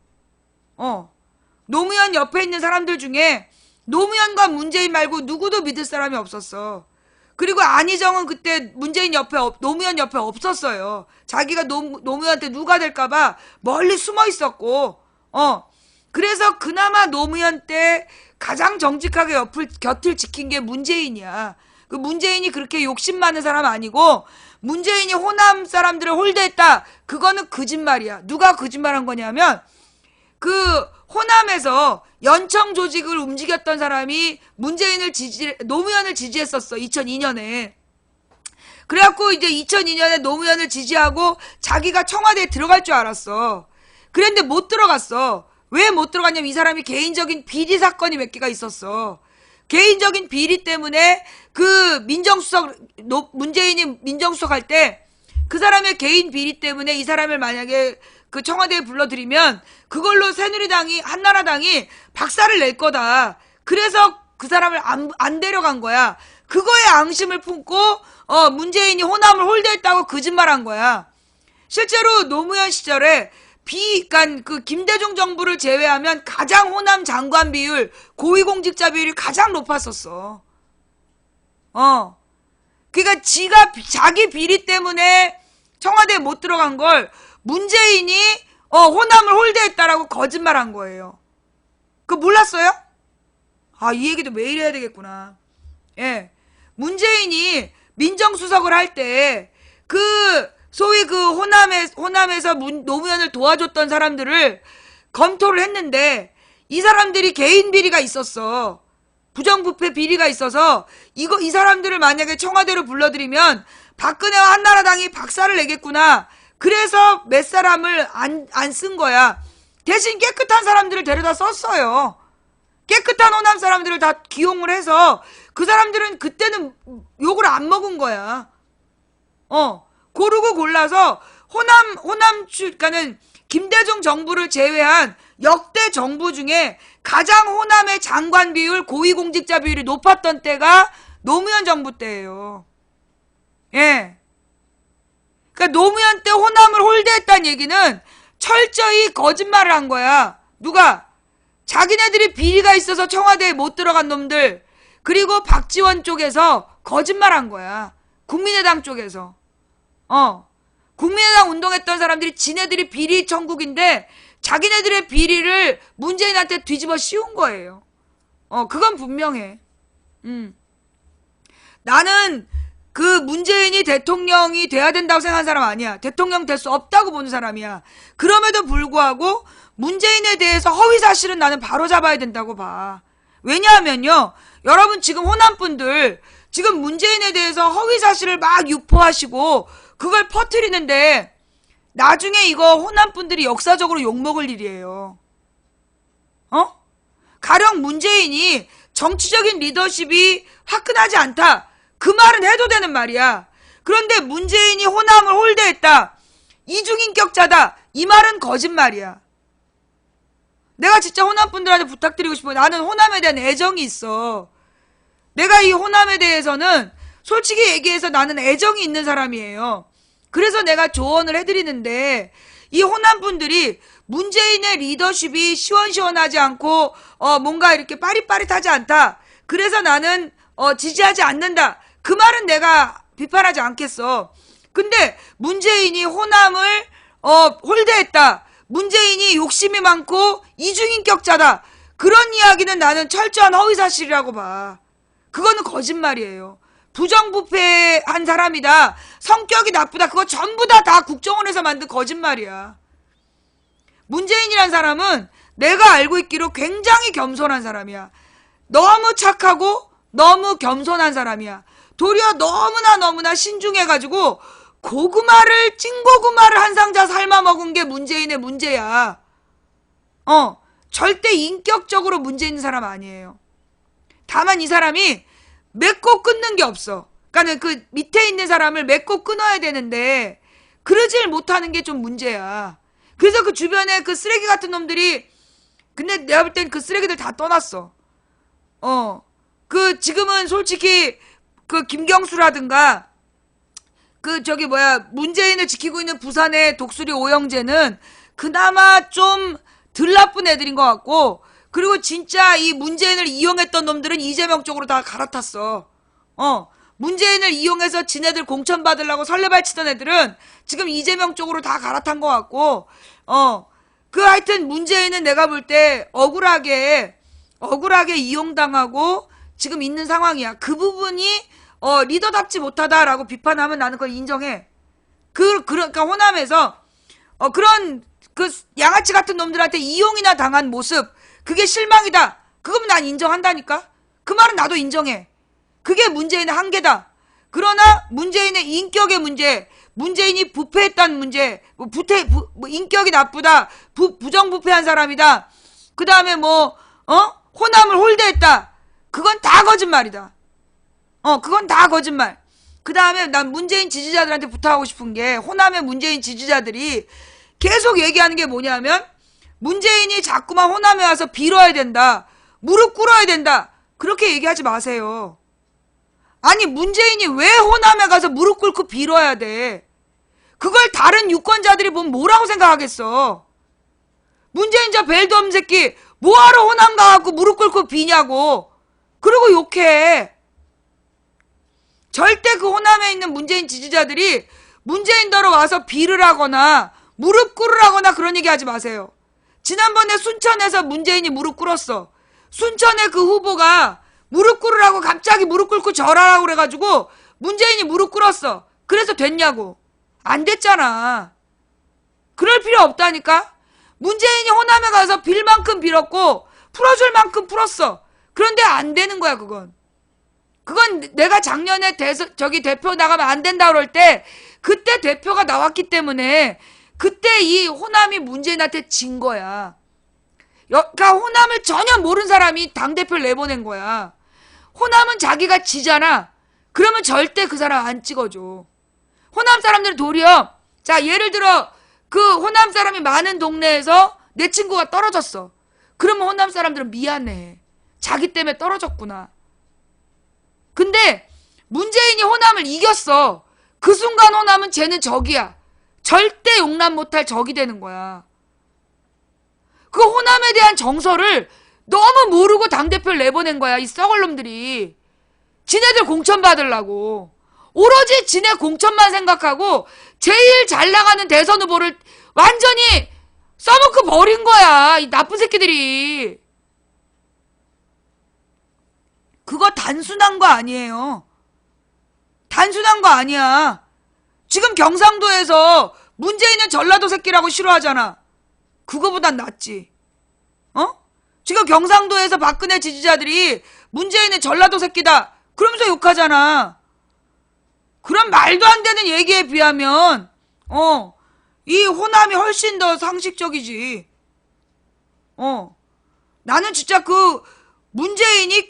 노무현 옆에 있는 사람들 중에 노무현과 문재인 말고 누구도 믿을 사람이 없었어. 그리고 안희정은 그때 노무현 옆에 없었어요. 자기가 노무현한테 누가 될까봐 멀리 숨어 있었고, 그래서 그나마 노무현 때 가장 정직하게 곁을 지킨 게 문재인이야. 그 문재인이 그렇게 욕심 많은 사람 아니고, 문재인이 호남 사람들을 홀대했다. 그거는 거짓말이야. 누가 거짓말한 거냐면, 그 호남에서 연청 조직을 움직였던 사람이 노무현을 지지했었어. 2002년에. 그래갖고 이제 2002년에 노무현을 지지하고 자기가 청와대에 들어갈 줄 알았어. 그랬는데 못 들어갔어. 왜 못 들어갔냐면 이 사람이 개인적인 비리 사건이 몇 개가 있었어. 개인적인 비리 때문에 그 문재인이 민정수석 할 때 그 사람의 개인 비리 때문에 이 사람을 만약에 그 청와대에 불러들이면 그걸로 새누리당이, 한나라당이 박살을 낼 거다. 그래서 그 사람을 안 데려간 거야. 그거에 앙심을 품고 문재인이 호남을 홀대했다고 거짓말한 거야. 실제로 노무현 시절에 그러니까 그 김대중 정부를 제외하면 가장 호남 장관 비율, 고위공직자 비율이 가장 높았었어. 그러니까 자기 비리 때문에 청와대에 못 들어간 걸 문재인이 호남을 홀대했다라고 거짓말한 거예요. 그거 몰랐어요? 이 얘기도 매일 해야 되겠구나. 예. 문재인이 민정수석을 할 때 소위 그 호남에서 노무현을 도와줬던 사람들을 검토를 했는데 이 사람들이 개인 비리가 있었어. 부정부패 비리가 있어서 이 사람들을 만약에 청와대로 불러들이면 박근혜와 한나라당이 박살을 내겠구나. 그래서 몇 사람을 안 쓴 거야. 대신 깨끗한 사람들을 데려다 썼어요. 깨끗한 호남 사람들을 다 기용을 해서 그 사람들은 그때는 욕을 안 먹은 거야. 고르고 골라서 그러니까는 김대중 정부를 제외한 역대 정부 중에 가장 호남의 장관 비율, 고위공직자 비율이 높았던 때가 노무현 정부 때예요. 예. 그러니까 노무현 때 호남을 홀대했다는 얘기는 철저히 거짓말을 한 거야. 누가? 자기네들이 비리가 있어서 청와대에 못 들어간 놈들, 그리고 박지원 쪽에서 거짓말한 거야. 국민의당 쪽에서. 국민의당 운동했던 사람들이 지네들이 비리 천국인데 자기네들의 비리를 문재인한테 뒤집어 씌운 거예요. 그건 분명해. 나는 그 문재인이 대통령이 돼야 된다고 생각하는 사람 아니야. 대통령 될 수 없다고 보는 사람이야. 그럼에도 불구하고 문재인에 대해서 허위사실은 나는 바로잡아야 된다고 봐. 왜냐하면요, 여러분 지금 호남분들 지금 문재인에 대해서 허위사실을 막 유포하시고 그걸 퍼뜨리는데 나중에 이거 호남분들이 역사적으로 욕먹을 일이에요. 가령 문재인이 정치적인 리더십이 화끈하지 않다, 그 말은 해도 되는 말이야. 그런데 문재인이 호남을 홀대했다, 이중인격자다, 이 말은 거짓말이야. 내가 진짜 호남 분들한테 부탁드리고 싶어요. 나는 호남에 대한 애정이 있어. 내가 이 호남에 대해서는 솔직히 얘기해서 나는 애정이 있는 사람이에요. 그래서 내가 조언을 해드리는데 이 호남 분들이 문재인의 리더십이 시원시원하지 않고 뭔가 이렇게 빠릿빠릿하지 않다. 그래서 나는 지지하지 않는다. 그 말은 내가 비판하지 않겠어. 근데 문재인이 호남을 홀대했다. 문재인이 욕심이 많고 이중인격자다. 그런 이야기는 나는 철저한 허위사실이라고 봐. 그거는 거짓말이에요. 부정부패한 사람이다. 성격이 나쁘다. 그거 전부 다 국정원에서 만든 거짓말이야. 문재인이란 사람은 내가 알고 있기로 굉장히 겸손한 사람이야. 너무 착하고 너무 겸손한 사람이야. 도리어 너무나 신중해가지고 찐고구마를 한 상자 삶아 먹은 게 문재인의 문제야. 절대 인격적으로 문제 있는 사람 아니에요. 다만 이 사람이 맺고 끊는 게 없어. 그러니까 그 밑에 있는 사람을 맺고 끊어야 되는데 그러질 못하는 게 좀 문제야. 그래서 그 주변에 그 쓰레기 같은 놈들이, 근데 내가 볼 땐 그 쓰레기들 다 떠났어. 지금은 솔직히 그 김경수라든가 문재인을 지키고 있는 부산의 독수리 오영재는 그나마 좀 덜 나쁜 애들인 것 같고, 그리고 진짜 이 문재인을 이용했던 놈들은 이재명 쪽으로 다 갈아탔어. 문재인을 이용해서 지네들 공천 받으려고 설레발 치던 애들은 지금 이재명 쪽으로 다 갈아탄 것 같고, 하여튼 문재인은 내가 볼 때 억울하게 이용당하고 지금 있는 상황이야. 그 부분이 리더답지 못하다라고 비판하면 나는 그걸 인정해. 그러니까 호남에서 그런 그 양아치 같은 놈들한테 이용이나 당한 모습, 그게 실망이다. 그거면 난 인정한다니까. 그 말은 나도 인정해. 그게 문재인의 한계다. 그러나 문재인의 인격의 문제, 문재인이 부패했다는 문제, 인격이 나쁘다, 부정부패한 사람이다. 그 다음에 호남을 홀대했다. 그건 다 거짓말이다. 그건 다 거짓말. 그 다음에 난 문재인 지지자들한테 부탁하고 싶은 게, 호남의 문재인 지지자들이 계속 얘기하는 게 뭐냐면, 문재인이 자꾸만 호남에 와서 빌어야 된다. 무릎 꿇어야 된다. 그렇게 얘기하지 마세요. 아니, 문재인이 왜 호남에 가서 무릎 꿇고 빌어야 돼? 그걸 다른 유권자들이 보면 뭐라고 생각하겠어? 문재인 저 벨도 없는 새끼 뭐하러 호남 가갖고 무릎 꿇고 비냐고. 그러고 욕해. 절대 그 호남에 있는 문재인 지지자들이 문재인더러 와서 비를 하거나 무릎 꿇으라거나 그런 얘기 하지 마세요. 지난번에 순천에서 문재인이 무릎 꿇었어. 순천의 그 후보가 무릎 꿇으라고 갑자기 무릎 꿇고 절하라고 그래가지고 문재인이 무릎 꿇었어. 그래서 됐냐고. 안 됐잖아. 그럴 필요 없다니까. 문재인이 호남에 가서 빌 만큼 빌었고 풀어줄 만큼 풀었어. 그런데 안 되는 거야. 그건 내가 작년에 대표 나가면 안 된다 그럴 때 그때 대표가 나왔기 때문에 그때 이 호남이 문재인한테 진 거야. 그러니까 호남을 전혀 모르는 사람이 당대표를 내보낸 거야. 호남은 자기가 지잖아. 그러면 절대 그 사람 안 찍어줘. 호남 사람들은 도리어, 자, 예를 들어 그 호남 사람이 많은 동네에서 내 친구가 떨어졌어. 그러면 호남 사람들은 미안해. 자기 때문에 떨어졌구나. 근데 문재인이 호남을 이겼어. 그 순간 호남은 쟤는 적이야. 절대 용납 못할 적이 되는 거야. 그 호남에 대한 정서를 너무 모르고 당대표를 내보낸 거야. 이 썩을 놈들이. 지네들 공천 받으려고. 오로지 지네 공천만 생각하고 제일 잘 나가는 대선 후보를 완전히 써먹고 버린 거야. 이 나쁜 새끼들이. 그거 단순한 거 아니에요. 단순한 거 아니야. 지금 경상도에서 문재인은 전라도 새끼라고 싫어하잖아. 그거보단 낫지. 지금 경상도에서 박근혜 지지자들이 문재인은 전라도 새끼다. 그러면서 욕하잖아. 그런 말도 안 되는 얘기에 비하면 이 호남이 훨씬 더 상식적이지. 나는 진짜 그 문재인이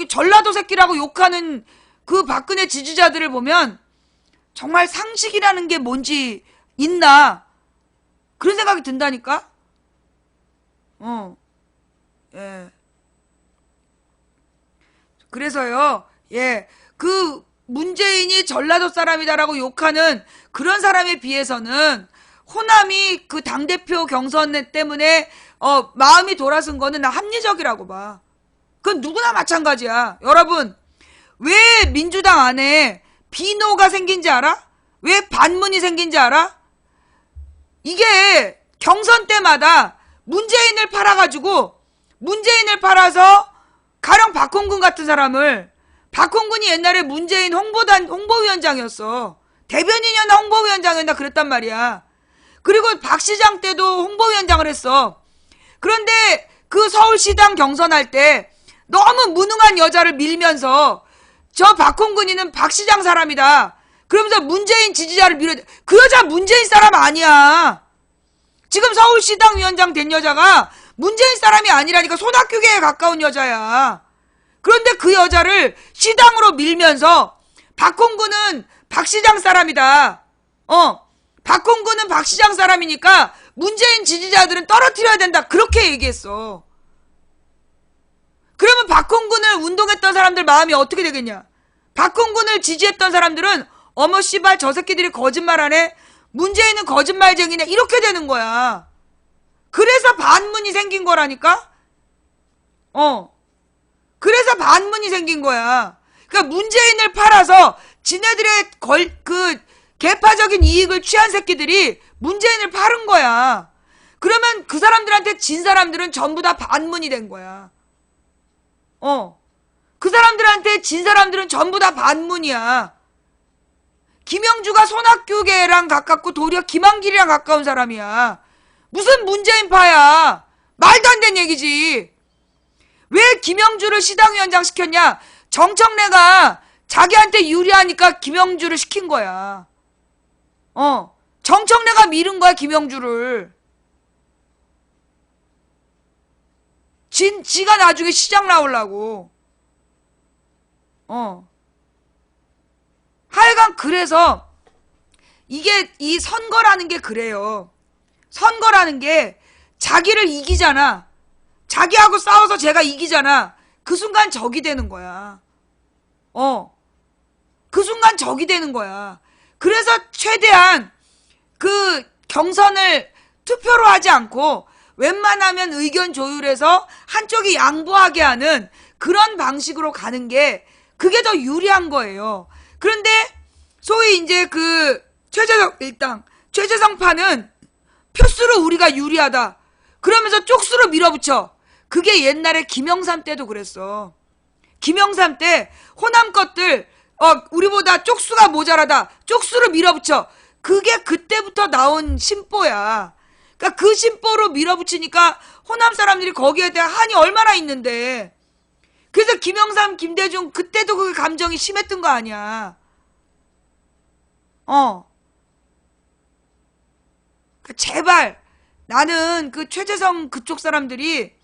전라도 새끼라고 욕하는 그 박근혜 지지자들을 보면 정말 상식이라는 게 뭔지 있나 그런 생각이 든다니까. 예. 그래서요, 예, 그 문재인이 전라도 사람이다라고 욕하는 그런 사람에 비해서는 호남이 그 당대표 경선 때문에 마음이 돌아선 거는 나 합리적이라고 봐. 그건 누구나 마찬가지야. 여러분, 왜 민주당 안에 비노가 생긴지 알아? 왜 반문이 생긴지 알아? 이게 경선 때마다 문재인을 팔아가지고 문재인을 팔아서 가령 박홍근 같은 사람을, 박홍근이 옛날에 문재인 홍보위원장이었어. 대변인이었나 홍보위원장이었나 그랬단 말이야. 그리고 박 시장 때도 홍보위원장을 했어. 그런데 그 서울시당 경선할 때 너무 무능한 여자를 밀면서 저 박홍근이는 박 시장 사람이다. 그러면서 문재인 지지자를 밀어. 그 여자 문재인 사람 아니야. 지금 서울시당 위원장 된 여자가 문재인 사람이 아니라니까. 손학규계에 가까운 여자야. 그런데 그 여자를 시당으로 밀면서 박홍근은 박 시장 사람이다. 박홍근은 박 시장 사람이니까 문재인 지지자들은 떨어뜨려야 된다. 그렇게 얘기했어. 그러면 박홍근을 운동했던 사람들 마음이 어떻게 되겠냐? 박홍근을 지지했던 사람들은 어머 씨발 저 새끼들이 거짓말하네. 문재인은 거짓말쟁이네. 이렇게 되는 거야. 그래서 반문이 생긴 거라니까? 그래서 반문이 생긴 거야. 그러니까 문재인을 팔아서 지네들의 개파적인 이익을 취한 새끼들이 문재인을 팔은 거야. 그러면 그 사람들한테 진 사람들은 전부 다 반문이 된 거야. 그 사람들한테 진 사람들은 전부 다 반문이야. 김영주가 손학규계랑 가깝고 도리어 김한길이랑 가까운 사람이야. 무슨 문재인파야. 말도 안 되는 얘기지. 왜 김영주를 시당위원장 시켰냐? 정청래가 자기한테 유리하니까 김영주를 시킨 거야. 정청래가 밀은 거야, 김영주를. 지가 나중에 시장 나오려고. 하여간 그래서 이게 이 선거라는 게 그래요. 선거라는 게 자기를 이기잖아. 자기하고 싸워서 제가 이기잖아. 그 순간 적이 되는 거야. 그 순간 적이 되는 거야. 그래서 최대한 그 경선을 투표로 하지 않고 웬만하면 의견 조율해서 한쪽이 양보하게 하는 그런 방식으로 가는 게 그게 더 유리한 거예요. 그런데 소위 이제 그 최재성파는 표수로 우리가 유리하다. 그러면서 쪽수로 밀어붙여. 그게 옛날에 김영삼 때도 그랬어. 김영삼 때 호남 것들 우리보다 쪽수가 모자라다. 쪽수로 밀어붙여. 그게 그때부터 나온 심보야. 그러니까 그 심보로 밀어붙이니까 호남 사람들이 거기에 대한 한이 얼마나 있는데. 그래서 김영삼, 김대중 그때도 그 감정이 심했던 거 아니야. 제발 나는 그 최재성 그쪽 사람들이,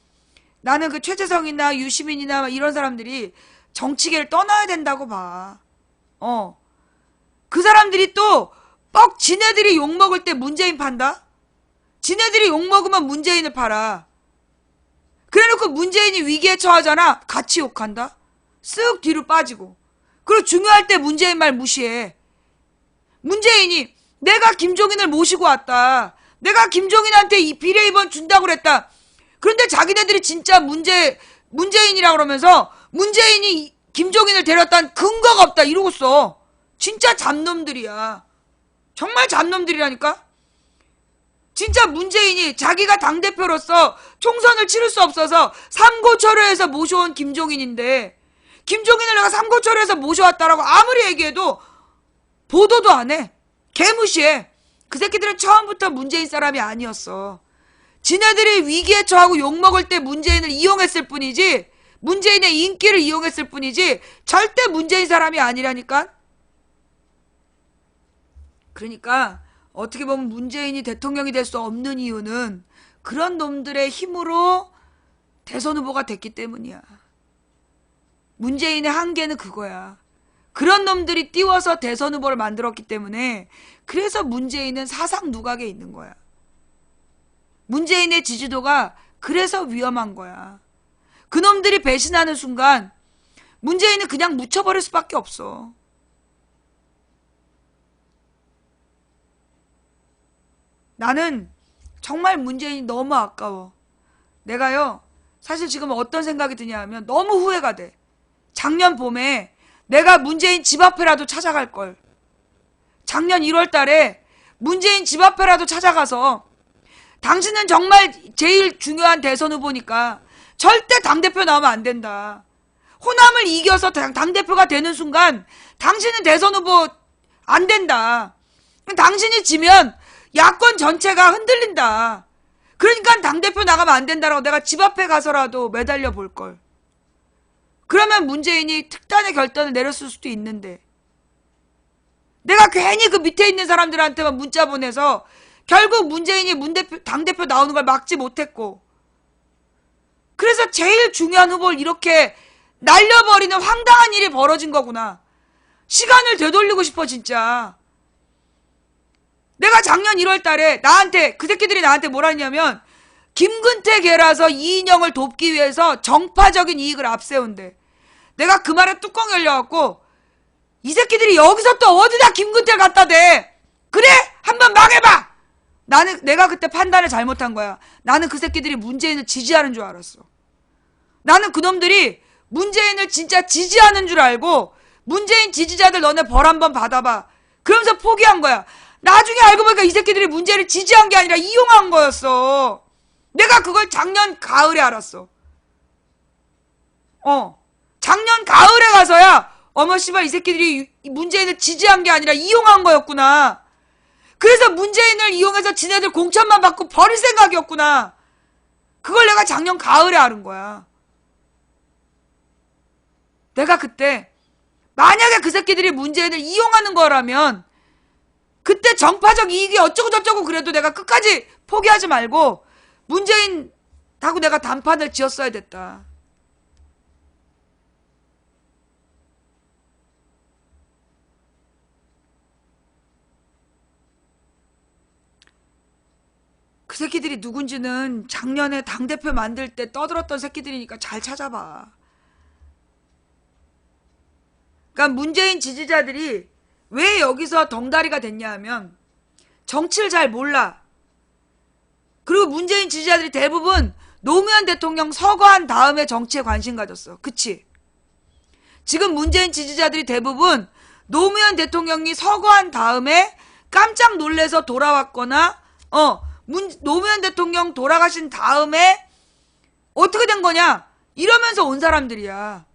나는 그 최재성이나 유시민이나 이런 사람들이 정치계를 떠나야 된다고 봐. 그 사람들이 또 뻑 지네들이 욕먹을 때 문재인 판다? 지네들이 욕먹으면 문재인을 팔아. 그래놓고 문재인이 위기에 처하잖아. 같이 욕한다? 쓱 뒤로 빠지고. 그리고 중요할 때 문재인 말 무시해. 문재인이 내가 김종인을 모시고 왔다. 내가 김종인한테 이 비례2번 준다고 그랬다. 그런데 자기네들이 진짜 문재인이라고 그러면서 문재인이 김종인을 데렸다는 근거가 없다 이러고 써. 진짜 잡놈들이야. 정말 잡놈들이라니까. 진짜 문재인이 자기가 당대표로서 총선을 치를 수 없어서 삼고초려해서 모셔온 김종인인데, 김종인을 내가 삼고초려해서 모셔왔다라고 아무리 얘기해도 보도도 안 해. 개무시해. 그 새끼들은 처음부터 문재인 사람이 아니었어. 지네들이 위기에 처하고 욕먹을 때 문재인을 이용했을 뿐이지, 문재인의 인기를 이용했을 뿐이지 절대 문재인 사람이 아니라니까. 그러니까 어떻게 보면 문재인이 대통령이 될 수 없는 이유는 그런 놈들의 힘으로 대선 후보가 됐기 때문이야. 문재인의 한계는 그거야. 그런 놈들이 띄워서 대선 후보를 만들었기 때문에, 그래서 문재인은 사상 누각에 있는 거야. 문재인의 지지도가 그래서 위험한 거야. 그놈들이 배신하는 순간 문재인은 그냥 묻혀버릴 수밖에 없어. 나는 정말 문재인이 너무 아까워. 내가요, 사실 지금 어떤 생각이 드냐 하면 너무 후회가 돼. 작년 봄에 내가 문재인 집 앞에라도 찾아갈 걸. 작년 1월 달에 문재인 집 앞에라도 찾아가서 당신은 정말 제일 중요한 대선 후보니까 절대 당대표 나오면 안 된다. 호남을 이겨서 당대표가 되는 순간 당신은 대선 후보 안 된다. 당신이 지면 야권 전체가 흔들린다. 그러니까 당대표 나가면 안 된다라고 내가 집 앞에 가서라도 매달려 볼걸. 그러면 문재인이 특단의 결단을 내렸을 수도 있는데 내가 괜히 그 밑에 있는 사람들한테만 문자 보내서 결국 문재인이 당대표 나오는 걸 막지 못했고, 그래서 제일 중요한 후보를 이렇게 날려버리는 황당한 일이 벌어진 거구나. 시간을 되돌리고 싶어 진짜. 내가 작년 1월 달에 그 새끼들이 나한테 뭐라 했냐면 김근태 계라서 이인영을 돕기 위해서 정파적인 이익을 앞세운대. 내가 그 말에 뚜껑 열려갖고 이 새끼들이 여기서 또 어디다 김근태를 갖다 대. 그래? 한번 망해봐. 내가 그때 판단을 잘못한 거야. 나는 그 새끼들이 문재인을 지지하는 줄 알았어. 나는 그놈들이 문재인을 진짜 지지하는 줄 알고 문재인 지지자들 너네 벌 한번 받아봐. 그러면서 포기한 거야. 나중에 알고 보니까 이 새끼들이 문재인을 지지한 게 아니라 이용한 거였어. 내가 그걸 작년 가을에 알았어. 작년 가을에 가서야 어머 씨발 이 새끼들이 문재인을 지지한 게 아니라 이용한 거였구나. 그래서 문재인을 이용해서 지네들 공천만 받고 버릴 생각이었구나. 그걸 내가 작년 가을에 알은 거야. 내가 그때 만약에 그 새끼들이 문재인을 이용하는 거라면 그때 정파적 이익이 어쩌고 저쩌고 그래도 내가 끝까지 포기하지 말고 문재인하고 내가 단판을 지었어야 됐다. 그 새끼들이 누군지는 작년에 당대표 만들 때 떠들었던 새끼들이니까 잘 찾아봐. 그러니까 문재인 지지자들이 왜 여기서 덩다리가 됐냐 하면 정치를 잘 몰라. 그리고 문재인 지지자들이 대부분 노무현 대통령 서거한 다음에 정치에 관심 가졌어. 그치? 지금 문재인 지지자들이 대부분 노무현 대통령이 서거한 다음에 깜짝 놀래서 돌아왔거나 노무현 대통령 돌아가신 다음에 어떻게 된 거냐 이러면서 온 사람들이야.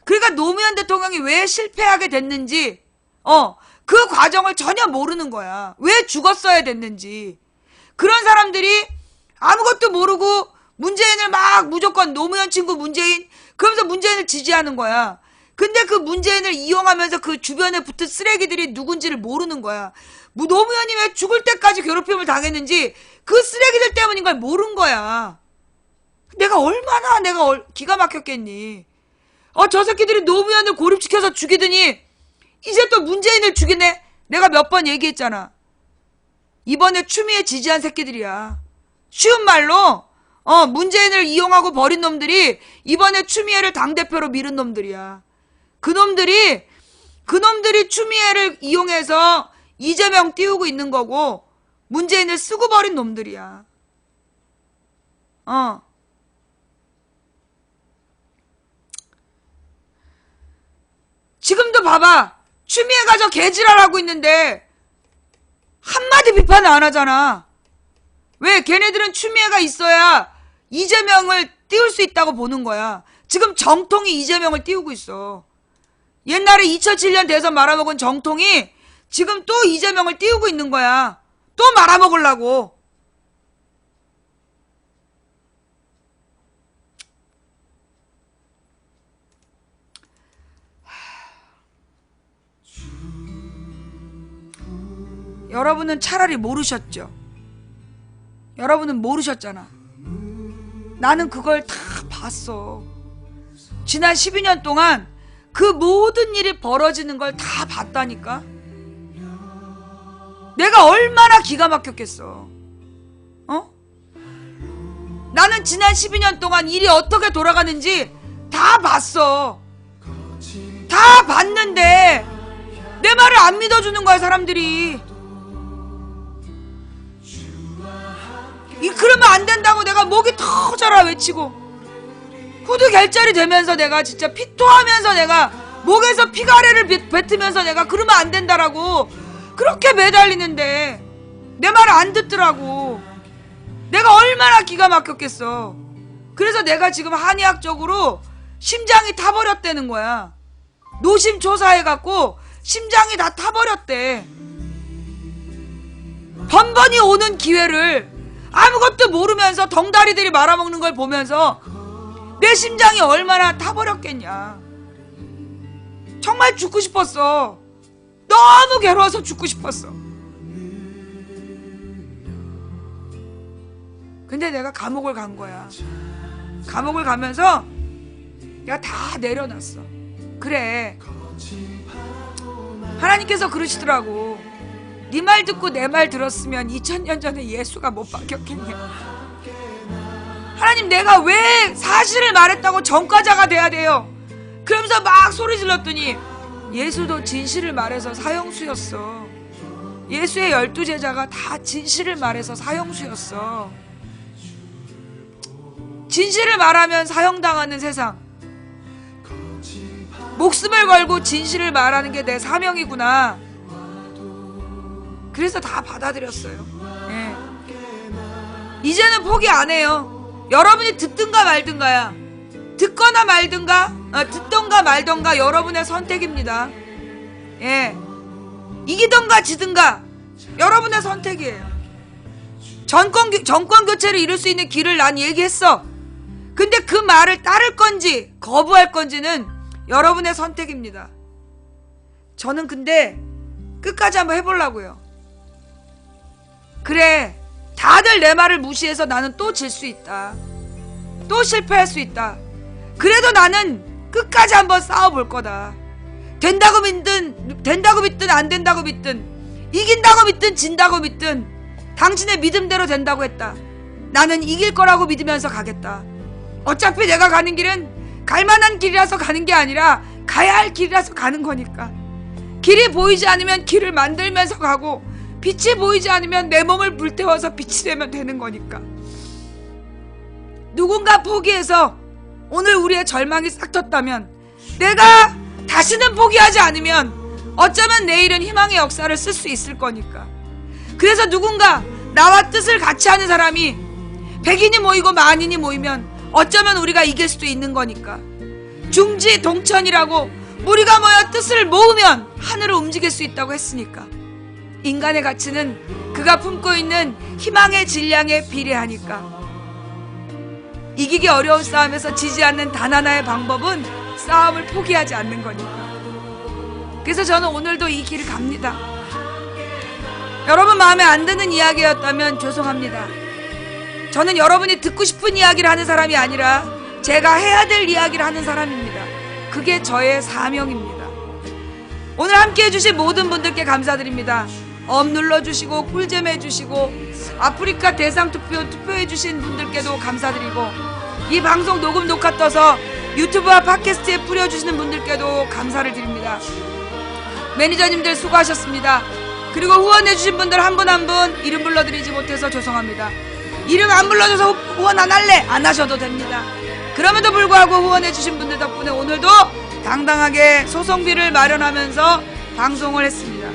그러니까 노무현 대통령이 왜 실패하게 됐는지 그 과정을 전혀 모르는 거야. 왜 죽었어야 됐는지. 그런 사람들이 아무것도 모르고 문재인을 막 무조건 노무현 친구 문재인 그러면서 문재인을 지지하는 거야. 근데 그 문재인을 이용하면서 그 주변에 붙은 쓰레기들이 누군지를 모르는 거야. 노무현이 왜 죽을 때까지 괴롭힘을 당했는지 그 쓰레기들 때문인 걸 모른 거야. 내가 얼마나 기가 막혔겠니. 저 새끼들이 노무현을 고립시켜서 죽이더니 이제 또 문재인을 죽이네. 내가 몇 번 얘기했잖아. 이번에 추미애 지지한 새끼들이야. 쉬운 말로 문재인을 이용하고 버린 놈들이 이번에 추미애를 당대표로 밀은 놈들이야. 그놈들이 추미애를 이용해서 이재명 띄우고 있는 거고 문재인을 쓰고 버린 놈들이야. 지금도 봐봐. 추미애가 저 개지랄하고 있는데 한마디 비판을 안 하잖아. 왜? 걔네들은 추미애가 있어야 이재명을 띄울 수 있다고 보는 거야. 지금 정통이 이재명을 띄우고 있어. 옛날에 2007년 대선 말아먹은 정통이 지금 또 이재명을 띄우고 있는 거야. 또 말아먹으려고. 여러분은 차라리 모르셨죠. 여러분은 모르셨잖아. 나는 그걸 다 봤어. 지난 12년 동안 그 모든 일이 벌어지는 걸 다 봤다니까. 나는 나는 지난 12년 동안 일이 어떻게 돌아가는지 다 봤어. 다 봤는데 내 말을 안 믿어주는 거야, 사람들이. 그러면 안 된다고 내가 목이 터져라 외치고 후두 결절이 되면서 내가 진짜 피토하면서 내가 목에서 피가래를 뱉으면서 내가 그러면 안 된다라고 그렇게 매달리는데 내 말을 안 듣더라고. 내가 얼마나 기가 막혔겠어. 그래서 내가 지금 한의학적으로 심장이 타버렸다는 거야. 노심초사해갖고 심장이 다 타버렸대. 번번이 오는 기회를 아무것도 모르면서 덩다리들이 말아먹는 걸 보면서 내 심장이 얼마나 타버렸겠냐. 정말 죽고 싶었어. 너무 괴로워서 죽고 싶었어. 근데 내가 감옥을 간 거야. 감옥을 가면서 내가 다 내려놨어. 그래, 하나님께서 그러시더라고. 네 말 듣고 내 말 들었으면 2000년 전에 예수가 못 바뀌었겠냐. 하나님, 내가 왜 사실을 말했다고 전과자가 돼야 돼요? 그러면서 막 소리 질렀더니 예수도 진실을 말해서 사형수였어. 예수의 12제자가 다 진실을 말해서 사형수였어. 진실을 말하면 사형당하는 세상. 목숨을 걸고 진실을 말하는 게 내 사명이구나. 그래서 다 받아들였어요. 예. 이제는 포기 안 해요. 여러분이 듣든가 말든가야. 듣거나 말든가, 듣던가 말던가 여러분의 선택입니다. 예. 이기던가 지든가 여러분의 선택이에요. 정권 교체를 이룰 수 있는 길을 난 얘기했어. 근데 그 말을 따를 건지 거부할 건지는 여러분의 선택입니다. 저는 근데 끝까지 한번 해보려고요. 그래, 다들 내 말을 무시해서 나는 또 질 수 있다. 또 실패할 수 있다. 그래도 나는 끝까지 한번 싸워볼 거다. 된다고 믿든 안 된다고 믿든, 이긴다고 믿든 진다고 믿든 당신의 믿음대로 된다고 했다. 나는 이길 거라고 믿으면서 가겠다. 어차피 내가 가는 길은 갈만한 길이라서 가는 게 아니라 가야 할 길이라서 가는 거니까. 길이 보이지 않으면 길을 만들면서 가고, 빛이 보이지 않으면 내 몸을 불태워서 빛이 되면 되는 거니까. 누군가 포기해서 오늘 우리의 절망이 싹 텄다면, 내가 다시는 포기하지 않으면 어쩌면 내일은 희망의 역사를 쓸 수 있을 거니까. 그래서 누군가 나와 뜻을 같이 하는 사람이 100인이 모이고 만인이 모이면 어쩌면 우리가 이길 수도 있는 거니까. 중지 동천이라고 우리가 모여 뜻을 모으면 하늘을 움직일 수 있다고 했으니까. 인간의 가치는 그가 품고 있는 희망의 질량에 비례하니까. 이기기 어려운 싸움에서 지지 않는 단 하나의 방법은 싸움을 포기하지 않는 거니까. 그래서 저는 오늘도 이 길을 갑니다. 여러분 마음에 안 드는 이야기였다면 죄송합니다. 저는 여러분이 듣고 싶은 이야기를 하는 사람이 아니라 제가 해야 될 이야기를 하는 사람입니다. 그게 저의 사명입니다. 오늘 함께 해주신 모든 분들께 감사드립니다. 업 눌러주시고 꿀잼 해주시고 아프리카 대상 투표해주신 분들께도 감사드리고, 이 방송 녹음 녹화 떠서 유튜브와 팟캐스트에 뿌려주시는 분들께도 감사를 드립니다. 매니저님들 수고하셨습니다. 그리고 후원해주신 분들 한 분 한 분 이름 불러드리지 못해서 죄송합니다. 이름 안 불러줘서 후원 안 할래? 안 하셔도 됩니다. 그럼에도 불구하고 후원해주신 분들 덕분에 오늘도 당당하게 소송비를 마련하면서 방송을 했습니다.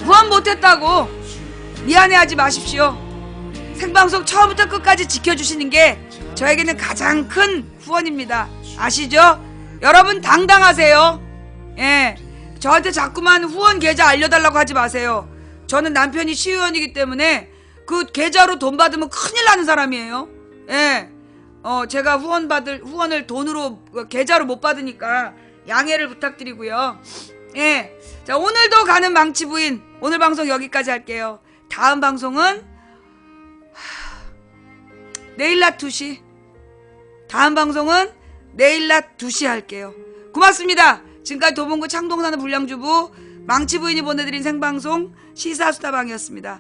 후원 못했다고 미안해하지 마십시오. 생방송 처음부터 끝까지 지켜주시는 게 저에게는 가장 큰 후원입니다. 아시죠? 여러분 당당하세요. 예, 저한테 자꾸만 후원 계좌 알려달라고 하지 마세요. 저는 남편이 시의원이기 때문에 그 계좌로 돈 받으면 큰일 나는 사람이에요. 예, 제가 후원을 돈으로 계좌로 못 받으니까 양해를 부탁드리고요. 예, 자, 오늘도 가는 망치부인, 오늘 방송 여기까지 할게요. 다음 방송은 내일 낮 2시. 다음 방송은 내일 낮 2시 할게요. 고맙습니다. 지금까지 도봉구 창동 사는 불량주부 망치부인이 보내드린 생방송 시사수다방이었습니다.